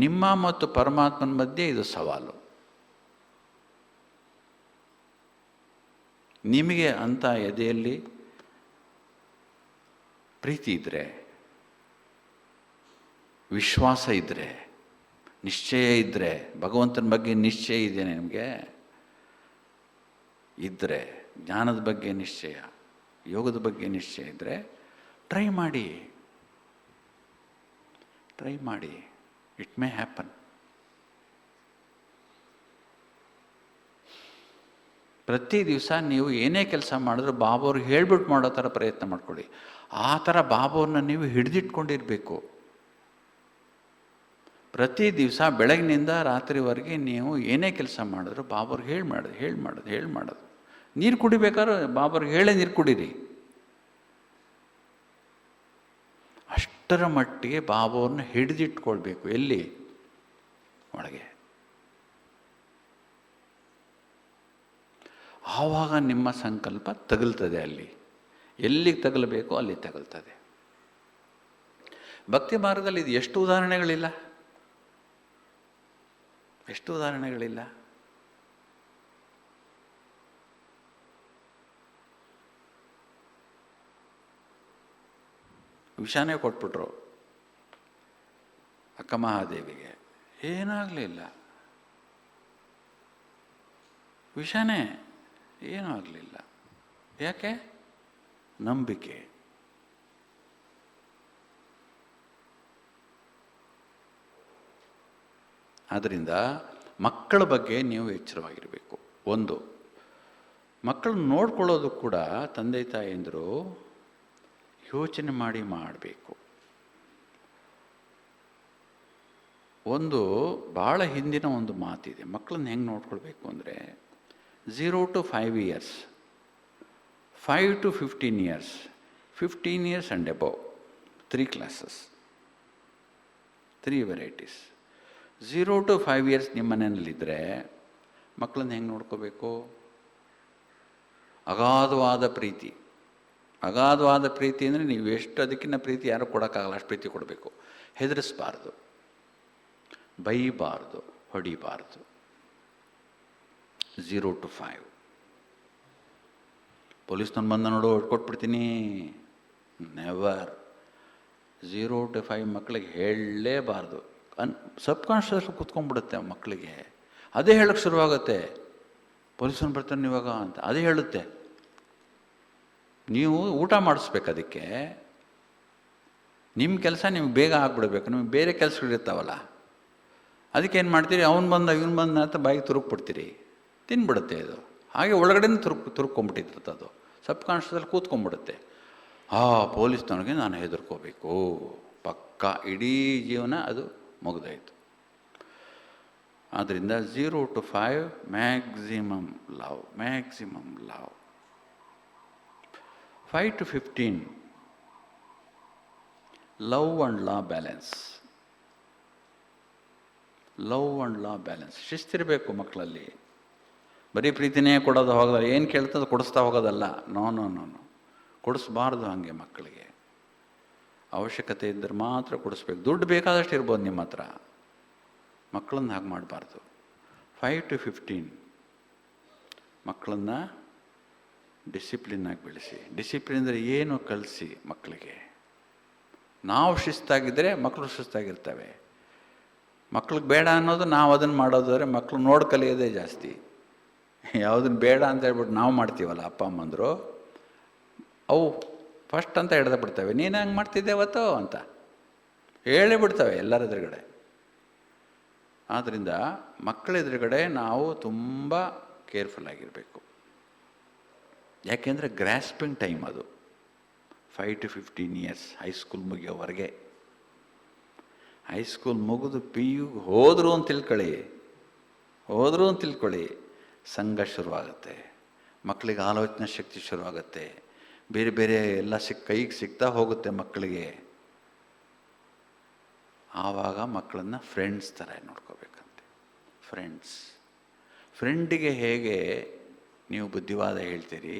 ನಿಮ್ಮ ಮತ್ತು ಪರಮಾತ್ಮನ ಮಧ್ಯೆ ಇದು ಸವಾಲು. ನಿಮಗೆ ಅಂಥ ಎದೆಯಲ್ಲಿ ಪ್ರೀತಿ ಇದ್ದರೆ, ವಿಶ್ವಾಸ ಇದ್ದರೆ, ನಿಶ್ಚಯ ಇದ್ದರೆ, ಭಗವಂತನ ಬಗ್ಗೆ ನಿಶ್ಚಯ ಇದೆ ನಿಮಗೆ ಇದ್ದರೆ, ಜ್ಞಾನದ ಬಗ್ಗೆ ನಿಶ್ಚಯ, ಯೋಗದ ಬಗ್ಗೆ ನಿಶ್ಚಯ ಇದ್ದರೆ, ಟ್ರೈ ಮಾಡಿ, ಇಟ್ ಮೇ ಹ್ಯಾಪನ್. ಪ್ರತಿ ದಿವಸ ನೀವು ಏನೇ ಕೆಲಸ ಮಾಡಿದ್ರು ಬಾಬಾವ್ರಿಗೆ ಹೇಳ್ಬಿಟ್ಟು ಮಾಡೋ ಥರ ಪ್ರಯತ್ನ ಮಾಡ್ಕೊಳ್ಳಿ. ಆ ಥರ ಬಾಬಾವ್ರನ್ನ ನೀವು ಹಿಡಿದಿಟ್ಕೊಂಡಿರಬೇಕು. ಪ್ರತಿ ದಿವಸ ಬೆಳಗಿನಿಂದ ರಾತ್ರಿವರೆಗೆ ನೀವು ಏನೇ ಕೆಲಸ ಮಾಡಿದ್ರು ಬಾಬಾವ್ರಿಗೆ ಹೇಳಿ ಮಾಡೋದು. ನೀರು ಕುಡಿಬೇಕಾದ್ರೆ ಬಾಬಾವ್ರಿಗೆ ಹೇಳೇ ನೀರು ಕುಡೀರಿ. ಅಷ್ಟರ ಮಟ್ಟಿಗೆ ಬಾಬಾವ್ರನ್ನ ಹಿಡಿದಿಟ್ಕೊಳ್ಬೇಕು. ಎಲ್ಲಿ? ಒಳಗೆ. ಆವಾಗ ನಿಮ್ಮ ಸಂಕಲ್ಪ ತಗುಲ್ತದೆ. ಅಲ್ಲಿ ಎಲ್ಲಿಗೆ ತಗಲಬೇಕೋ ಅಲ್ಲಿ ತಗುಲ್ತದೆ. ಭಕ್ತಿ ಮಾರ್ಗದಲ್ಲಿ ಇದು ಎಷ್ಟು ಉದಾಹರಣೆಗಳಿಲ್ಲ, ಎಷ್ಟು ಉದಾಹರಣೆಗಳಿಲ್ಲ. ವಿಷಾನೇ ಕೊಟ್ಬಿಟ್ರು ಅಕ್ಕ ಮಹಾದೇವಿಗೆ, ಏನಾಗಲಿಲ್ಲ. ವಿಷಾನೇ ಏನೂ ಆಗಲಿಲ್ಲ. ಯಾಕೆ? ನಂಬಿಕೆ. ಆದ್ದರಿಂದ ಮಕ್ಕಳ ಬಗ್ಗೆ ನೀವು ಎಚ್ಚರವಾಗಿರಬೇಕು. ಒಂದು, ಮಕ್ಕಳನ್ನ ನೋಡ್ಕೊಳ್ಳೋದು ಕೂಡ ತಂದೆ ತಾಯಿಯಂದರು ಯೋಚನೆ ಮಾಡಿ ಮಾಡಬೇಕು. ಒಂದು ಭಾಳ ಹಿಂದಿನ ಒಂದು ಮಾತಿದೆ, ಮಕ್ಕಳನ್ನ ಹೆಂಗೆ ನೋಡ್ಕೊಳ್ಬೇಕು ಅಂದರೆ 0 to 5 years, 5 to 15 years, 15 years and above, 3 classes, 3 varieties. 0 to 5 years ನಿಮ್ಮ ಮನೆಯಲ್ಲಿದ್ದರೆ ಮಕ್ಕಳನ್ನ ಹೆಂಗೆ ನೋಡ್ಕೋಬೇಕು? ಅಗಾಧವಾದ ಪ್ರೀತಿ. ಅಗಾಧವಾದ ಪ್ರೀತಿ ಅಂದರೆ ನೀವು ಎಷ್ಟು ಅದಕ್ಕಿಂತ ಪ್ರೀತಿ ಯಾರೂ ಕೊಡೋಕ್ಕಾಗಲ್ಲ, ಅಷ್ಟು ಪ್ರೀತಿ ಕೊಡಬೇಕು. ಹೆದರಿಸಬಾರ್ದು, ಬೈಬಾರ್ದು, ಹೊಡಿಬಾರ್ದು. 0 to 5. ಪೊಲೀಸ್ನವ್ನು ಬಂದ ನೋಡು ಕೊಟ್ಬಿಡ್ತೀನಿ, ನೆವರ್. 0 to 5 ಮಕ್ಕಳಿಗೆ ಹೇಳಲೇಬಾರ್ದು. ಸಬ್ಕಾನ್ಷಿಯಸ್ ಕೂತ್ಕೊಂಡ್ಬಿಡುತ್ತೆ ಮಕ್ಕಳಿಗೆ. ಅದೇ ಹೇಳೋಕ್ಕೆ ಶುರುವಾಗುತ್ತೆ, ಪೊಲೀಸನ್ನು ಬರ್ತಾನೆ ಇವಾಗ ಅಂತ ಅದೇ ಹೇಳುತ್ತೆ. ನೀವು ಊಟ ಮಾಡಿಸ್ಬೇಕು, ಅದಕ್ಕೆ ನಿಮ್ಮ ಕೆಲಸ ನಿಮ್ಗೆ ಬೇಗ ಆಗ್ಬಿಡ್ಬೇಕು. ನಿಮ್ಗೆ ಬೇರೆ ಕೆಲಸಗಳಿರ್ತಾವಲ್ಲ, ಅದಕ್ಕೆ ಏನು ಮಾಡ್ತೀರಿ, ಅವ್ನು ಬಂದ ಇವನು ಬಂದ ಅಂತ ಬಾಯಿಗೆ ತುರುಕ್ಬಿಡ್ತೀರಿ, ತಿನ್ಬಿಡುತ್ತೆ ಅದು. ಹಾಗೆ ಒಳಗಡೆನೂ ತುರುಕ್ಕೊಂಬಿಟ್ಟಿರ್ತದೆ, ಅದು ಸಬ್ಕಾನ್ಷಿಯಸಲ್ಲಿ ಕೂತ್ಕೊಂಡ್ಬಿಡುತ್ತೆ. ಪೊಲೀಸ್ನವ್ರಿಗೆ ನಾನು ಹೆದರ್ಕೋಬೇಕು, ಪಕ್ಕ ಇಡೀ ಜೀವನ ಅದು ಮುಗಿದಾಯಿತು. ಆದ್ದರಿಂದ 0 to 5 maximum love, maximum love. 5 to 15 love and law balance. Love and law balance. ಶಿಸ್ತಿರಬೇಕು ಮಕ್ಕಳಲ್ಲಿ. ಬರೀ ಪ್ರೀತಿನೇ ಕೊಡೋದು ಹೋಗೋದಲ್ಲ, ಏನು ಕೇಳ್ತದೆ ಕೊಡಿಸ್ತಾ ಹೋಗೋದಲ್ಲ. ನೋ ನೋ ನೋ ನೋ, ಕೊಡಿಸ್ಬಾರ್ದು ಹಾಗೆ ಮಕ್ಕಳಿಗೆ. ಅವಶ್ಯಕತೆ ಇದ್ದರೆ ಮಾತ್ರ ಕೊಡಿಸ್ಬೇಕು. ದುಡ್ಡು ಬೇಕಾದಷ್ಟು ಇರ್ಬೋದು ನಿಮ್ಮ ಹತ್ರ, ಮಕ್ಕಳನ್ನ ಹಾಗೆ ಮಾಡಬಾರ್ದು. 5 to 15 ಮಕ್ಕಳನ್ನು ಡಿಸಿಪ್ಲಿನ್ನಾಗಿ ಬೆಳೆಸಿ. ಡಿಸಿಪ್ಲಿನ್ ಅಂದರೆ ಏನು ಕಲಿಸಿ ಮಕ್ಕಳಿಗೆ. ನಾವು ಶಿಸ್ತಾಗಿದ್ದರೆ ಮಕ್ಕಳು ಶಿಸ್ತಾಗಿರ್ತವೆ. ಮಕ್ಳಿಗೆ ಬೇಡ ಅನ್ನೋದು ನಾವು ಅದನ್ನು ಮಾಡೋದಾದ್ರೆ ಮಕ್ಕಳು ನೋಡಿ ಕಲಿಯೋದೇ ಜಾಸ್ತಿ. ಯಾವುದನ್ನು ಬೇಡ ಅಂತ ಹೇಳ್ಬಿಟ್ಟು ನಾವು ಮಾಡ್ತೀವಲ್ಲ ಅಪ್ಪ ಅಮ್ಮಂದರು, ಅವು ಫಸ್ಟ್ ಅಂತ ಹಿಡ್ದು ಬಿಡ್ತವೆ. ನೀನು ಹಂಗೆ ಮಾಡ್ತಿದ್ದೆ ಅವತ್ತು ಅಂತ ಹೇಳಿ ಬಿಡ್ತವೆ ಎಲ್ಲರ ಎದುರುಗಡೆ. ಆದ್ದರಿಂದ ಮಕ್ಕಳ ಎದುರುಗಡೆ ನಾವು ತುಂಬ ಕೇರ್ಫುಲ್ ಆಗಿರಬೇಕು. ಯಾಕೆಂದರೆ ಗ್ರಾಸ್ಪಿಂಗ್ ಟೈಮ್ ಅದು. 5 to 15 years, ಹೈಸ್ಕೂಲ್ ಮುಗಿಯೋವರೆಗೆ. ಹೈಸ್ಕೂಲ್ ಮುಗಿದು PU ಹೋದರು ಅಂತ ತಿಳ್ಕೊಳ್ಳಿ, ಸಂಘ ಶುರುವಾಗುತ್ತೆ. ಮಕ್ಕಳಿಗೆ ಆಲೋಚನಾ ಶಕ್ತಿ ಶುರುವಾಗುತ್ತೆ. ಬೇರೆ ಬೇರೆ ಎಲ್ಲ ಕೈಗೆ ಸಿಗ್ತಾ ಹೋಗುತ್ತೆ ಮಕ್ಕಳಿಗೆ. ಆವಾಗ ಮಕ್ಕಳನ್ನು ಫ್ರೆಂಡ್ಸ್ ಥರ ನೋಡ್ಕೋಬೇಕಂತೆ. ಫ್ರೆಂಡಿಗೆ ಹೇಗೆ ನೀವು ಬುದ್ಧಿವಾದ ಹೇಳ್ತೀರಿ,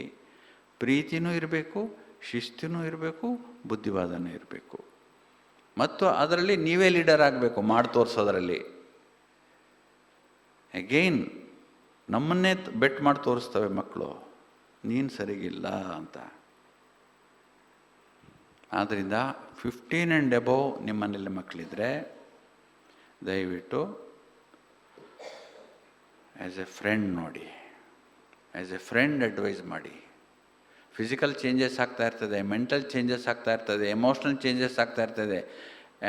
ಪ್ರೀತಿನೂ ಇರಬೇಕು, ಶಿಸ್ತಿನೂ ಇರಬೇಕು, ಬುದ್ಧಿವಾದನೂ ಇರಬೇಕು. ಮತ್ತು ಅದರಲ್ಲಿ ನೀವೇ ಲೀಡರ್ ಆಗಬೇಕು, ಮಾಡಿ ತೋರಿಸೋದ್ರಲ್ಲಿ. ಅಗೈನ್ ನಮ್ಮನ್ನೇ ಬೆಟ್ ಮಾಡಿ ತೋರಿಸ್ತವೆ ಮಕ್ಕಳು, ನೀನು ಸರಿಗಿಲ್ಲ ಅಂತ. ಆದ್ದರಿಂದ 15 and above ನಿಮ್ಮನೇಲಿ ಮಕ್ಕಳಿದ್ರೆ ದಯವಿಟ್ಟು ಆ್ಯಸ್ ಎ ಫ್ರೆಂಡ್ ನೋಡಿ, ಆ್ಯಸ್ ಎ ಫ್ರೆಂಡ್ ಅಡ್ವೈಸ್ ಮಾಡಿ. ಫಿಸಿಕಲ್ ಚೇಂಜಸ್ ಆಗ್ತಾ ಇರ್ತದೆ, ಮೆಂಟಲ್ ಚೇಂಜಸ್ ಆಗ್ತಾ ಇರ್ತದೆ, ಎಮೋಷ್ನಲ್ ಚೇಂಜಸ್ ಆಗ್ತಾ ಇರ್ತದೆ.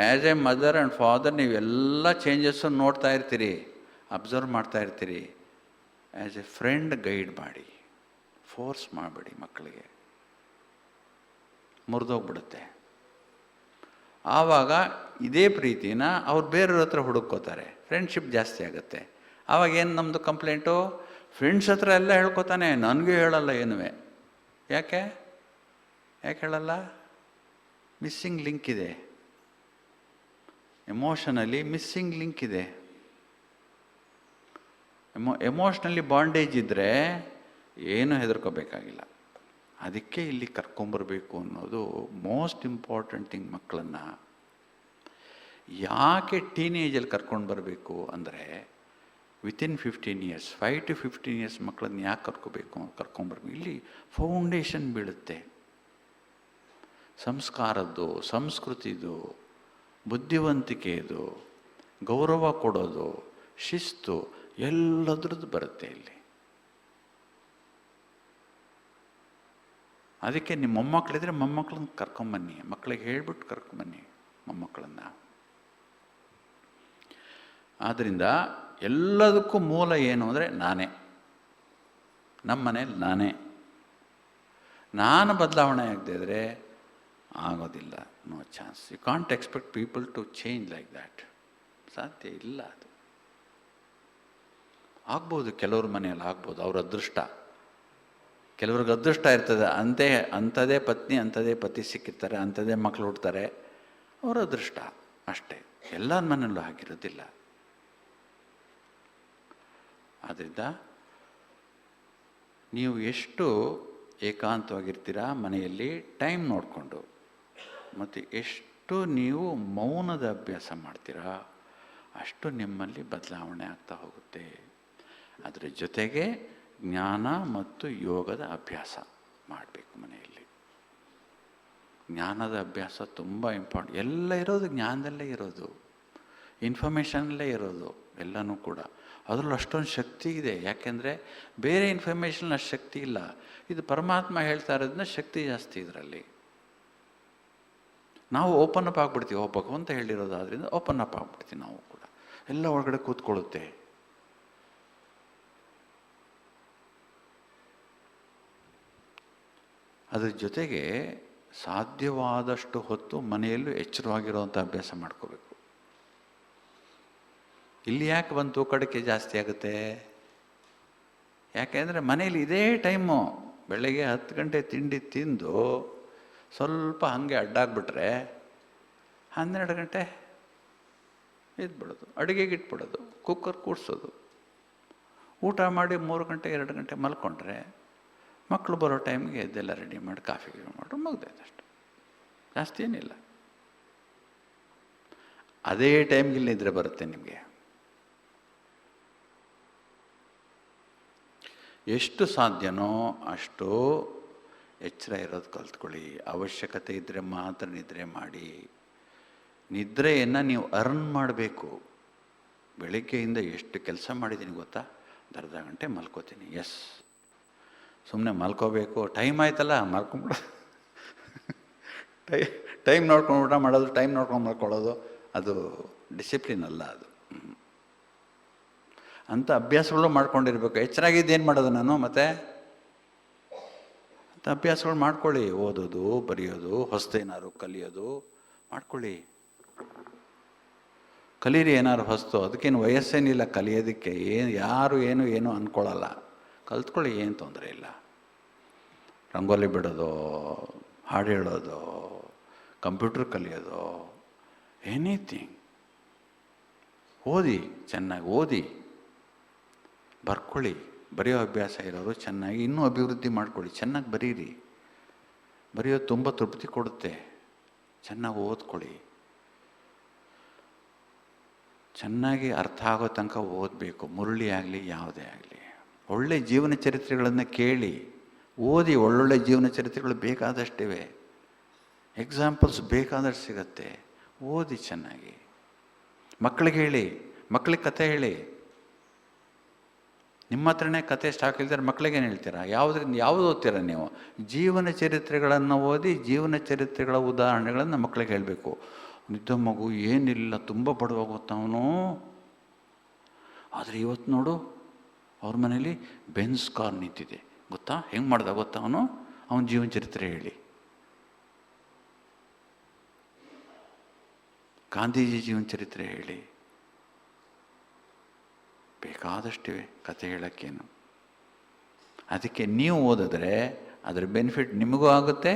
As A mother and father ನೀವೆಲ್ಲ ಚೇಂಜಸ್ಸು ನೋಡ್ತಾ ಇರ್ತೀರಿ, ಅಬ್ಸರ್ವ್ ಮಾಡ್ತಾ ಇರ್ತೀರಿ. ಆ್ಯಸ್ ಎ ಫ್ರೆಂಡ್ ಗೈಡ್ ಮಾಡಿ, ಫೋರ್ಸ್ ಮಾಡಬೇಡಿ ಮಕ್ಕಳಿಗೆ, ಮುರಿದೋಗ್ಬಿಡುತ್ತೆ. ಆವಾಗ ಇದೇ ಪ್ರೀತಿನ ಅವ್ರು ಬೇರೆಯವ್ರ ಹತ್ರ ಹುಡುಕೋತಾರೆ, ಫ್ರೆಂಡ್ಶಿಪ್ ಜಾಸ್ತಿ ಆಗುತ್ತೆ. ಆವಾಗ ಏನು ನಮ್ಮದು ಕಂಪ್ಲೇಂಟು, ಫ್ರೆಂಡ್ಸ್ ಹತ್ರ ಎಲ್ಲ ಹೇಳ್ಕೊತಾನೆ, ನನಗೂ ಹೇಳಲ್ಲ ಏನುವೆ. ಯಾಕೆ ಹೇಳಲ್ಲ? ಮಿಸ್ಸಿಂಗ್ ಲಿಂಕ್ ಇದೆ, ಎಮೋಷನಲಿ ಮಿಸ್ಸಿಂಗ್ ಲಿಂಕ್ ಇದೆ. ಎಮೋಷ್ನಲಿ ಬಾಂಡೇಜ್ ಇದ್ದರೆ ಏನೂ ಹೆದರ್ಕೋಬೇಕಾಗಿಲ್ಲ. ಅದಕ್ಕೆ ಇಲ್ಲಿ ಕರ್ಕೊಂಬರ್ಬೇಕು ಅನ್ನೋದು ಮೋಸ್ಟ್ ಇಂಪಾರ್ಟೆಂಟ್ ಥಿಂಗ್. ಮಕ್ಕಳನ್ನು ಯಾಕೆ ಟೀನೇಜಲ್ಲಿ ಕರ್ಕೊಂಡು ಬರಬೇಕು ಅಂದರೆ, ವಿತಿನ್ 15 ಇಯರ್ಸ್, 5 to 15 ಇಯರ್ಸ್ ಮಕ್ಕಳನ್ನ ಯಾಕೆ ಕರ್ಕೊಂಬರ್ಬೇಕು? ಇಲ್ಲಿ ಫೌಂಡೇಶನ್ ಬೀಳುತ್ತೆ. ಸಂಸ್ಕಾರದ್ದು, ಸಂಸ್ಕೃತಿದು, ಬುದ್ಧಿವಂತಿಕೆದು, ಗೌರವ ಕೊಡೋದು, ಶಿಸ್ತು ಎಲ್ಲದ್ರದ್ದು ಬರುತ್ತೆ ಇಲ್ಲಿ. ಅದಕ್ಕೆ ನಿಮ್ಮ ಮೊಮ್ಮಕ್ಕಳಿದ್ರೆ ಮೊಮ್ಮಕ್ಕಳನ್ನ ಕರ್ಕೊಂಬನ್ನಿ, ಮಕ್ಕಳಿಗೆ ಹೇಳ್ಬಿಟ್ಟು ಕರ್ಕೊಂಬನ್ನಿ ಮೊಮ್ಮಕ್ಕಳನ್ನು. ಆದ್ದರಿಂದ ಎಲ್ಲದಕ್ಕೂ ಮೂಲ ಏನು ಅಂದರೆ ನಾನೇ. ನಮ್ಮ ಮನೇಲಿ ನಾನು ಬದಲಾವಣೆ ಆಗದೆ ಇದ್ದರೆ ಆಗೋದಿಲ್ಲ. No chance. You can't expect people to change like that. ಸಾಧ್ಯ ಇಲ್ಲ. ಅದು ಆಗ್ಬೋದು, ಕೆಲವ್ರ ಮನೆಯಲ್ಲಿ ಆಗ್ಬೋದು, ಅವ್ರ ಅದೃಷ್ಟ. ಕೆಲವ್ರಿಗೆ ಅದೃಷ್ಟ ಇರ್ತದೆ, ಅಂಥದೇ ಪತ್ನಿ ಅಂಥದೇ ಪತಿ ಸಿಕ್ಕಿರ್ತಾರೆ, ಅಂಥದೇ ಮಕ್ಕಳು ಹುಡ್ತಾರೆ, ಅವರ ಅದೃಷ್ಟ ಅಷ್ಟೇ. ಎಲ್ಲರ ಮನೆಯಲ್ಲೂ ಆಗಿರೋದಿಲ್ಲ. ಆದ್ದರಿಂದ ನೀವು ಎಷ್ಟು ಏಕಾಂತವಾಗಿರ್ತೀರಾ ಮನೆಯಲ್ಲಿ ಟೈಮ್ ನೋಡಿಕೊಂಡು, ಮತ್ತು ಎಷ್ಟು ನೀವು ಮೌನದ ಅಭ್ಯಾಸ ಮಾಡ್ತೀರಾ, ಅಷ್ಟು ನಿಮ್ಮಲ್ಲಿ ಬದಲಾವಣೆ ಆಗ್ತಾ ಹೋಗುತ್ತೆ. ಅದರ ಜೊತೆಗೆ ಜ್ಞಾನ ಮತ್ತು ಯೋಗದ ಅಭ್ಯಾಸ ಮಾಡಬೇಕು ಮನೆಯಲ್ಲಿ. ಜ್ಞಾನದ ಅಭ್ಯಾಸ ತುಂಬ ಇಂಪಾರ್ಟೆಂಟ್. ಎಲ್ಲ ಇರೋದು ಜ್ಞಾನದಲ್ಲೇ ಇರೋದು, ಇನ್ಫಾರ್ಮೇಷನಲ್ಲೇ ಇರೋದು ಎಲ್ಲನೂ ಕೂಡ. ಅದರಲ್ಲೂ ಅಷ್ಟೊಂದು ಶಕ್ತಿ ಇದೆ. ಯಾಕೆಂದರೆ ಬೇರೆ ಇನ್ಫಾರ್ಮೇಷನ್ ಅಷ್ಟು ಶಕ್ತಿ ಇಲ್ಲ. ಇದು ಪರಮಾತ್ಮ ಹೇಳ್ತಾ ಇರೋದನ್ನ ಶಕ್ತಿ ಜಾಸ್ತಿ ಇದರಲ್ಲಿ. ನಾವು ಓಪನ್ ಅಪ್ ಆಗಿಬಿಡ್ತೀವಿ. ಭಗವಂತ ಹೇಳಿರೋದು, ಆದ್ದರಿಂದ ಓಪನ್ ಅಪ್ ಆಗಿಬಿಡ್ತೀವಿ ನಾವು ಕೂಡ. ಎಲ್ಲ ಒಳಗಡೆ ಕೂತ್ಕೊಳ್ಳುತ್ತೆ. ಅದ್ರ ಜೊತೆಗೆ ಸಾಧ್ಯವಾದಷ್ಟು ಹೊತ್ತು ಮನೆಯಲ್ಲೂ ಎಚ್ಚರವಾಗಿರುವಂಥ ಅಭ್ಯಾಸ ಮಾಡ್ಕೋಬೇಕು. ಇಲ್ಲಿ ಯಾಕೆ ಬಂದು ತೂಕಡಿಕೆ ಜಾಸ್ತಿ ಆಗುತ್ತೆ? ಯಾಕೆಂದರೆ ಮನೇಲಿ ಇದೇ ಟೈಮು, ಬೆಳಗ್ಗೆ 10 ಗಂಟೆ ತಿಂಡಿ ತಿಂದು ಸ್ವಲ್ಪ ಹಾಗೆ ಅಡ್ಡಾಗ್ಬಿಟ್ರೆ 12 ಗಂಟೆ ಇದ್ಬಿಡೋದು, ಅಡುಗೆಗೆ ಇಟ್ಬಿಡೋದು, ಕುಕ್ಕರ್ ಕೂಡಿಸೋದು, ಊಟ ಮಾಡಿ 3 ಗಂಟೆ 2 ಗಂಟೆ ಮಲ್ಕೊಂಡ್ರೆ ಮಕ್ಕಳು ಬರೋ ಟೈಮ್ಗೆ ಎದ್ದೆಲ್ಲ ರೆಡಿ ಮಾಡಿ ಕಾಫಿ ಮಾಡ್ರು ಮುಗ್ದಾಯ್ತು ಅಷ್ಟು. ಜಾಸ್ತಿ ಏನಿಲ್ಲ. ಅದೇ ಟೈಮ್ಗೆ ಇಲ್ಲಿ ನಿದ್ರೆ ಬರುತ್ತೆ ನಿಮಗೆ. ಎಷ್ಟು ಸಾಧ್ಯನೋ ಅಷ್ಟು ಎಚ್ಚರ ಇರೋದು ಕಲ್ತ್ಕೊಳ್ಳಿ. ಅವಶ್ಯಕತೆ ಇದ್ದರೆ ಮಾತ್ರ ನಿದ್ರೆ ಮಾಡಿ. ನಿದ್ರೆಯನ್ನು ನೀವು ಅರ್ನ್ ಮಾಡಬೇಕು. ಬೆಳಗ್ಗೆಯಿಂದ ಎಷ್ಟು ಕೆಲಸ ಮಾಡಿದ್ದೀನಿ ಗೊತ್ತಾ? ಅರ್ಧ ಗಂಟೆ ಮಲ್ಕೋತೀನಿ. ಎಸ್, ಸುಮ್ಮನೆ ಮಲ್ಕೋಬೇಕು, ಟೈಮ್ ಆಯ್ತಲ್ಲ ಮಲ್ಕೊಂಬಿಡ. ಟೈಮ್ ನೋಡ್ಕೊಂಡು ಊಟ ಮಾಡೋದು, ಟೈಮ್ ನೋಡ್ಕೊಂಡು ಮಲ್ಕೊಳ್ಳೋದು, ಅದು ಡಿಸಿಪ್ಲಿನ್ ಅಲ್ಲ ಅದು. ಅಂಥ ಅಭ್ಯಾಸಗಳು ಮಾಡ್ಕೊಂಡಿರ್ಬೇಕು. ಎಚ್ಚರಾಗಿದ್ದೇನು ಮಾಡೋದು ನಾನು ಮತ್ತೆ? ಅಂಥ ಅಭ್ಯಾಸಗಳು ಮಾಡ್ಕೊಳ್ಳಿ. ಓದೋದು, ಬರೆಯೋದು, ಹೊಸದೇನಾದ್ರು ಕಲಿಯೋದು ಮಾಡ್ಕೊಳ್ಳಿ. ಕಲೀರಿ ಏನಾದ್ರು ಹೊಸ್ತು. ಅದಕ್ಕೇನು ವಯಸ್ಸೇನಿಲ್ಲ ಕಲಿಯೋದಕ್ಕೆ. ಯಾರು ಏನು ಅಂದ್ಕೊಳ್ಳಲ್ಲ. ಕಲ್ತ್ಕೊಳ್ಳಿ, ಏನು ತೊಂದರೆ ಇಲ್ಲ. ರಂಗೋಲಿ ಬಿಡೋದು, ಹಾಡು ಹೇಳೋದು, ಕಂಪ್ಯೂಟರ್ ಕಲಿಯೋದು, ಎನಿಥಿಂಗ್. ಓದಿ, ಚೆನ್ನಾಗಿ ಓದಿ, ಬರ್ಕೊಳ್ಳಿ. ಬರೆಯೋ ಅಭ್ಯಾಸ ಇರೋರು ಚೆನ್ನಾಗಿ ಇನ್ನೂ ಅಭಿವೃದ್ಧಿ ಮಾಡ್ಕೊಳ್ಳಿ. ಚೆನ್ನಾಗಿ ಬರೀರಿ. ಬರೆಯೋದು ತುಂಬ ತೃಪ್ತಿ ಕೊಡುತ್ತೆ. ಚೆನ್ನಾಗಿ ಓದ್ಕೊಳ್ಳಿ. ಚೆನ್ನಾಗಿ ಅರ್ಥ ಆಗೋ ತನಕ ಓದಬೇಕು. ಮುರಳಿ ಆಗಲಿ ಯಾವುದೇ ಆಗಲಿ. ಒಳ್ಳೆ ಜೀವನ ಚರಿತ್ರೆಗಳನ್ನು ಕೇಳಿ, ಓದಿ. ಒಳ್ಳೊಳ್ಳೆ ಜೀವನ ಚರಿತ್ರೆಗಳು ಬೇಕಾದಷ್ಟಿವೆ. ಎಕ್ಸಾಂಪಲ್ಸ್ ಬೇಕಾದಷ್ಟು ಸಿಗತ್ತೆ. ಓದಿ ಚೆನ್ನಾಗಿ. ಮಕ್ಕಳಿಗೆ ಹೇಳಿ, ಮಕ್ಕಳಿಗೆ ಕತೆ ಹೇಳಿ. ನಿಮ್ಮ ಹತ್ರನೇ ಕತೆ ಸ್ಟಾಕ್ ಇಲ್ದಾರೆ ಮಕ್ಕಳಿಗೇನು ಹೇಳ್ತೀರಾ? ಯಾವುದು ಓದ್ತೀರಾ ನೀವು? ಜೀವನ ಚರಿತ್ರೆಗಳನ್ನು ಓದಿ, ಜೀವನ ಚರಿತ್ರೆಗಳ ಉದಾಹರಣೆಗಳನ್ನು ಮಕ್ಕಳಿಗೆ ಹೇಳಬೇಕು. ನಿದ್ದ ಮಗು ಏನಿಲ್ಲ, ತುಂಬ ಬಡವ ಗೊತ್ತವನು, ಆದರೆ ಇವತ್ತು ನೋಡು ಅವ್ರ ಮನೇಲಿ ಬೆನ್ಸ್ ಕಾರ್ ನಿಂತಿದೆ ಗೊತ್ತಾ? ಹೆಂಗೆ ಮಾಡ್ದ ಗೊತ್ತಾ ಅವನ ಜೀವನ ಚರಿತ್ರೆ ಹೇಳಿ. ಗಾಂಧೀಜಿ ಜೀವನ ಚರಿತ್ರೆ ಹೇಳಿ. ಬೇಕಾದಷ್ಟಿವೆ ಕತೆ ಹೇಳೋಕ್ಕೇನು. ಅದಕ್ಕೆ ನೀವು ಓದಿದ್ರೆ ಅದರ ಬೆನಿಫಿಟ್ ನಿಮಗೂ ಆಗುತ್ತೆ,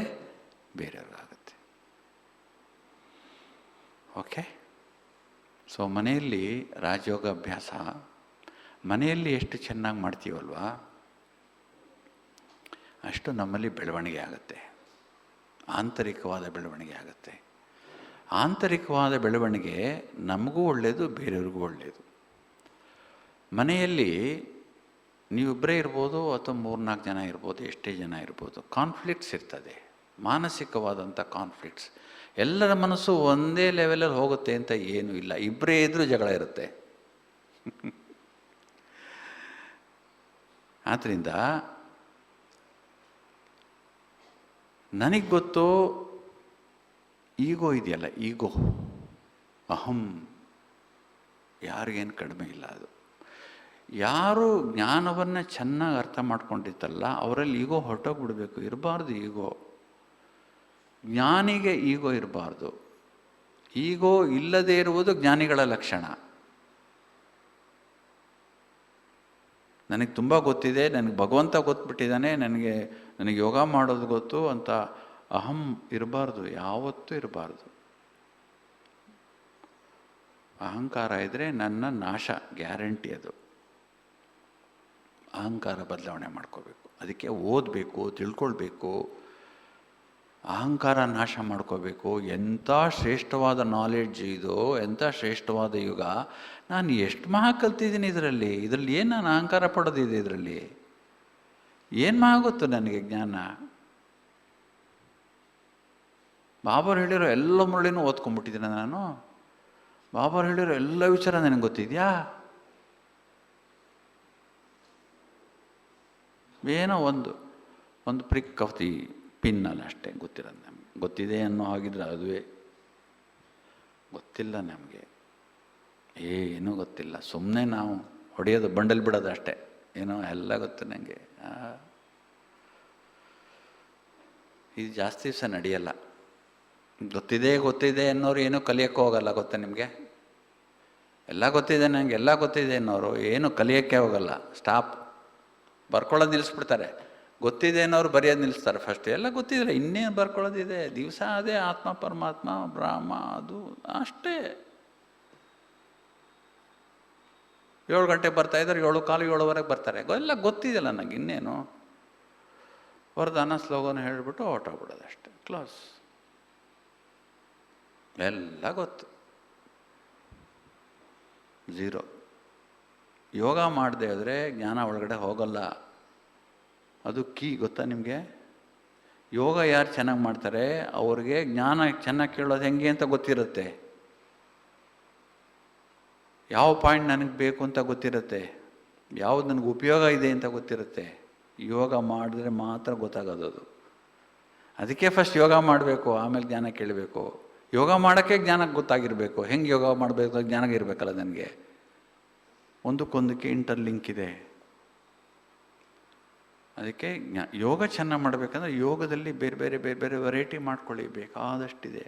ಬೇರೆಯವ್ರಿಗೂ ಆಗುತ್ತೆ. ಓಕೆ. ಸೊ ಮನೆಯಲ್ಲಿ ರಾಜಯೋಗ ಅಭ್ಯಾಸ ಮನೆಯಲ್ಲಿ ಎಷ್ಟು ಚೆನ್ನಾಗಿ ಮಾಡ್ತೀವಲ್ವಾ, ಅಷ್ಟು ನಮ್ಮಲ್ಲಿ ಬೆಳವಣಿಗೆ ಆಗುತ್ತೆ, ಆಂತರಿಕವಾದ ಬೆಳವಣಿಗೆ ಆಗುತ್ತೆ. ಆಂತರಿಕವಾದ ಬೆಳವಣಿಗೆ ನಮಗೂ ಒಳ್ಳೆಯದು, ಬೇರೆಯವ್ರಿಗೂ ಒಳ್ಳೆಯದು. ಮನೆಯಲ್ಲಿ ನೀವಿಬ್ಬರೇ ಇರ್ಬೋದು ಅಥವಾ 3-4 ಜನ ಇರ್ಬೋದು, ಎಷ್ಟೇ ಜನ ಇರ್ಬೋದು, ಕಾನ್ಫ್ಲಿಕ್ಟ್ಸ್ ಇರ್ತದೆ, ಮಾನಸಿಕವಾದಂಥ ಕಾನ್ಫ್ಲಿಕ್ಟ್ಸ್. ಎಲ್ಲರ ಮನಸ್ಸು ಒಂದೇ ಲೆವೆಲಲ್ಲಿ ಹೋಗುತ್ತೆ ಅಂತ ಏನೂ ಇಲ್ಲ. ಇಬ್ಬರೇ ಇದ್ರೂ ಜಗಳ ಇರುತ್ತೆ. ಆದ್ದರಿಂದ ನನಗೆ ಗೊತ್ತು, ಈಗೋ ಇದೆಯಲ್ಲ, ಈಗೋ, ಅಹಂ, ಯಾರಿಗೇನು ಕಡಿಮೆ ಇಲ್ಲ. ಅದು ಯಾರು ಜ್ಞಾನವನ್ನು ಚೆನ್ನಾಗಿ ಅರ್ಥ ಮಾಡ್ಕೊಂಡಿತ್ತಲ್ಲ ಅವರಲ್ಲಿ ಈಗೋ ಹೊರಟೋಗ್ಬಿಡ್ಬೇಕು. ಇರಬಾರ್ದು ಈಗೋ. ಜ್ಞಾನಿಗೆ ಈಗೋ ಇರಬಾರ್ದು. ಈಗೋ ಇಲ್ಲದೇ ಇರುವುದು ಜ್ಞಾನಿಗಳ ಲಕ್ಷಣ. ನನಗೆ ತುಂಬ ಗೊತ್ತಿದೆ, ನನಗೆ ಭಗವಂತ ಗೊತ್ತುಬಿಟ್ಟಿದ್ದಾನೆ, ನನಗೆ ಯೋಗ ಮಾಡೋದು ಗೊತ್ತು ಅಂತ ಅಹಂ ಇರಬಾರ್ದು, ಯಾವತ್ತೂ ಇರಬಾರ್ದು. ಅಹಂಕಾರ ಇದ್ದರೆ ನನ್ನ ನಾಶ ಗ್ಯಾರಂಟಿ. ಅದು ಅಹಂಕಾರ ಬದಲಾವಣೆ ಮಾಡ್ಕೋಬೇಕು. ಅದಕ್ಕೆ ಓದಬೇಕು, ತಿಳ್ಕೊಳ್ಬೇಕು, ಅಹಂಕಾರ ನಾಶ ಮಾಡ್ಕೋಬೇಕು. ಎಂಥ ಶ್ರೇಷ್ಠವಾದ ನಾಲೆಡ್ಜ್ ಇದು, ಎಂಥ ಶ್ರೇಷ್ಠವಾದ ಯುಗ. ನಾನು ಎಷ್ಟು ಮಹಾ ಕಲ್ತಿದ್ದೀನಿ ಇದರಲ್ಲಿ ಏನು ನಾನು ಅಹಂಕಾರ ಪಡೋದಿದೆ? ಇದರಲ್ಲಿ ಏನು ಮಹಾ ಗೊತ್ತು ನನಗೆ ಜ್ಞಾನ? ಬಾಬಾರು ಹೇಳಿರೋ ಎಲ್ಲ ಮುರಳಿನೂ ಓದ್ಕೊಂಡ್ಬಿಟ್ಟಿದ್ದೀನಿ ನಾನು. ಬಾಬಾರು ಹೇಳಿರೋ ಎಲ್ಲ ವಿಚಾರ ನನಗೆ ಗೊತ್ತಿದೆಯಾ? ಏನೋ ಒಂದು ಪ್ರಿಕ್ ಆಫ್ ದಿ ಪಿನ್ನಲ್ಲಿ ಅಷ್ಟೇ ಗೊತ್ತಿರೋದು ನಮಗೆ. ಗೊತ್ತಿದೆ ಅನ್ನೋ ಆಗಿದ್ರೆ ಅದುವೇ. ಗೊತ್ತಿಲ್ಲ ನಮಗೆ, ಏನೂ ಗೊತ್ತಿಲ್ಲ. ಸುಮ್ಮನೆ ನಾವು ಹೊಡೆಯೋದು, ಬಂಡಲ್ ಬಿಡೋದು ಅಷ್ಟೇ. ಏನೋ ಎಲ್ಲ ಗೊತ್ತು ನನಗೆ. ಇದು ಜಾಸ್ತಿ ದಿವಸ ನಡೆಯಲ್ಲ. ಗೊತ್ತಿದೆ ಅನ್ನೋರು ಏನೂ ಕಲಿಯೋಕ್ಕೆ ಹೋಗಲ್ಲ. ಗೊತ್ತಾ ನಿಮಗೆ? ಎಲ್ಲ ಗೊತ್ತಿದೆ ನನಗೆ, ಎಲ್ಲ ಗೊತ್ತಿದೆ ಅನ್ನೋರು ಏನೂ ಕಲಿಯೋಕ್ಕೆ ಹೋಗಲ್ಲ. ಸ್ಟಾಪ್. ಬರ್ಕೊಳ್ಳೋದು ನಿಲ್ಲಿಸ್ಬಿಡ್ತಾರೆ. ಗೊತ್ತಿದೆ ಅನ್ನೋರು ಬರೆಯೋದು ನಿಲ್ಲಿಸ್ತಾರೆ ಫಸ್ಟ್. ಎಲ್ಲ ಗೊತ್ತಿದ್ರೆ ಇನ್ನೇನು ಬರ್ಕೊಳ್ಳೋದಿದೆ? ದಿವಸ ಅದೇ ಆತ್ಮ ಪರಮಾತ್ಮ ಬ್ರಹ್ಮ, ಅದು ಅಷ್ಟೇ. 7 ಗಂಟೆಗೆ ಬರ್ತಾಯಿದ್ದಾರೆ, 7:15 7:00ವರೆಗೆ ಬರ್ತಾರೆ. ಎಲ್ಲ ಗೊತ್ತಿದೆಯಲ್ಲ ನನಗೆ, ಇನ್ನೇನು ವರದಾನ ಸ್ಲೋಗನ ಹೇಳಿಬಿಟ್ಟು ಹೊರಟೋಗ್ಬಿಡೋದು ಅಷ್ಟೇ, ಕ್ಲೋಸ್. ಎಲ್ಲ ಗೊತ್ತು, ಝೀರೋ. ಯೋಗ ಮಾಡದೆ ಹೋದರೆ ಜ್ಞಾನ ಒಳಗಡೆ ಹೋಗಲ್ಲ. ಅದು ಕೀ. ಗೊತ್ತಾ ನಿಮಗೆ? ಯೋಗ ಯಾರು ಚೆನ್ನಾಗಿ ಮಾಡ್ತಾರೆ ಅವ್ರಿಗೆ ಜ್ಞಾನ ಚೆನ್ನಾಗಿ ಕೇಳೋದು ಹೆಂಗೆ ಅಂತ ಗೊತ್ತಿರುತ್ತೆ. ಯಾವ ಪಾಯಿಂಟ್ ನನಗೆ ಬೇಕು ಅಂತ ಗೊತ್ತಿರುತ್ತೆ, ಯಾವುದು ನನಗೆ ಉಪಯೋಗ ಇದೆ ಅಂತ ಗೊತ್ತಿರುತ್ತೆ. ಯೋಗ ಮಾಡಿದ್ರೆ ಮಾತ್ರ ಗೊತ್ತಾಗೋದು ಅದು. ಅದಕ್ಕೆ ಫಸ್ಟ್ ಯೋಗ ಮಾಡಬೇಕು, ಆಮೇಲೆ ಜ್ಞಾನ ಕೇಳಬೇಕು. ಯೋಗ ಮಾಡೋಕ್ಕೆ ಜ್ಞಾನಕ್ಕೆ ಗೊತ್ತಾಗಿರಬೇಕು. ಹೆಂಗೆ ಯೋಗ ಮಾಡಬೇಕು ಜ್ಞಾನ ಇರಬೇಕಲ್ಲ ನನಗೆ. ಒಂದಕ್ಕೊಂದಕ್ಕೆ ಇಂಟರ್ಲಿಂಕ್ ಇದೆ. ಅದಕ್ಕೆ ಯೋಗ ಚೆನ್ನಾಗಿ ಮಾಡಬೇಕಂದ್ರೆ ಯೋಗದಲ್ಲಿ ಬೇರೆ ಬೇರೆ ವೆರೈಟಿ ಮಾಡ್ಕೊಳ್ಳಿ, ಬೇಕಾದಷ್ಟಿದೆ.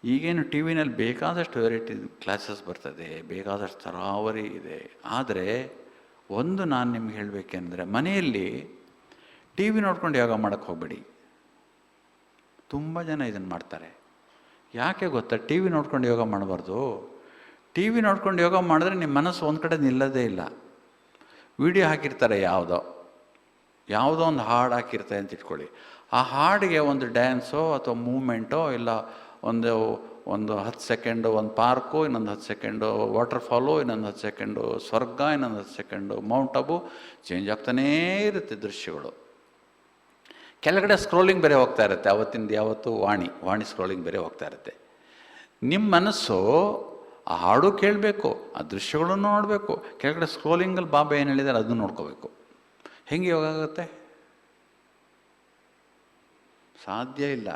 ಈಗೇನು ಟಿ ವಿನಲ್ಲಿ ಬೇಕಾದಷ್ಟು ವೆರೈಟಿ ಕ್ಲಾಸಸ್ ಬರ್ತದೆ, ಬೇಕಾದಷ್ಟು ತರಾವರಿ ಇದೆ. ಆದರೆ ಒಂದು ನಾನು ನಿಮ್ಗೆ ಹೇಳಬೇಕೆಂದರೆ, ಮನೆಯಲ್ಲಿ ಟಿ ವಿ ನೋಡ್ಕೊಂಡು ಯೋಗ ಮಾಡೋಕ್ಕೆ ಹೋಗಬೇಡಿ. ತುಂಬ ಜನ ಇದನ್ನು ಮಾಡ್ತಾರೆ. ಯಾಕೆ ಗೊತ್ತಾ? ಟಿ ವಿ ನೋಡ್ಕೊಂಡು ಯೋಗ ಮಾಡಬಾರ್ದು. ಟಿ ವಿ ನೋಡ್ಕೊಂಡು ಯೋಗ ಮಾಡಿದ್ರೆ ನಿಮ್ಮ ಮನಸ್ಸು ಒಂದು ಕಡೆ ನಿಲ್ಲೋದೇ ಇಲ್ಲ. ವಿಡಿಯೋ ಹಾಕಿರ್ತಾರೆ, ಯಾವುದೋ ಒಂದು ಹಾಡು ಹಾಕಿರ್ತಾರೆ ಅಂತ ಇಟ್ಕೊಳ್ಳಿ. ಆ ಹಾಡಿಗೆ ಒಂದು ಡ್ಯಾನ್ಸೋ ಅಥವಾ ಮೂಮೆಂಟೋ, ಇಲ್ಲ ಒಂದು 10 ಸೆಕೆಂಡು ಒಂದು ಪಾರ್ಕು, ಇನ್ನೊಂದು 10 ಸೆಕೆಂಡು ವಾಟರ್ಫಾಲು, ಇನ್ನೊಂದು 10 ಸೆಕೆಂಡು ಸ್ವರ್ಗ, ಇನ್ನೊಂದು 10 ಸೆಕೆಂಡು ಮೌಂಟ್ ಅಬು, ಚೇಂಜ್ ಆಗ್ತಾನೇ ಇರುತ್ತೆ ದೃಶ್ಯಗಳು. ಕೆಳಗಡೆ ಸ್ಕ್ರೋಲಿಂಗ್ ಬೇರೆ ಹೋಗ್ತಾ ಇರುತ್ತೆ. ಅವತ್ತಿಂದ ಯಾವತ್ತು ವಾಣಿ ಸ್ಕ್ರೋಲಿಂಗ್ ಬೇರೆ ಹೋಗ್ತಾ ಇರುತ್ತೆ. ನಿಮ್ಮ ಮನಸ್ಸು ಆ ಹಾಡು ಕೇಳಬೇಕು, ಆ ದೃಶ್ಯಗಳನ್ನು ನೋಡಬೇಕು. ಕೆಳಗಡೆ ಸ್ಕ್ರೋಲಿಂಗಲ್ಲಿ ಬಾಬಾ ಏನು ಹೇಳಿದ್ದಾರೆ ಅದನ್ನು ನೋಡ್ಕೋಬೇಕು. ಹೆಂಗೆ ಯೋಗ ಆಗುತ್ತೆ? ಸಾಧ್ಯ ಇಲ್ಲ.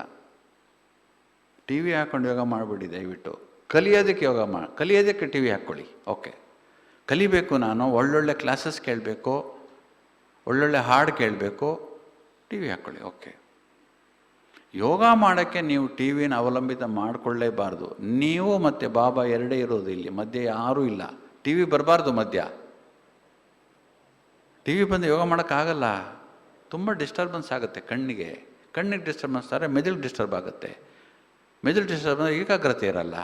ಟಿ ವಿ ಹಾಕ್ಕೊಂಡು ಯೋಗ ಮಾಡಿಬಿಡಿ ದಯವಿಟ್ಟು. ಕಲಿಯೋದಕ್ಕೆ ಕಲಿಯೋದಕ್ಕೆ ಟಿ ವಿ ಹಾಕ್ಕೊಳ್ಳಿ. ಓಕೆ, ಕಲಿಬೇಕು. ನಾನು ಒಳ್ಳೊಳ್ಳೆ ಕ್ಲಾಸಸ್ ಕೇಳಬೇಕು, ಒಳ್ಳೊಳ್ಳೆ ಹಾಡು ಕೇಳಬೇಕು, ಟಿ ವಿ ಹಾಕ್ಕೊಳ್ಳಿ. ಓಕೆ. ಯೋಗ ಮಾಡೋಕ್ಕೆ ನೀವು ಟಿ ವಿನ ಅವಲಂಬಿತ ಮಾಡಿಕೊಳ್ಳೇಬಾರ್ದು. ನೀವು ಮತ್ತು ಬಾಬಾ ಎರಡೇ ಇರೋದು ಇಲ್ಲಿ, ಮಧ್ಯೆ ಯಾರೂ ಇಲ್ಲ. ಟಿ ವಿ ಬರಬಾರ್ದು ಮಧ್ಯ. ಟಿ ವಿ ಬಂದು ಯೋಗ ಮಾಡೋಕ್ಕಾಗಲ್ಲ. ತುಂಬ ಡಿಸ್ಟರ್ಬೆನ್ಸ್ ಆಗುತ್ತೆ. ಕಣ್ಣಿಗೆ ಡಿಸ್ಟರ್ಬೆನ್ಸ್ ಆದರೆ ಮೆದುಳಿಗೆ ಡಿಸ್ಟರ್ಬ್ ಆಗುತ್ತೆ. ಮೆದುಳು ಡಿಸ್ಟರ್ಬ್ ಆದರೆ ಏಕಾಗ್ರತೆ ಇರಲ್ಲ.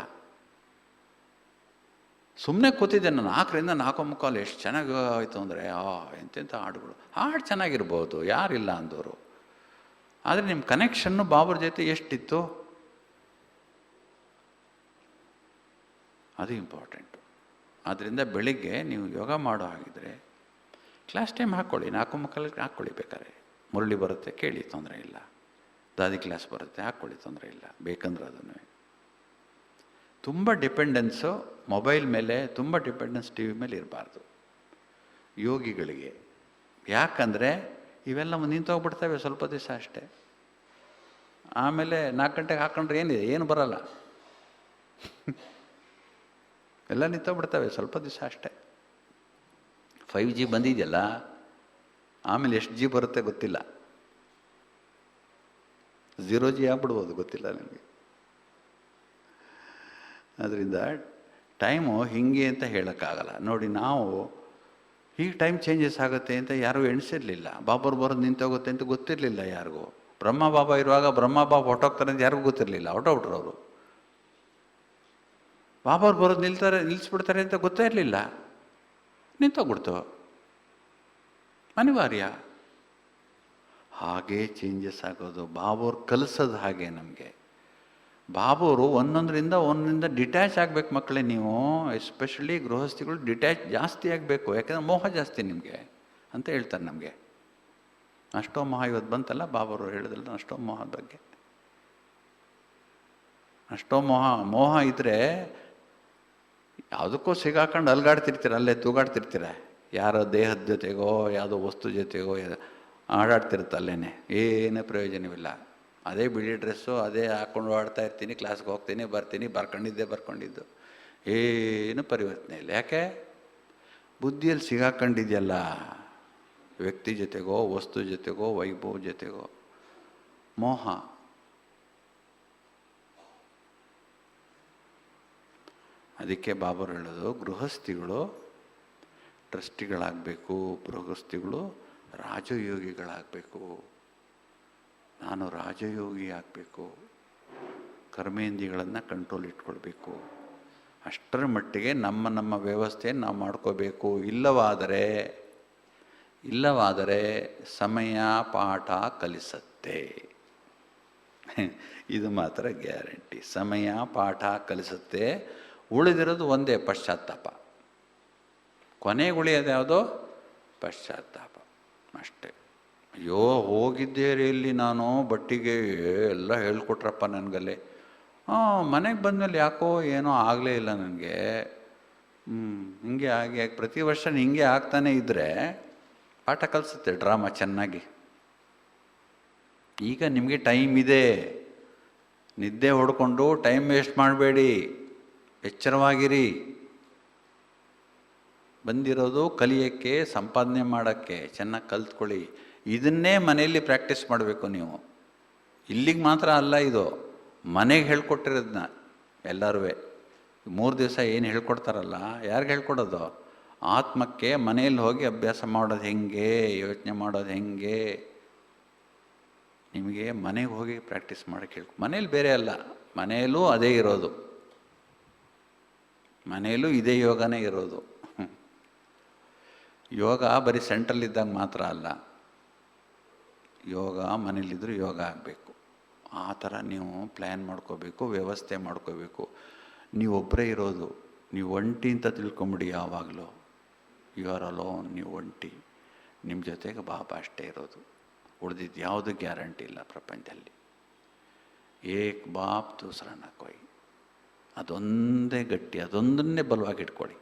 ಸುಮ್ಮನೆ ಕೂತಿದ್ದೆ ನಾನು 4ರಿಂದ 4:45 ಎಷ್ಟು ಚೆನ್ನಾಗಿ ಆಯಿತು ಅಂದರೆ ಎಂತೆಂಥ ಹಾಡುಗಳು. ಹಾಡು ಚೆನ್ನಾಗಿರ್ಬೋದು, ಯಾರಿಲ್ಲ ಅಂದವರು. ಆದರೆ ನಿಮ್ಮ ಕನೆಕ್ಷನ್ನು ಬಾಬರ್ ಜೊತೆ ಎಷ್ಟಿತ್ತು ಅದು ಇಂಪಾರ್ಟೆಂಟು. ಆದ್ದರಿಂದ ಬೆಳಿಗ್ಗೆ ನೀವು ಯೋಗ ಮಾಡೋ ಹಾಗಿದ್ರೆ ಕ್ಲಾಸ್ ಟೈಮ್ ಹಾಕ್ಕೊಳ್ಳಿ, 4:45 ಹಾಕ್ಕೊಳ್ಳಿ. ಬೇಕಾದ್ರೆ ಮುರಳಿ ಬರುತ್ತೆ ಕೇಳಿ, ತೊಂದರೆ ಇಲ್ಲ. ದಾದಿ ಕ್ಲಾಸ್ ಬರುತ್ತೆ ಹಾಕ್ಕೊಳ್ಳಿ, ತೊಂದರೆ ಇಲ್ಲ. ಬೇಕಂದ್ರೆ ಅದನ್ನು ತುಂಬ ಡಿಪೆಂಡೆನ್ಸು ಮೊಬೈಲ್ ಮೇಲೆ, ತುಂಬ ಡಿಪೆಂಡೆನ್ಸ್ ಟಿ ವಿ ಮೇಲೆ ಇರಬಾರ್ದು ಯೋಗಿಗಳಿಗೆ. ಯಾಕಂದರೆ ಇವೆಲ್ಲ ನಿಂತೋಗ್ಬಿಡ್ತವೆ ಸ್ವಲ್ಪ ದಿವಸ ಅಷ್ಟೇ. ಆಮೇಲೆ 4 ಗಂಟೆಗೆ ಹಾಕ್ಕೊಂಡ್ರೆ ಏನಿದೆ, ಏನು ಬರಲ್ಲ. ಎಲ್ಲ ನಿಂತೋಗ್ಬಿಡ್ತವೆ ಸ್ವಲ್ಪ ದಿವಸ ಅಷ್ಟೇ. 5G ಬಂದಿದೆಯಲ್ಲ, ಆಮೇಲೆ ಎಷ್ಟು ಜಿ ಬರುತ್ತೆ ಗೊತ್ತಿಲ್ಲ. 0G ಆಗ್ಬಿಡ್ಬೋದು, ಗೊತ್ತಿಲ್ಲ ನನಗೆ. ಅದರಿಂದ ಟೈಮು ಹೀಗೆ ಅಂತ ಹೇಳೋಕ್ಕಾಗಲ್ಲ. ನೋಡಿ, ನಾವು ಹೀಗೆ ಟೈಮ್ ಚೇಂಜಸ್ ಆಗುತ್ತೆ ಅಂತ ಯಾರೂ ಎಣಿಸಿರಲಿಲ್ಲ. ಬಾಬರು ಬರೋದು ನಿಂತೋಗುತ್ತೆ ಅಂತ ಗೊತ್ತಿರಲಿಲ್ಲ ಯಾರಿಗೂ. ಬ್ರಹ್ಮ ಬಾಬಾ ಇರುವಾಗ ಬ್ರಹ್ಮ ಬಾಬಾ ಹೊಟ್ಟೋಗ್ತಾರೆ ಅಂತ ಯಾರಿಗೂ ಗೊತ್ತಿರಲಿಲ್ಲ, ಹೊಟ್ಟೋಗ್ಬಿಟ್ರು ಅವರು. ಬಾಬಾರು ಬರೋದು ನಿಲ್ಲಿಸ್ಬಿಡ್ತಾರೆ ಅಂತ ಗೊತ್ತೇ ಇರಲಿಲ್ಲ, ನಿಂತೋಗ್ಬಿಡ್ತು. ಅನಿವಾರ್ಯ. ಹಾಗೇ ಚೇಂಜಸ್ ಆಗೋದು. ಬಾಬೋರು ಕಲಿಸೋದು ಹಾಗೆ ನಮಗೆ. ಬಾಬೋರು ಒಂದೊಂದರಿಂದ ಡಿಟ್ಯಾಚ್ ಆಗಬೇಕು ಮಕ್ಕಳೇ. ನೀವು ಎಸ್ಪೆಷಲಿ ಗೃಹಸ್ಥಿಗಳು ಡಿಟ್ಯಾಚ್ ಜಾಸ್ತಿ ಆಗಬೇಕು. ಯಾಕೆಂದರೆ ಮೋಹ ಜಾಸ್ತಿ ನಿಮಗೆ ಅಂತ ಹೇಳ್ತಾರೆ ನಮಗೆ. ಅಷ್ಟೋ ಮೋಹ ಇವತ್ತು ಬಂತಲ್ಲ, ಬಾಬೋರು ಹೇಳಿದ್ರಲ್ಲ ಅಷ್ಟೋ ಮೋಹದ ಬಗ್ಗೆ. ಅಷ್ಟೋ ಮೋಹ ಇದ್ದರೆ ಯಾವುದಕ್ಕೋ ಸಿಗಾಕೊಂಡು ಅಲ್ಗಾಡ್ತಿರ್ತೀರ, ಅಲ್ಲೇ ತೂಗಾಡ್ತಿರ್ತೀರ. ಯಾರೋ ದೇಹದ ಜೊತೆಗೋ ಯಾವುದೋ ವಸ್ತು ಜೊತೆಗೋ ಆಡಾಡ್ತಿರುತ್ತೆ ಅಲ್ಲೇ. ಏನೂ ಪ್ರಯೋಜನವಿಲ್ಲ. ಅದೇ ಬಿಳಿ ಡ್ರೆಸ್ಸು ಅದೇ ಹಾಕ್ಕೊಂಡು ಆಡ್ತಾ ಇರ್ತೀನಿ, ಕ್ಲಾಸ್ಗೆ ಹೋಗ್ತೀನಿ, ಬರ್ತೀನಿ, ಬರ್ಕೊಂಡಿದ್ದು ಏನು ಪರಿವರ್ತನೆ ಇಲ್ಲ. ಯಾಕೆ? ಬುದ್ಧಿಯಲ್ಲಿ ಸಿಗಾಕೊಂಡಿದೆಯಲ್ಲ, ವ್ಯಕ್ತಿ ಜೊತೆಗೋ ವಸ್ತು ಜೊತೆಗೋ ವೈಭವ ಜೊತೆಗೋ ಮೋಹ. ಅದಕ್ಕೆ ಬಾಬರು ಹೇಳೋದು, ಗೃಹಸ್ಥಿಗಳು ಟ್ರಸ್ಟಿಗಳಾಗಬೇಕು, ಗೃಹಸ್ಥಿಗಳು ರಾಜಯೋಗಿಗಳಾಗಬೇಕು. ನಾನು ರಾಜಯೋಗಿ ಆಗಬೇಕು, ಕರ್ಮೇಂದ್ರಿಯಗಳನ್ನು ಕಂಟ್ರೋಲ್ ಇಟ್ಕೊಳ್ಬೇಕು. ಅಷ್ಟರ ಮಟ್ಟಿಗೆ ನಮ್ಮ ವ್ಯವಸ್ಥೆಯನ್ನು ನಾವು ಮಾಡ್ಕೋಬೇಕು. ಇಲ್ಲವಾದರೆ ಸಮಯ ಪಾಠ ಕಲಿಸತ್ತೆ. ಇದು ಮಾತ್ರ ಗ್ಯಾರಂಟಿ. ಸಮಯ ಪಾಠ ಕಲಿಸುತ್ತೆ. ಉಳಿದಿರೋದು ಒಂದೇ, ಪಶ್ಚಾತ್ತಾಪ. ಕೊನೆಗೆ ಉಳಿಯೋದು ಯಾವುದೋ ಪಶ್ಚಾತ್ತಾಪ ಅಷ್ಟೇ. ಅಯ್ಯೋ ಹೋಗಿದ್ದೇರಿ ಇಲ್ಲಿ ನಾನು ಬಟ್ಟಿಗೆ, ಎಲ್ಲ ಹೇಳ್ಕೊಟ್ರಪ್ಪ ನನಗಲ್ಲಿ. ಮನೆಗೆ ಬಂದಮೇಲೆ ಯಾಕೋ ಏನೋ ಆಗಲೇ ಇಲ್ಲ ನನಗೆ. ಹಿಂಗೆ ಆಗಿ ಪ್ರತಿ ವರ್ಷ ಹಿಂಗೆ ಆಗ್ತಾನೆ ಇದ್ದರೆ ಪಾಠ ಕಲಿಸುತ್ತೆ ಡ್ರಾಮಾ ಚೆನ್ನಾಗಿ. ಈಗ ನಿಮಗೆ ಟೈಮ್ ಇದೆ, ನಿದ್ದೆ ಹೊಡ್ಕೊಂಡು ಟೈಮ್ ವೇಸ್ಟ್ ಮಾಡಬೇಡಿ, ಎಚ್ಚರವಾಗಿರಿ. ಬಂದಿರೋದು ಕಲಿಯೋಕ್ಕೆ, ಸಂಪಾದನೆ ಮಾಡೋಕ್ಕೆ. ಚೆನ್ನಾಗಿ ಕಲ್ತ್ಕೊಳ್ಳಿ. ಇದನ್ನೇ ಮನೆಯಲ್ಲಿ ಪ್ರಾಕ್ಟೀಸ್ ಮಾಡಬೇಕು ನೀವು. ಇಲ್ಲಿಗೆ ಮಾತ್ರ ಅಲ್ಲ, ಇದು ಮನೆಗೆ ಹೇಳ್ಕೊಟ್ಟಿರೋದನ್ನ ಎಲ್ಲರೂ 3 ದಿವಸ ಏನು ಹೇಳ್ಕೊಡ್ತಾರಲ್ಲ, ಯಾರಿಗೆ ಹೇಳ್ಕೊಡೋದು? ಆತ್ಮಕ್ಕೆ ಮನೆಯಲ್ಲಿ ಹೋಗಿ ಅಭ್ಯಾಸ ಮಾಡೋದು ಹೆಂಗೆ, ಯೋಚನೆ ಮಾಡೋದು ಹೆಂಗೆ, ನಿಮಗೆ ಮನೆಗೆ ಹೋಗಿ ಪ್ರಾಕ್ಟೀಸ್ ಮಾಡೋಕ್ಕೆ ಮನೇಲಿ ಬೇರೆ ಅಲ್ಲ, ಮನೆಯಲ್ಲೂ ಅದೇ ಇರೋದು, ಮನೆಯಲ್ಲೂ ಇದೇ ಯೋಗನೇ ಇರೋದು. ಯೋಗ ಬರೀ ಸೆಂಟ್ರಲ್ಲಿದ್ದಾಗ ಮಾತ್ರ ಅಲ್ಲ, ಯೋಗ ಮನೇಲಿದ್ದರೂ ಯೋಗ ಆಗಬೇಕು. ಆ ಥರ ನೀವು ಪ್ಲ್ಯಾನ್ ಮಾಡ್ಕೋಬೇಕು, ವ್ಯವಸ್ಥೆ ಮಾಡ್ಕೋಬೇಕು. ನೀವೊಬ್ಬರೇ ಇರೋದು, ನೀವು ಒಂಟಿ ಅಂತ ತಿಳ್ಕೊಂಬಿಡಿ. ಯಾವಾಗಲೂ ಯು ಆರ್ ಅಲೋನ್, ನೀವು ಒಂಟಿ. ನಿಮ್ಮ ಜೊತೆಗೆ ಬಾಬಾ ಅಷ್ಟೇ ಇರೋದು. ಉಳಿದಿದ್ದು ಯಾವುದು ಗ್ಯಾರಂಟಿ ಇಲ್ಲ ಪ್ರಪಂಚದಲ್ಲಿ. ಏಕ್ ಬಾಪ್ ದೂಸರಾ ನ ಕೋಯಿ. ಅದೊಂದೇ ಗಟ್ಟಿ, ಅದೊಂದನ್ನೇ ಬಲವಾಗಿ ಇಟ್ಕೊಳ್ಳಿ.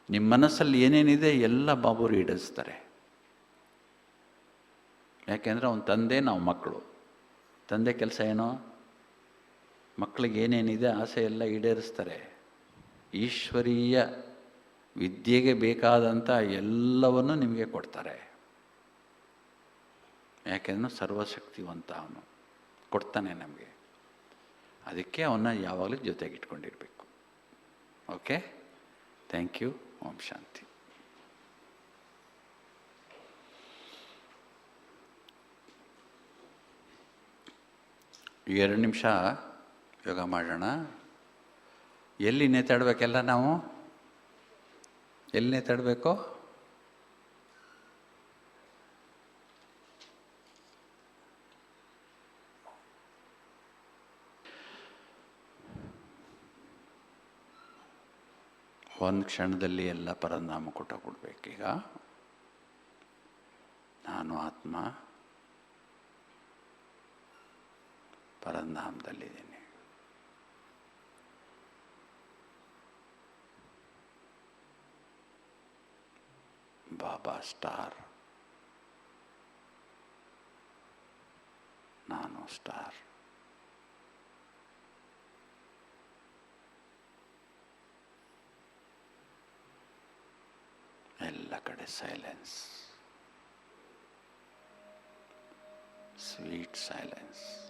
ನಿಮ್ಮ ಮನಸ್ಸಲ್ಲಿ ಏನೇನಿದೆ ಎಲ್ಲ ಬಾಬರು ಈಡೇರಿಸ್ತಾರೆ. ಯಾಕೆಂದರೆ ಅವನ ತಂದೆ, ನಾವು ಮಕ್ಕಳು. ತಂದೆ ಕೆಲಸ ಏನೋ, ಮಕ್ಕಳಿಗೆ ಏನೇನಿದೆ ಆಸೆ ಎಲ್ಲ ಈಡೇರಿಸ್ತಾರೆ. ಈಶ್ವರೀಯ ವಿದ್ಯೆಗೆ ಬೇಕಾದಂಥ ಎಲ್ಲವನ್ನು ನಿಮಗೆ ಕೊಡ್ತಾರೆ. ಯಾಕೆಂದ್ರೆ ಸರ್ವಶಕ್ತಿವಂತ ಅವನು, ಕೊಡ್ತಾನೆ ನಮಗೆ. ಅದಕ್ಕೆ ಅವನ್ನ ಯಾವಾಗಲೂ ಜೊತೆಗಿಟ್ಕೊಂಡಿರಬೇಕು. Okay, thank you. ಓಂ ಶಾಂತಿ. 2 ನಿಮಿಷ ಯೋಗ ಮಾಡೋಣ. ಎಲ್ಲಿ ನೇತಾಡಬೇಕೆಲ್ಲ ನಾವು? ಎಲ್ಲಿ ನೇತಾಡಬೇಕು? ಒಂದು ಕ್ಷಣದಲ್ಲಿ ಎಲ್ಲ ಪರನಾಮ ಕೊಟ್ಟುಕೊಡ್ಬೇಕೀಗ. ನಾನು ಆತ್ಮ ಪರನಾಮದಲ್ಲಿದ್ದೀನಿ. ಬಾಬಾ ಸ್ಟಾರ್, ನಾನು ಸ್ಟಾರ್. ಎಲ್ಲ ಕಡೆ ಸೈಲೆನ್ಸ್, ಸ್ವೀಟ್ ಸೈಲೆನ್ಸ್.